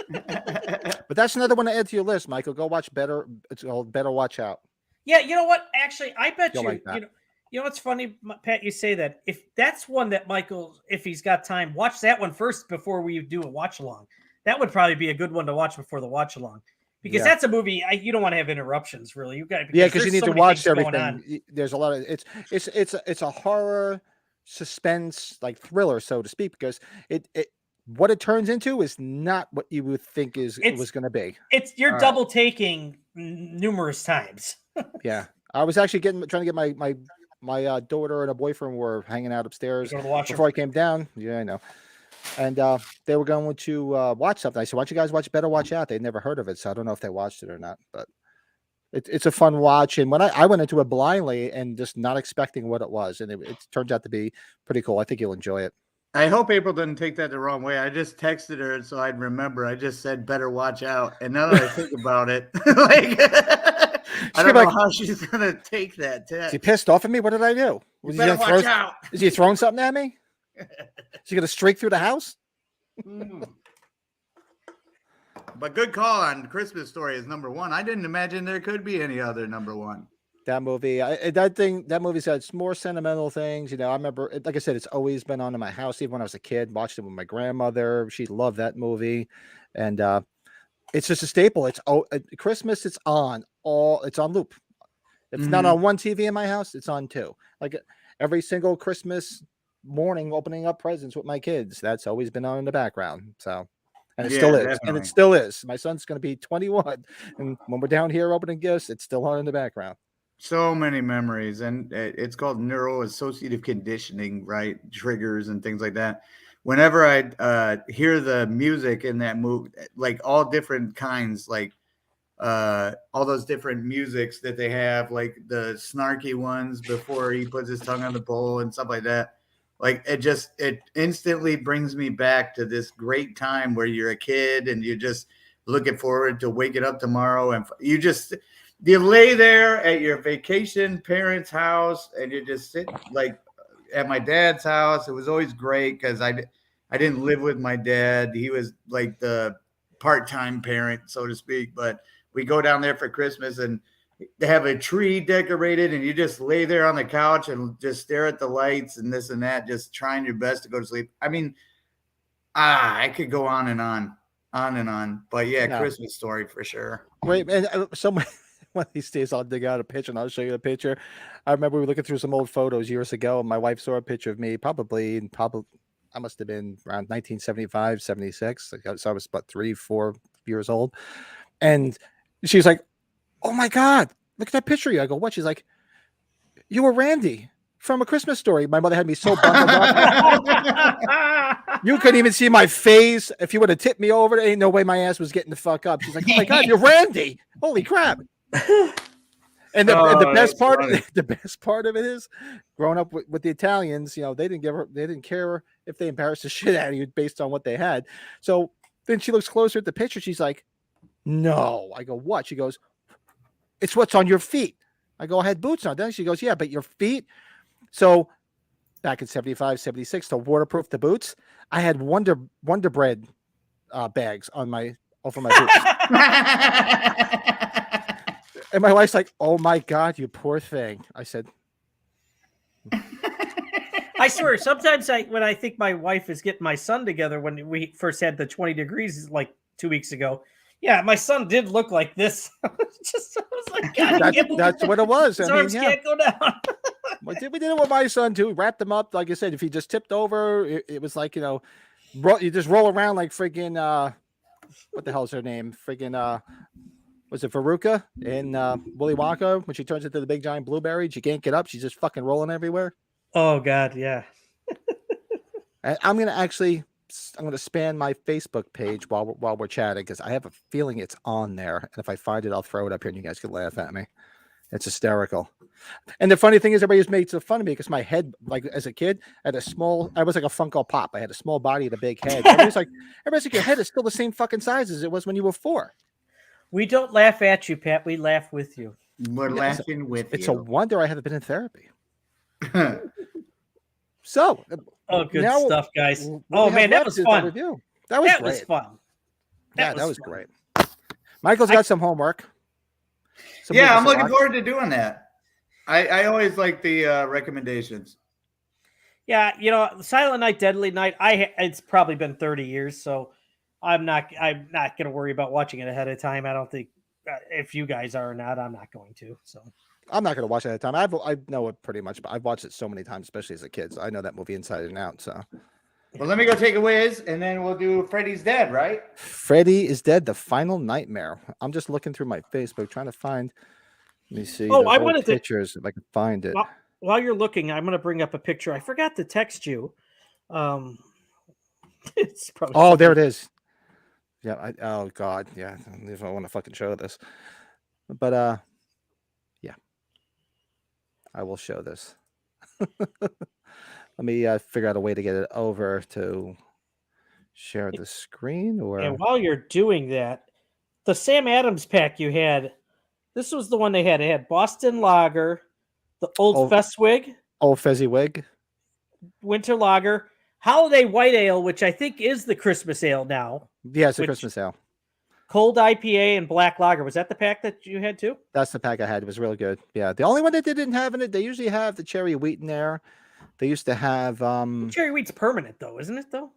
But that's another one to add to your list, Michael. Go watch Better. It's called Better Watch Out. Yeah, you know what? Actually, I bet you. Like that. You know what's funny, Pat? You say that. If that's one that Michael, if he's got time, watch that one first before we do a watch along. that would probably be a good one to watch before the watch along, because that's a movie you don't want to have interruptions. Really, because you need to watch everything. everything. There's a lot of it's a horror suspense like thriller, so to speak, because it what it turns into is not what you would think it was going to be. You're double taking numerous times. Yeah, I was actually trying to get my daughter and a boyfriend were hanging out upstairs before I came down. Yeah, I know. And they were going to watch something. I said, "Why don't you guys better watch out?" They'd never heard of it, so I don't know if they watched it or not. But it's a fun watch. And when I went into it blindly and just not expecting what it was, and it turns out to be pretty cool. I think you'll enjoy it. I hope April didn't take that the wrong way. I just texted her so I'd remember. I just said, "Better watch out." And now that I think about it, like I don't know how she's gonna take that text. Is he pissed off at me? What did I do? Better watch out. Is he throwing something at me? Is he gonna streak through the house? But good call on Christmas Story is number one. I didn't imagine there could be any other number one. That movie, that movie's got more sentimental things. You know, I remember, like I said, it's always been on in my house. Even when I was a kid, watched it with my grandmother. She loved that movie, and it's just a staple. Christmas. It's on loop. If it's not on one TV in my house, it's on two. Like every single Christmas morning, opening up presents with my kids. That's always been on in the background. So. And it still is. Definitely. And it still is. My son's going to be 21. And when we're down here opening gifts, it's still on in the background. So many memories. And it's called neuroassociative conditioning, right? Triggers and things like that. Whenever I hear the music in that movie, like all different kinds, like all those different musics that they have, like the snarky ones before he puts his tongue on the bowl and stuff like that. Like it instantly brings me back to this great time where you're a kid and you're just looking forward to waking up tomorrow, and you lay there at your vacation parents' house and you just sit like at my dad's house. It was always great because I didn't live with my dad. He was like the part-time parent, so to speak. But we go down there for Christmas and they have a tree decorated and you just lay there on the couch and just stare at the lights and this and that, just trying your best to go to sleep. I mean, I could go on and on. But yeah, no. Christmas Story for sure. Great. And one of these days I'll dig out a picture and I'll show you the picture. I remember we were looking through some old photos years ago and my wife saw a picture of me probably I must have been around 1975, 76. So I was about 3-4 years old. And she's like, "Oh my God, look at that picture." I go, "What?" She's like, "You were Randy from A Christmas Story." My mother had me so bundled up. You couldn't even see my face. If you would have tipped me over, there ain't no way my ass was getting the fuck up. She's like, "Oh my God, you're Randy. Holy crap." And the best part of it is growing up with the Italians, you know, they didn't care if they embarrassed the shit out of you based on what they had. So then she looks closer at the picture. She's like, "No." I go, "What?" She goes, "It's what's on your feet." I go, "I had boots on." Then she goes, "Yeah, but your feet." So back in 75, 76, to waterproof the boots, I had Wonder Bread bags over my boots. And my wife's like, "Oh my God, you poor thing." I said, I swear, sometimes when I think my wife is getting my son together, when we first had the 20 degrees like 2 weeks ago, yeah, my son did look like this. I was like, God, that's what it was. His arms can't go down. We did it with my son too. Wrapped him up, like I said. If he just tipped over, it was like, you know, you just roll around like freaking what the hell's her name? Freaking was it Veruca in Willy Wonka when she turns into the big giant blueberry? She can't get up. She's just fucking rolling everywhere. Oh God, yeah. I'm gonna span my Facebook page while we're chatting because I have a feeling it's on there. And if I find it, I'll throw it up here and you guys can laugh at me. It's hysterical. And the funny thing is, everybody just made so fun of me because my head, like as a kid, I was like a Funko Pop. I had a small body and a big head. Everybody's like, your head is still the same fucking size as it was when you were 4. We don't laugh at you, Pat. We laugh with you. We're laughing with you. It's a wonder I haven't been in therapy. So, good stuff, guys. Oh man, that was fun. That was fun. That was great. Michael's got some homework. I'm looking forward to doing that. I always like the recommendations. Yeah, you know, Silent Night, Deadly Night. It's probably been 30 years, so I'm not gonna worry about watching it ahead of time. I don't think if you guys are or not, I'm not going to. So I'm not gonna watch it at a time. I know it pretty much, but I've watched it so many times, especially as a kid. So I know that movie inside and out. So Well, let me go take a whiz, and then we'll do Freddy's Dead, right? Freddy is Dead: The Final Nightmare. I'm just looking through my Facebook trying to find. Let me see Oh, the I whole wanted to- pictures if I can find it. while you're looking, I'm gonna bring up a picture. I forgot to text you. It's probably Oh, there it is. Yeah. Oh God. Yeah. If I want to fucking show this, but yeah, I will show this. Let me figure out a way to get it over to share the screen, or And while you're doing that, the Sam Adams pack you had, this was the one they had. It had Boston Lager, the Old Oh. Festwig, Old Fezziwig. Winter Lager, Holiday White Ale, which I think is the Christmas ale now. Yeah, it's a Which- Christmas ale. Cold IPA and Black Lager. Was that the pack that you had too? That's the pack I had. It was really good. Yeah, the only one that they didn't have in it, they usually have the cherry wheat in there. They used to have Cherry wheat's permanent though, isn't it though?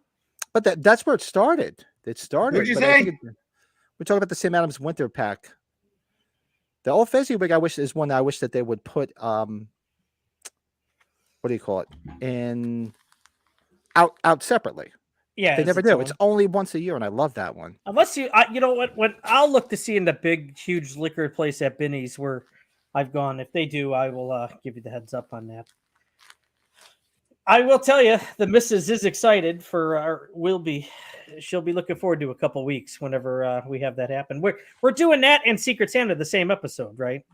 but that's where it started. It started. What'd you but I say? think we're talking about the Sam Adams winter pack. The Old Fezziwig, I wish, is one I wish that they would put what do you call it? In out separately. Yeah, They it's never its do. own. It's only once a year, and I love that one. Unless you know what? When I'll look to see in the big, huge liquor place at Binny's where I've gone. If they do, I will give you the heads up on that. I will tell you, the missus is excited for she'll be looking forward to a couple weeks whenever we have that happen. We're doing that and Secret Santa the same episode, right?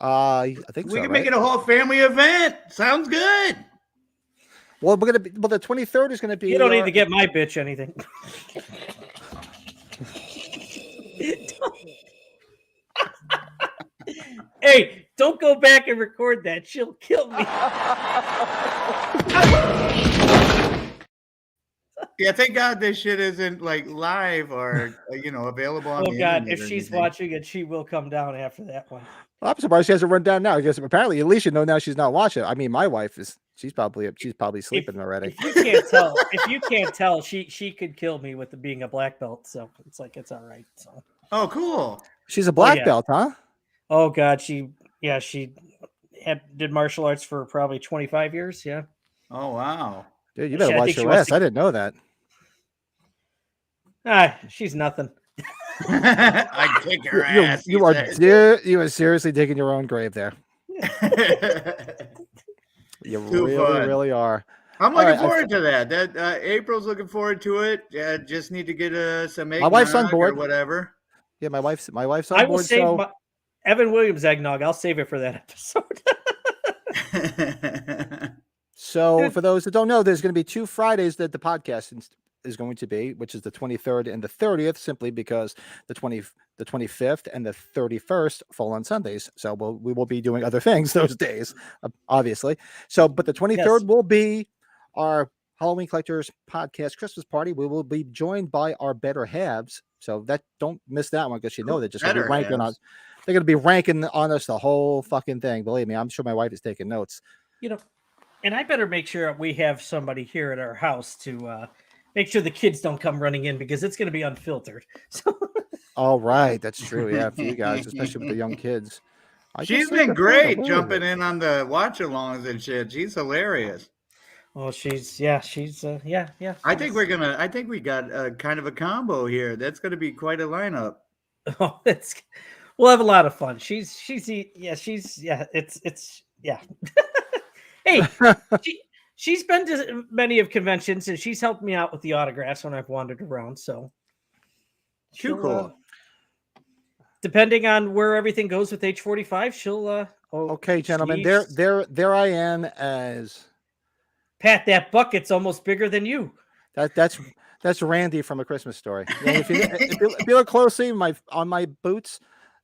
I think We so. can Right? make it a whole family event. Sounds good. Well, we're gonna be. Well, the 23rd is gonna be. You don't need to get my bitch anything. Hey, don't go back and record that. She'll kill me. Yeah, thank God this shit isn't like live or available on Oh the God, internet if or she's anything. watching it, she will come down after that one. I'm surprised she hasn't run down now. Because apparently, at least you know now she's not watching. I mean, my wife is. She's probably sleeping already. If you can't tell, she could kill me with being a black belt. So it's like it's all right. So Oh, cool. She's a black yeah. belt, huh? oh God, she did martial arts for probably 25 years. Yeah. Oh, wow. Dude, you better I watch think she your wants ass. to- I didn't know that. She's nothing. I kick her ass. You are seriously digging your own grave there. You Too really, fun. really are. I'm All looking right, forward to that. That April's looking forward to it. Just need to get some eggnog wife's on board. or whatever. Yeah, my wife's on I will board. save So Evan Williams eggnog. I'll save it for that episode. So for those that don't know, there's going to be 2 Fridays that the podcast is going to be, which is the 23rd and the 30th, simply because the 25th and the 31st fall on Sundays. So we will be doing other things those days, obviously. So, but the 23rd will be our Halloween Collectors Podcast Christmas party. We will be joined by our better halves. So don't miss that one, because they're just going to be ranking on. They're going to be ranking on us the whole fucking thing. Believe me, I'm sure my wife is taking notes. And I better make sure we have somebody here at our house to make sure the kids don't come running in, because it's going to be unfiltered. So All right, that's true. Yeah, for you guys, especially with the young kids. She's been great jumping in on the watch-alongs and shit. She's hilarious. well, she's I think we got kind of a combo here. That's going to be quite a lineup. Oh, we'll have a lot of fun. Hey, she's been to many of conventions, and she's helped me out with the autographs when I've wandered around. So Too cool. Depending on where everything goes with H45, she'll. Okay, gentlemen, there I am as Pat. That bucket's almost bigger than you. That's Randy from A Christmas Story. If you look closely, on my boots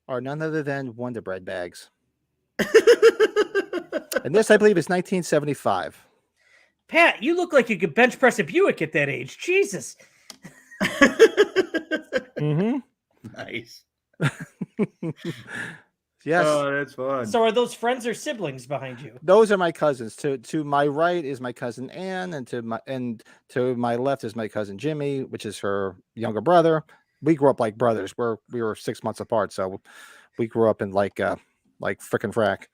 are none other than Wonder Bread bags. And this, I believe, is 1975. Pat, you look like you could bench press a Buick at that age. Jesus. Mm-hmm. Nice. Yes. Oh, that's fun. So are those friends or siblings behind you? Those are my cousins. To my right is my cousin Ann, and to my left is my cousin Jimmy, which is her younger brother. We grew up like brothers. We were 6 months apart, so we grew up in like frickin' frack.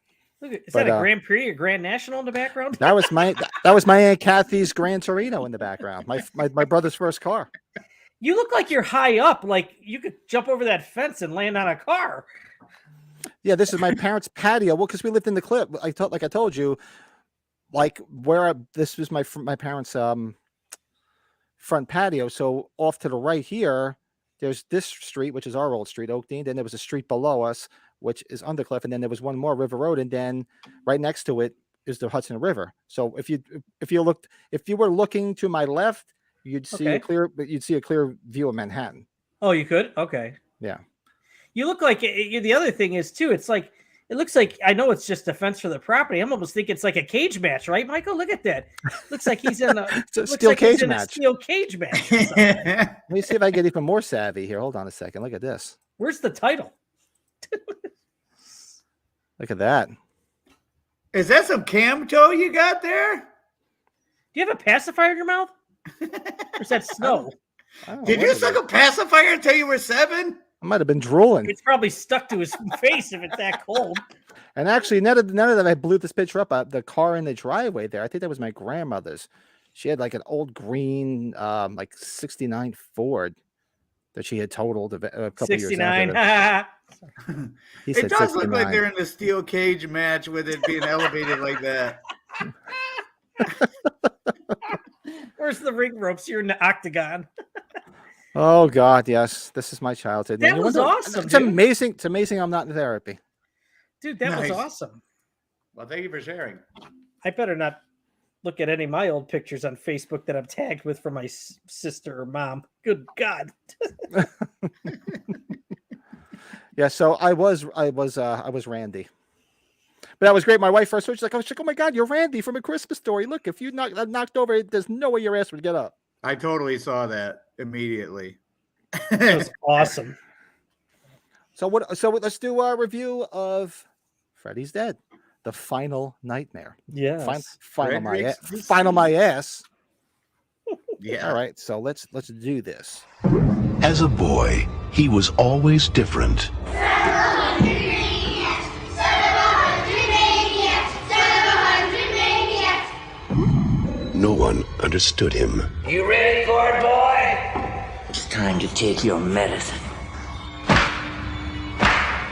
Look, is But, that a Grand Prix or Grand National in the background? That was my Aunt Kathy's Gran Torino in the background. My brother's first car. You look like you're high up, like you could jump over that fence and land on a car. Yeah, this is my parents' patio. Well, because we lived in the clip. I told you, like this was my parents' front patio. So off to the right here, there's this street, which is our old street, Oakdean. Then there was a street below us, which is Undercliff, and then there was one more, River Road, and then right next to it is the Hudson River. So if you were looking to my left, you'd see a clear view of Manhattan. Oh, you could? Okay. Yeah. You look like the other thing is too. It looks like, I know it's just a fence for the property. I'm almost thinking it's like a cage match, right, Michael? Look at that. Looks like he's in a steel cage match. Steel cage match. Let me see if I get even more savvy here. Hold on a second. Look at this. Where's the title? Look at that. Is that some cam toe you got there? Do you have a pacifier in your mouth? Or is that snow? Did you suck a pacifier until you were 7? I might have been drooling. It's probably stuck to his face if it's that cold. And actually, none of that, I blew this picture up. The car in the driveway there, I think that was my grandmother's. She had like an old green, like 69 Ford that she had totaled a couple years 69. after. It does look like they're in the steel cage match with it being elevated like that. Where's the ring ropes? You're in the octagon. Oh God, yes. This is my childhood. That was awesome. It's amazing. It's amazing I'm not in therapy. Dude, that was awesome. Well, thank you for sharing. I better not look at any of my old pictures on Facebook that I'm tagged with for my sister or mom. Good God. Yeah, so I was Randy. But that was great. My wife first saw it, she's like, oh my God, you're Randy from A Christmas Story. Look, if you knocked over, there's no way your ass would get up. I totally saw that immediately. That was awesome. So let's do a review of Freddy's Dead, the final nightmare. Yeah. Final my ass. Yeah. All right, so let's do this. As a boy, he was always different. No one understood him. You ready for it, boy? It's time to take your medicine.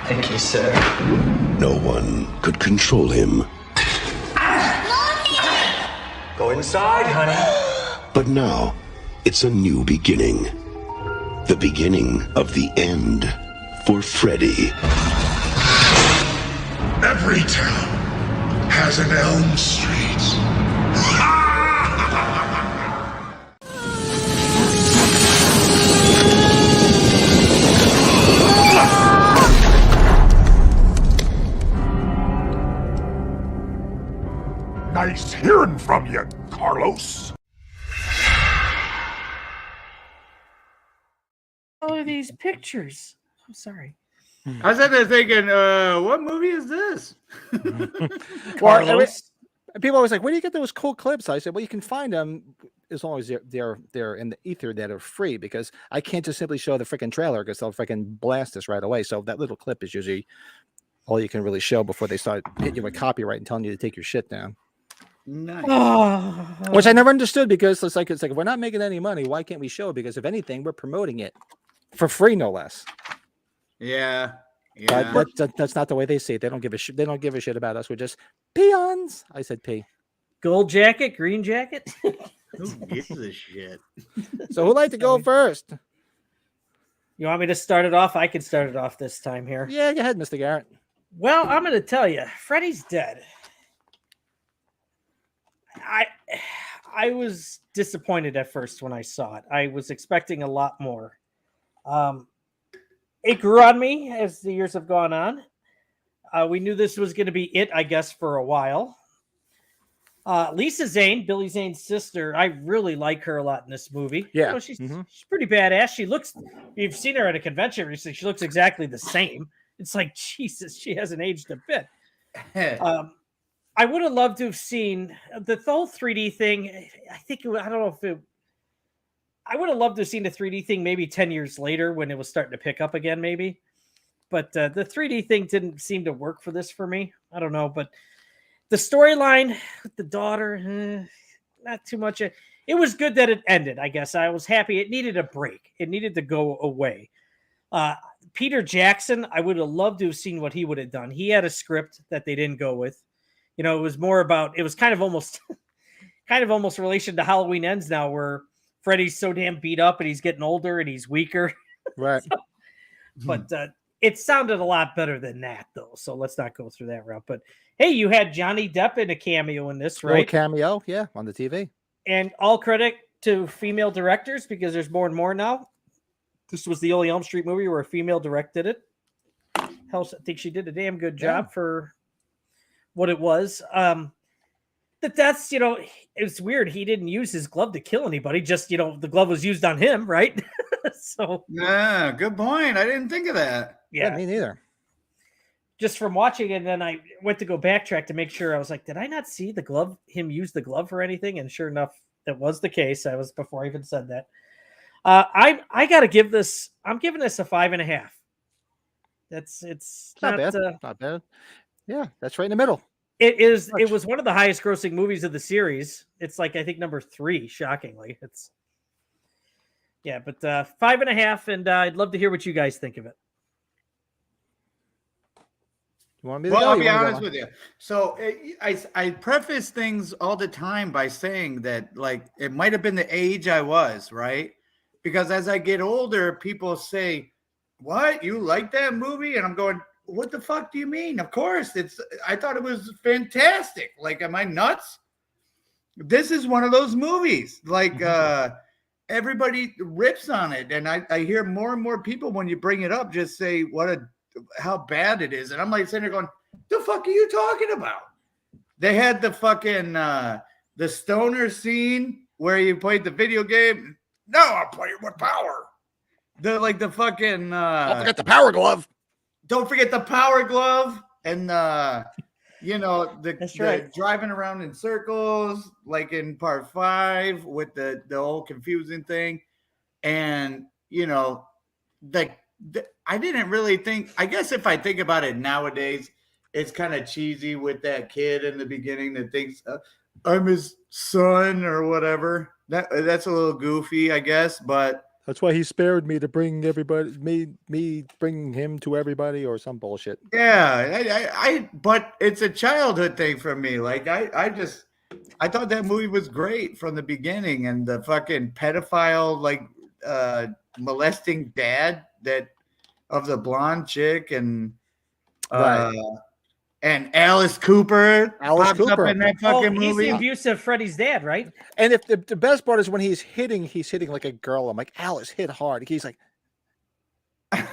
Thank you, sir. No one could control him. Go inside, honey. But now, it's a new beginning. The beginning of the end for Freddy. Every town has an Elm Street. Nice hearing from you, Carlos. All of these pictures. I'm sorry. I was sitting there thinking, what movie is this? Carlos. People always like, where do you get those cool clips? I said, well, you can find them as long as they're in the ether that are free, because I can't just simply show the freaking trailer because they'll freaking blast us right away. So that little clip is usually all you can really show before they start hitting you with copyright and telling you to take your shit down. Nice. Which I never understood, because it's like if we're not making any money, why can't we show it? Because if anything, we're promoting it for free, no less. Yeah. That's not the way they see it. They don't give a shit. They don't give a shit about us. We're just peons. I said P. Gold jacket, green jacket. Who gives a shit? So who'd like to go first? You want me to start it off? I can start it off this time here. Yeah, go ahead, Mr. Garrett. Well, I'm going to tell you, Freddy's Dead. I was disappointed at first when I saw it. I was expecting a lot more. It grew on me as the years have gone on. We knew this was going to be it, I guess, for a while. Lisa Zane, Billy Zane's sister, I really like her a lot in this movie. Yeah. You know, she's pretty badass. She looks, you've seen her at a convention recently, she looks exactly the same. It's like, Jesus, she hasn't aged a bit. I would have loved to have seen the whole 3D thing. I think I don't know if it. I would have loved to have seen the 3D thing maybe 10 years later when it was starting to pick up again, maybe. But the 3D thing didn't seem to work for this for me. I don't know, but the storyline with the daughter, not too much. It was good that it ended, I guess. I was happy. It needed a break. It needed to go away. Peter Jackson, I would have loved to have seen what he would have done. He had a script that they didn't go with. You know, it was more about, it was kind of almost relation to Halloween Ends now, where Freddy's so damn beat up and he's getting older and he's weaker. Right. But it sounded a lot better than that, though. So let's not go through that route. But hey, you had Johnny Depp in a cameo in this, Little right? cameo, yeah, on the TV. And all credit to female directors, because there's more and more now. This was the only Elm Street movie where a female directed it. Hell, I think she did a damn good job for what it was. The deaths, you know, it's weird. He didn't use his glove to kill anybody. Just, you know, the glove was used on him, right? So yeah, good point. I didn't think of that. Yeah, me neither. Just from watching it, and then I went to go backtrack to make sure. I was like, did I not see the glove, him use the glove or anything? And sure enough, that was the case. I was before I even said that. I got to give this. I'm giving this a 5.5. It's not bad. Not bad. Yeah, that's right in the middle. It is. It was one of the highest grossing movies of the series. It's like, I think, number 3. Shockingly, it's but 5.5, and I'd love to hear what you guys think of it. You want me to well, go? I'll be honest with you. So I preface things all the time by saying that, like, it might have been the age I was, right? Because as I get older, people say, "What, you like that movie?" And I'm going, "What the fuck do you mean? Of course, I thought it was fantastic. Like, am I nuts? This is one of those movies. Like, everybody rips on it, and I hear more and more people when you bring it up just say how bad it is, and I'm like sitting there going, "The fuck are you talking about?" They had the fucking the stoner scene where you played the video game. No, I'm playing with power. The fucking don't forget the power glove. Don't forget the power glove, and you know, the driving around in circles, like in part 5 with the whole confusing thing. And, you know, I didn't really think, I guess if I think about it nowadays, it's kind of cheesy with that kid in the beginning that thinks I'm his son or whatever. That's a little goofy, I guess, but that's why he spared me to bring everybody, me bring him to everybody, or some bullshit. Yeah, but it's a childhood thing for me. Like I thought that movie was great from the beginning, and the fucking pedophile, like molesting dad of the blonde chick, and and Alice Cooper pops up in that fucking movie. He's the abusive Freddy's dad, right? And if the best part is when he's hitting like a girl. I'm like, Alice, hit hard. He's like, and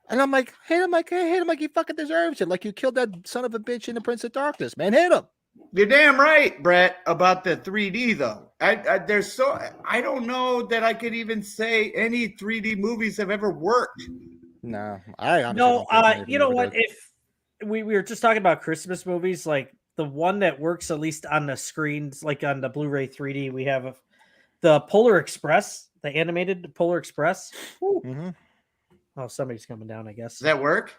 I'm like, hit him like he fucking deserves it. Like, you killed that son of a bitch in the Prince of Darkness, man. Hit him. You're damn right, Brett, about the 3D though. I don't know that I could even say any 3D movies have ever worked. No, you know what? If we were just talking about Christmas movies, like the one that works at least on the screens, like on the Blu-ray 3D, we have the Polar Express, the animated Polar Express. Mm-hmm. Oh, somebody's coming down, I guess. Does that work?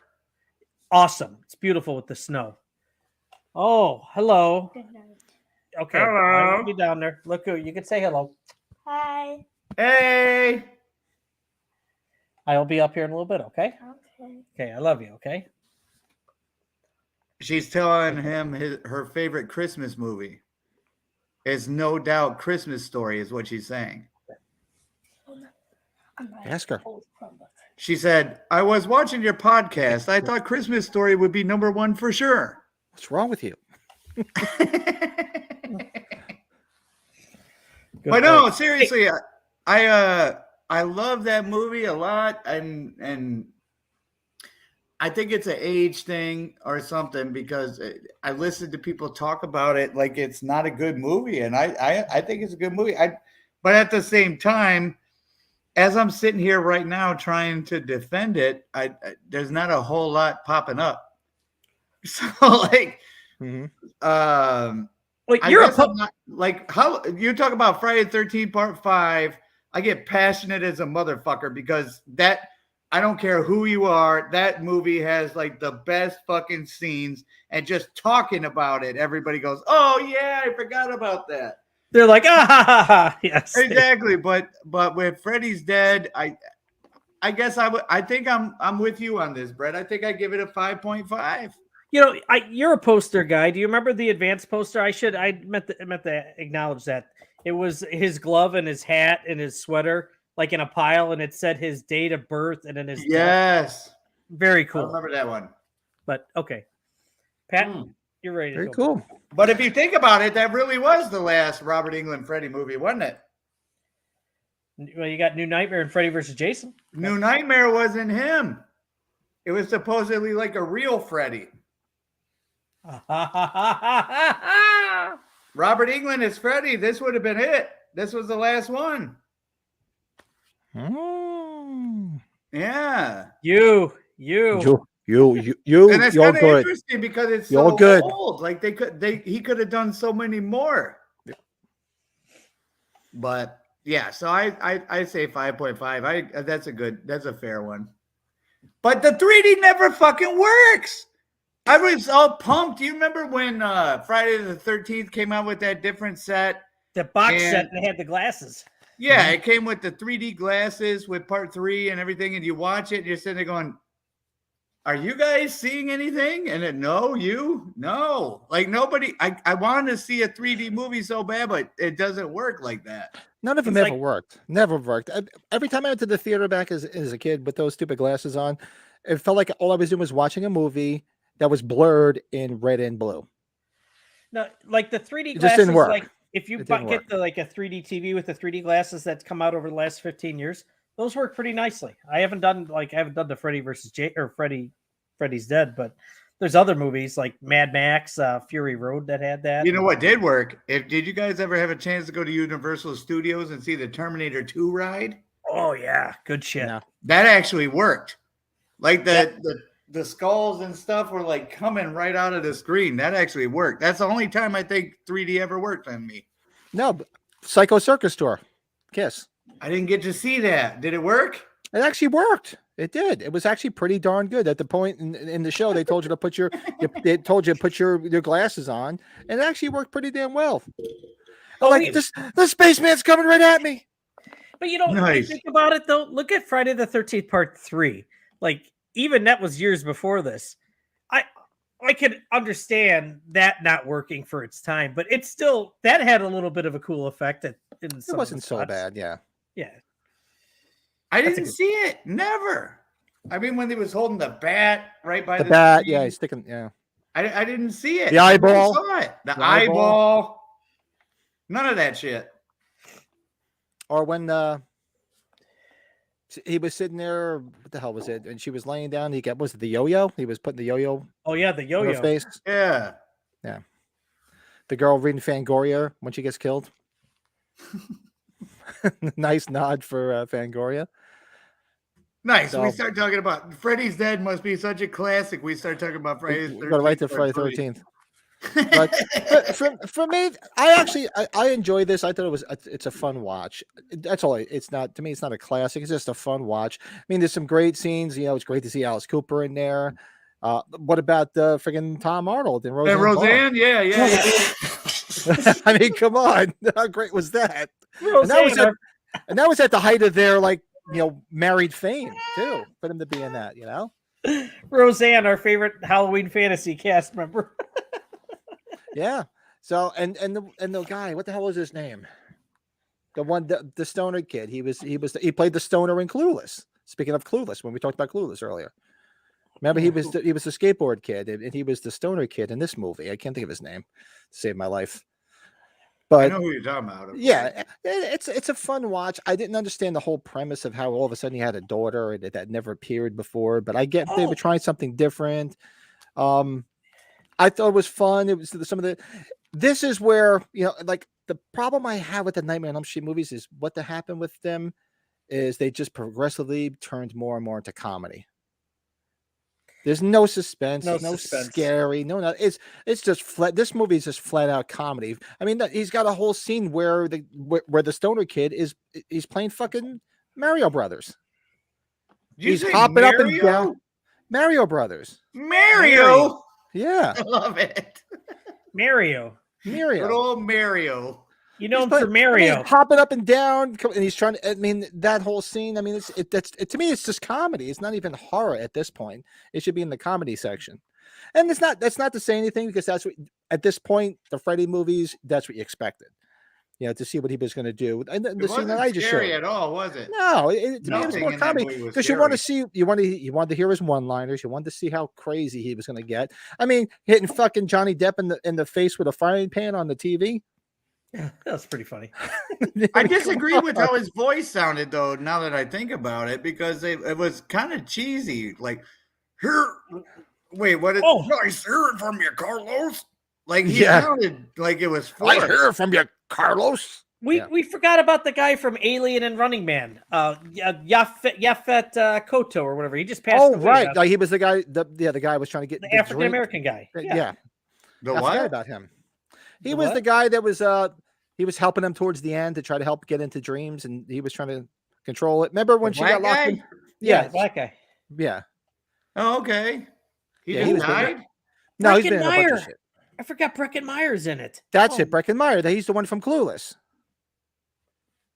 Awesome. It's beautiful with the snow. Oh, hello. Okay. Hello. I'll be down there. Look, you can say hello. Hi. Hey. I'll be up here in a little bit, okay? Okay. Okay, I love you, okay? She's telling him her favorite Christmas movie is no doubt Christmas Story, is what she's saying. Ask her. She said, "I was watching your podcast. I thought Christmas Story would be number 1 for sure." What's wrong with you? But no, seriously, I love that movie a lot, and I think it's an age thing or something, because I listen to people talk about it like it's not a good movie, and I think it's a good movie. But at the same time, as I'm sitting here right now trying to defend it, there's not a whole lot popping up. So like, Like I you're guess I'm not like how you talk about Friday the 13th Part 5. I get passionate as a motherfucker because that I don't care who you are. That movie has like the best fucking scenes, and just talking about it, everybody goes, "Oh yeah, I forgot about that." They're like, ah, ha, ha, ha. Yes, Exactly. But with Freddy's Dead, I guess I think I'm with you on this, Brett. I think I give it a 5.5. You know, you're a poster guy. Do you remember the advanced poster? I meant to acknowledge that it was his glove and his hat and his sweater, like in a pile, and it said his date of birth and then his death. Yes, Very I cool. remember that one. But okay, Pat, you're ready. Very to go. cool. But if you think about it, that really was the last Robert Englund Freddy movie, wasn't it? Well, you got New Nightmare and Freddy versus Jason. New Nightmare wasn't him. It was supposedly like a real Freddy. Robert Englund is Freddy. This would have been it. This was the last one. Yeah. You. You, And it's you're kind of good. interesting because it's You're so good. old. Like he could have done so many more. But yeah, so I say 5.5. That's a fair one. But the 3D never fucking works. I was all pumped. Do you remember when Friday the 13th came out with that different set? The box set and they had the glasses. Yeah, it came with the 3D glasses with part 3 and everything, and you watch it and you're sitting there going, are you guys seeing anything? And then no. Like nobody, I wanted to see a 3D movie so bad, but it doesn't work like that. None of them ever worked. Never worked. Every time I went to the theater back as a kid with those stupid glasses on, it felt like all I was doing was watching a movie that was blurred in red and blue. No, like the 3D It glasses, just didn't work. like if you It didn't get the like a 3D TV with the 3D glasses that's come out over the last 15 years, those work pretty nicely. I haven't done the Freddy versus Freddy's Dead, but there's other movies like Mad Max, Fury Road that had that. You know what did work? Did you guys ever have a chance to go to Universal Studios and see the Terminator 2 ride? Oh yeah, good shit. No. That actually worked. Like the skulls and stuff were like coming right out of the screen. That actually worked. That's the only time I think 3D ever worked on me. No, Psycho Circus Tour. Kiss. I didn't get to see that. Did it work? It actually worked. It did. It was actually pretty darn good. At the point in the show, they told you to put your glasses on, and it actually worked pretty damn well. The spaceman's coming right at me. But you know, Nice. think about it though. Look at Friday the 13th Part 3. Like even that was years before this. I could understand that not working for its time, but it's still that had a little bit of a cool effect. It wasn't so bad. Yeah. Yeah. I didn't see it. Never. I mean, when he was holding the bat right by The the bat. screen, Yeah, he's sticking. Yeah. I didn't see it. The eyeball. I never saw it. The The eyeball. eyeball. None of that shit. Or when he was sitting there, what the hell was it? And she was laying down. Was it the yo-yo? He was putting the yo-yo Oh yeah, the on her yo-yo. face. Yeah. The girl reading Fangoria when she gets killed. Nice nod for Fangoria. Nice. So- We start talking about Freddy's Dead must be such a classic. We start talking about Friday the 13th. Go right to Friday the 13th. But for me, I enjoy this. I thought it's a fun watch. That's all. It's not, to me, it's not a classic. It's just a fun watch. I mean, there's some great scenes. You know, it's great to see Alice Cooper in there. What about friggin' Tom Arnold and Roseanne? And Roseanne, yeah. I mean, come on, how great was that? Roseanne, And that was at the height of their married fame too. For them to be in that, Roseanne, our favorite Halloween fantasy cast member. Yeah. So and the guy, what the hell was his name? The one, the stoner kid. He played the stoner in Clueless. Speaking of Clueless, when we talked about Clueless earlier, remember he was the skateboard kid, and he was the stoner kid in this movie. I can't think of his name to save my life. But I know who you're talking about. yeah, it's a fun watch. I didn't understand the whole premise of how all of a sudden he had a daughter and that never appeared before, but I get they were trying something different. I thought it was fun. It was this is where, like the problem I have with the Nightmare on Elm Street movies is what happened with them is they just progressively turned more and more into comedy. There's no suspense, No no suspense. scary, no. It's just flat. This movie is just flat out comedy. I mean, he's got a whole scene where the stoner kid he's playing fucking Mario Brothers. Did you He's say hopping up and Mario? down. Mario Brothers. Mario. Yeah, I love it. Mario. Good Mario. old Mario. You know He's him for playing- I mean, Mario. hopping up and down, and he's trying to. I mean, that whole scene. I mean, to me, it's just comedy. It's not even horror at this point. It should be in the comedy section. And it's not. That's not to say anything because that's what at this point the Freddy movies. That's what you expected. To see what he was going to do. And the It scene wasn't that I just scary showed. at all, was it? No, to me it was Nothing more in that comedy movie was because you want to scary. see you wanted to hear his one-liners. You wanted to see how crazy he was going to get. I mean, hitting fucking Johnny Depp in the face with a frying pan on the TV. That's pretty funny. I disagree with how his voice sounded, though, now that I think about it, because it was kind of cheesy. Like, here, wait, what is nice hearing from you, Carlos? Like, he sounded like it was I forced. hear from you, Carlos. We forgot about the guy from Alien and Running Man, Yaphet Koto or whatever. He just passed Oh, away. right. No, he was the guy. The guy was trying to get The the African American guy. Yeah. The I what? forgot about him. He The was what? the guy that was he was helping him towards the end to try to help get into dreams, and he was trying to control it. Remember when The she got black locked guy? in? Yeah, Yeah, black guy. yeah. Oh, okay. He Yeah, he just was the- died? No, he's been in a bunch Breckin of Meyer. shit. I forgot Breckin Meyer's in it. That's Oh, it, Breckin Meyer. He's the one from Clueless.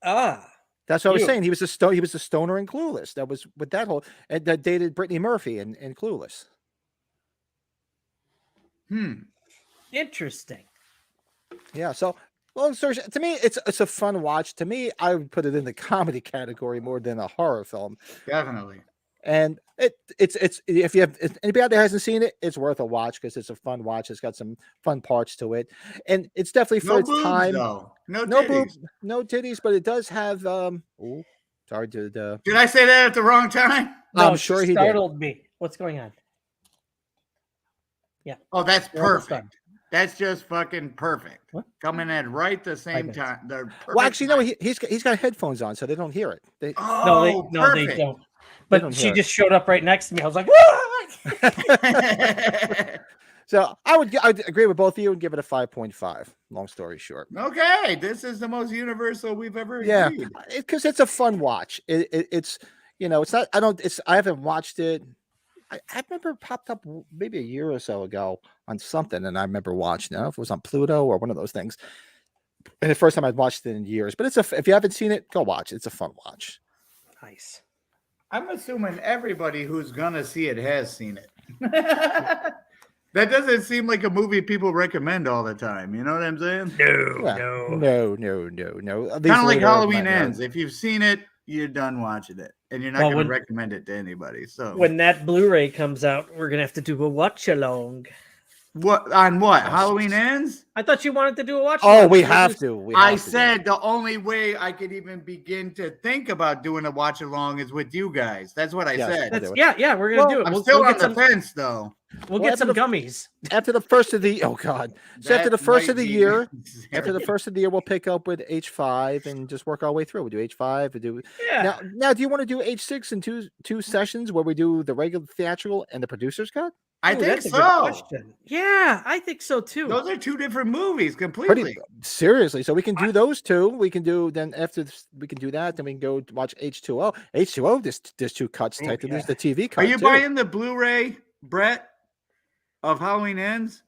Ah, That's what I was You. saying. He was a stoner in Clueless. That was with that whole and that dated Brittany Murphy in Clueless. interesting. Yeah. So long story short, to me, it's a fun watch. To me, I would put it in the comedy category more than a horror film. Definitely. And it's if anybody out there hasn't seen it, it's worth a watch because it's a fun watch. It's got some fun parts to it, and it's definitely for No its boobs, time. though. No No titties. boobs, no titties, but it does have ooh, sorry to the. Did I say that at the wrong time? No, I'm sure he did. startled me. What's going on? Oh, that's We're almost perfect. done. That's just fucking perfect. What? Coming at right the same minutes. time. The Well, perfect actually, no. time. He's got headphones on, so they don't hear it. They, Oh, No, they perfect. don't. They But don't she hear it. just showed up right next to me. I was like, So I'd agree with both of you and give it a 5.5. Long story short. Okay, this is the most universal we've ever Yeah, agreed. because it's a fun watch. It's it's not. I haven't watched it. I remember it popped up maybe a year or so ago on something, and I remember watching it. I don't know if it was on Pluto or one of those things. And the first time I'd watched it in years. But if you haven't seen it, go watch it. It's a fun watch. nice. I'm assuming everybody who's gonna see it has seen it. That doesn't seem like a movie people recommend all the time. You know what I'm saying? No, No. Kind of like Halloween Ends. If you've seen it, you're done watching it, and you're not Well, going to when- recommend it to anybody. So, When that Blu-ray comes out, we're gonna have to do a watch along. what on what Halloween Ends? I thought you wanted to do a watch. Oh, along. we have to. We I have to do it. said the only way I could even begin to think about doing a watch along is with you guys. That's what I Yes, said. we'll That's, do it. yeah, we're gonna Well, do it. I'm We'll, still we'll on get the some. fence, though. We'll Well, get some gummies. after the first of the after the first of the year. After the After first of the year, we'll pick up with H5 and just work our way through. We'll do H5. We do Yeah. now. Do you want to do H6 in two sessions where we do the regular theatrical and the producer's cut? I Ooh, think that's a good so. question. Yeah, I think so too. Those are two different movies completely. Pretty seriously. So we can do those two. We can do then after we can do that. Then we can go watch H2O. H2O. There's two cuts Oh, typed. yeah. There's the TV Are cut. you too. buying the Blu-ray, Brett, of Halloween Ends?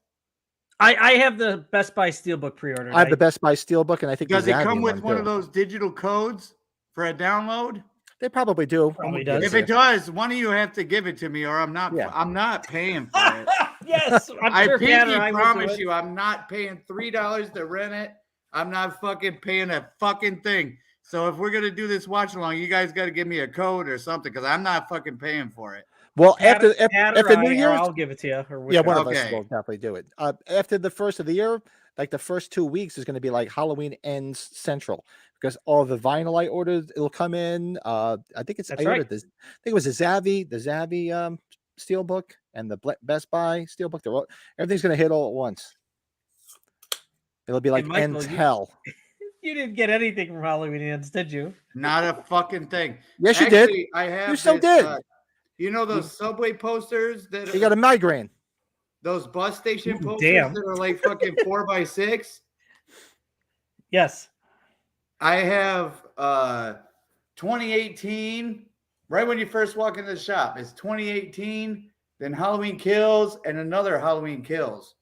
I have the Best Buy Steelbook pre-order. I have the Best Buy Steelbook, and I think the Does it Zavian come with one too. of those digital codes for a download? They probably do. Probably I'm does. gonna If guess it does, one of you have to give it to me, or I'm not. Yeah. I'm not paying for it. Yes, I'm I sure pinky Tanner, I will do promise it. you, I'm not paying $3 to rent it. I'm not fucking paying a fucking thing. So if we're gonna do this watch along, you guys got to give me a code or something because I'm not fucking paying for it. Well, Pat after or New I, or Year's, I'll give it to you. Or yeah, whichever. one of us Okay. will definitely do it. After the first of the year, like the first 2 weeks is going to be like Halloween Ends Central because all the vinyl I ordered, it'll come in. I think it's That's I ordered right. this. I think it was the Zavi Steelbook and the Best Buy Steelbook. Everything's going to hit all at once. It'll be like Michael, Ends you- Hell. You didn't get anything from Halloween Ends, did you? Not a fucking thing. Yes, you did. Actually, I have. You so this, did. You know those subway posters that You got a migraine. those bus station Ooh, posters damn. that are like fucking 4x6? Yes. I have 2018, right when you first walk into the shop. It's 2018, then Halloween Kills, and another Halloween Kills.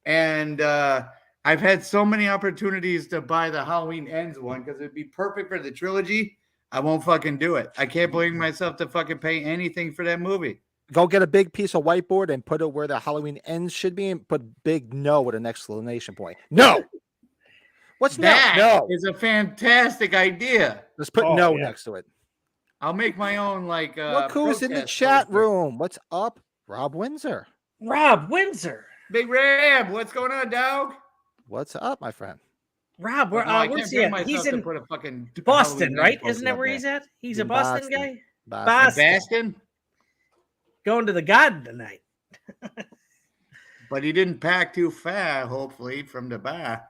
And I've had so many opportunities to buy the Halloween Ends one because it'd be perfect for the trilogy. I won't fucking do it. I can't bring myself to fucking pay anything for that movie. Go get a big piece of whiteboard and put it where the Halloween Ends should be, and put big no with an exclamation point. No. What's That no? is a fantastic idea. Let's put Oh, no yeah. next to it. I'll make my own like. Look who's in the protest chat poster. room. What's up, Rob Windsor? Rob Windsor. Big Rab, what's going on, dog? What's up, my friend? Rob, No, I where's can't he bring at? myself He's to in put a fucking Boston, Halloween right? Ends poster Isn't that up where there. he's at? He's In a Boston Boston. guy? Boston. Bastion, Going to the garden tonight. but he didn't pack too far, hopefully, from the bar.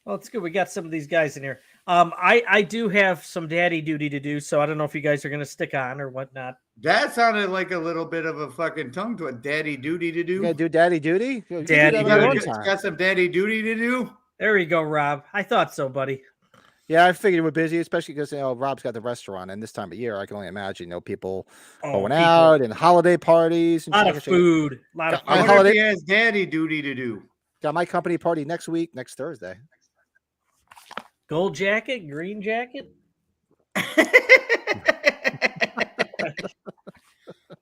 Well, it's good. We got some of these guys in here. I do have some daddy duty to do, so I don't know if you guys are going to stick on or whatnot. That sounded like a little bit of a fucking tongue to a daddy duty to do. You gotta do daddy duty? You do Daddy that You on your gotta own get- time. got some daddy duty to do. There you go, Rob. I thought so, buddy. Yeah, I figured we're busy, especially because Rob's got the restaurant, and this time of year, I can only imagine people going people. out and holiday parties and A lot of shit. food. A lot of My I food. wonder holiday- if he has daddy duty to do. Got my company party next Thursday. Gold jacket, green jacket.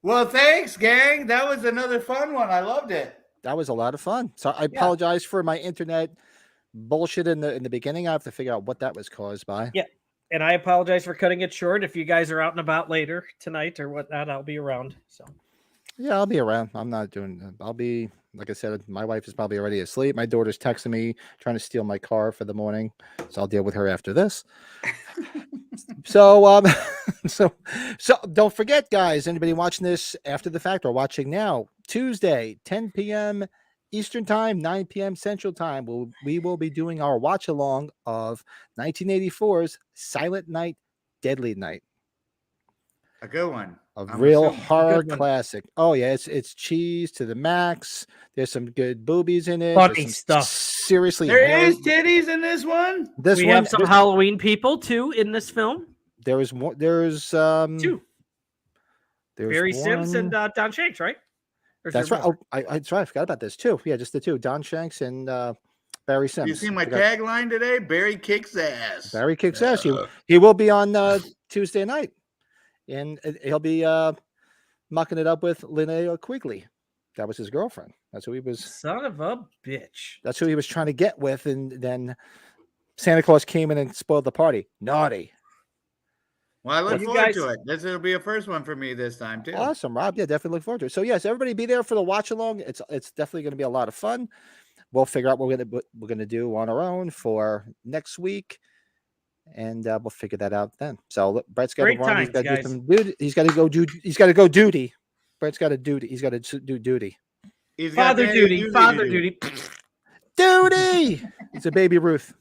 Well, thanks, gang. That was another fun one. I loved it. That was a lot of fun. So I apologize for my internet bullshit in the beginning. I have to figure out what that was caused by. Yeah. And I apologize for cutting it short. If you guys are out and about later tonight or whatnot, I'll be around. So Yeah, I'll be around. I'm not doing. I'll be, like I said, my wife is probably already asleep. My daughter's texting me trying to steal my car for the morning, so I'll deal with her after this. So so don't forget, guys. Anybody watching this after the fact or watching now? Tuesday, 10 p.m. Eastern Time, 9 p.m. Central Time. We will be doing our watch along of 1984's Silent Night, Deadly Night. A good one. A I'm real assuming. horror Good one. classic. Oh yeah, it's cheese to the max. There's some good boobies in it. Funny There's some stuff. Seriously, There hairy- is titties in this one. This we one. have some Halloween people too in this film. There is one. There's Two. There's Barry Sims and one- Don Shanks, right? Or is That's there right. more? Oh, that's right. I forgot about this too. Yeah, just the two. Don Shanks and Barry Sims. You see my We got- tagline today? Barry kicks ass. Barry kicks ass. He will be on Tuesday night, and he'll be mucking it up with Linnea Quigley. That was his girlfriend. That's who he was. Son of a bitch. That's who he was trying to get with, and then Santa Claus came in and spoiled the party. Naughty. Well, I look You forward guys- to it. This will be a first one for me this time too. Awesome, Rob. Yeah, definitely look forward to it. So yes, everybody be there for the watch along. It's definitely going to be a lot of fun. We'll figure out what we're gonna do on our own for next week, and we'll figure that out then. So Brett's got Great to run. He's times, got to do guys. some duty. He's got to go do. He's got to go duty. Brett's got to duty. He's got to do duty. He's got Father daddy duty. to Father do. duty. Duty. It's a baby Ruth.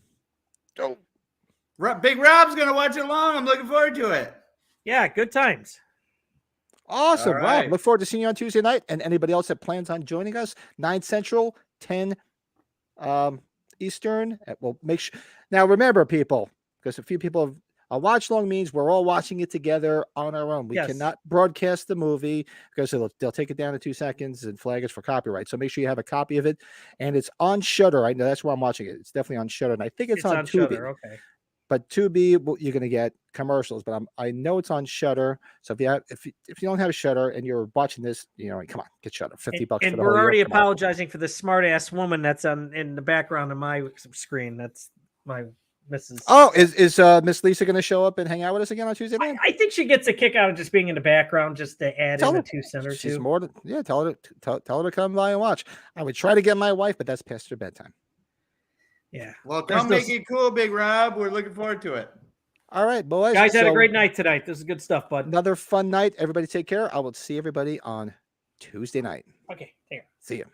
Big Rob's gonna watch along. I'm looking forward to it. Yeah, good times. Awesome, All Rob. right. Look forward to seeing you on Tuesday night. And anybody else that plans on joining us, 9 Central, 10 Eastern. We'll make sure. Now, remember, people, because a few people have a watch long means we're all watching it together on our own. We Yes. cannot broadcast the movie because they'll take it down to 2 seconds and flag us for copyright. So make sure you have a copy of it. And it's on Shudder. I know that's where I'm watching it. It's definitely on Shudder. And I think it's on Tubi. Shudder. Okay. But Tubi, you're going to get commercials. But I know it's on Shudder. So if you don't have Shudder and you're watching this, come on, get Shudder. $50 for And the we're whole already year. Come on. apologizing for the smart ass woman that's in the background of my screen. That's my Mrs. Oh, is Miss Lisa going to show up and hang out with us again on Tuesday night? I think she gets a kick out of just being in the background, just to add Tell in her. a 2 cent or She's two. more than tell her to come by and watch. I would try to get my wife, but that's past her bedtime. Yeah. Well, There's come no- make it cool, Big Rob. We're looking forward to it. All right, boys. Guys had a So, great night tonight. This is good stuff, bud. Another fun night. Everybody take care. I will see everybody on Tuesday night. Okay, take care. See you.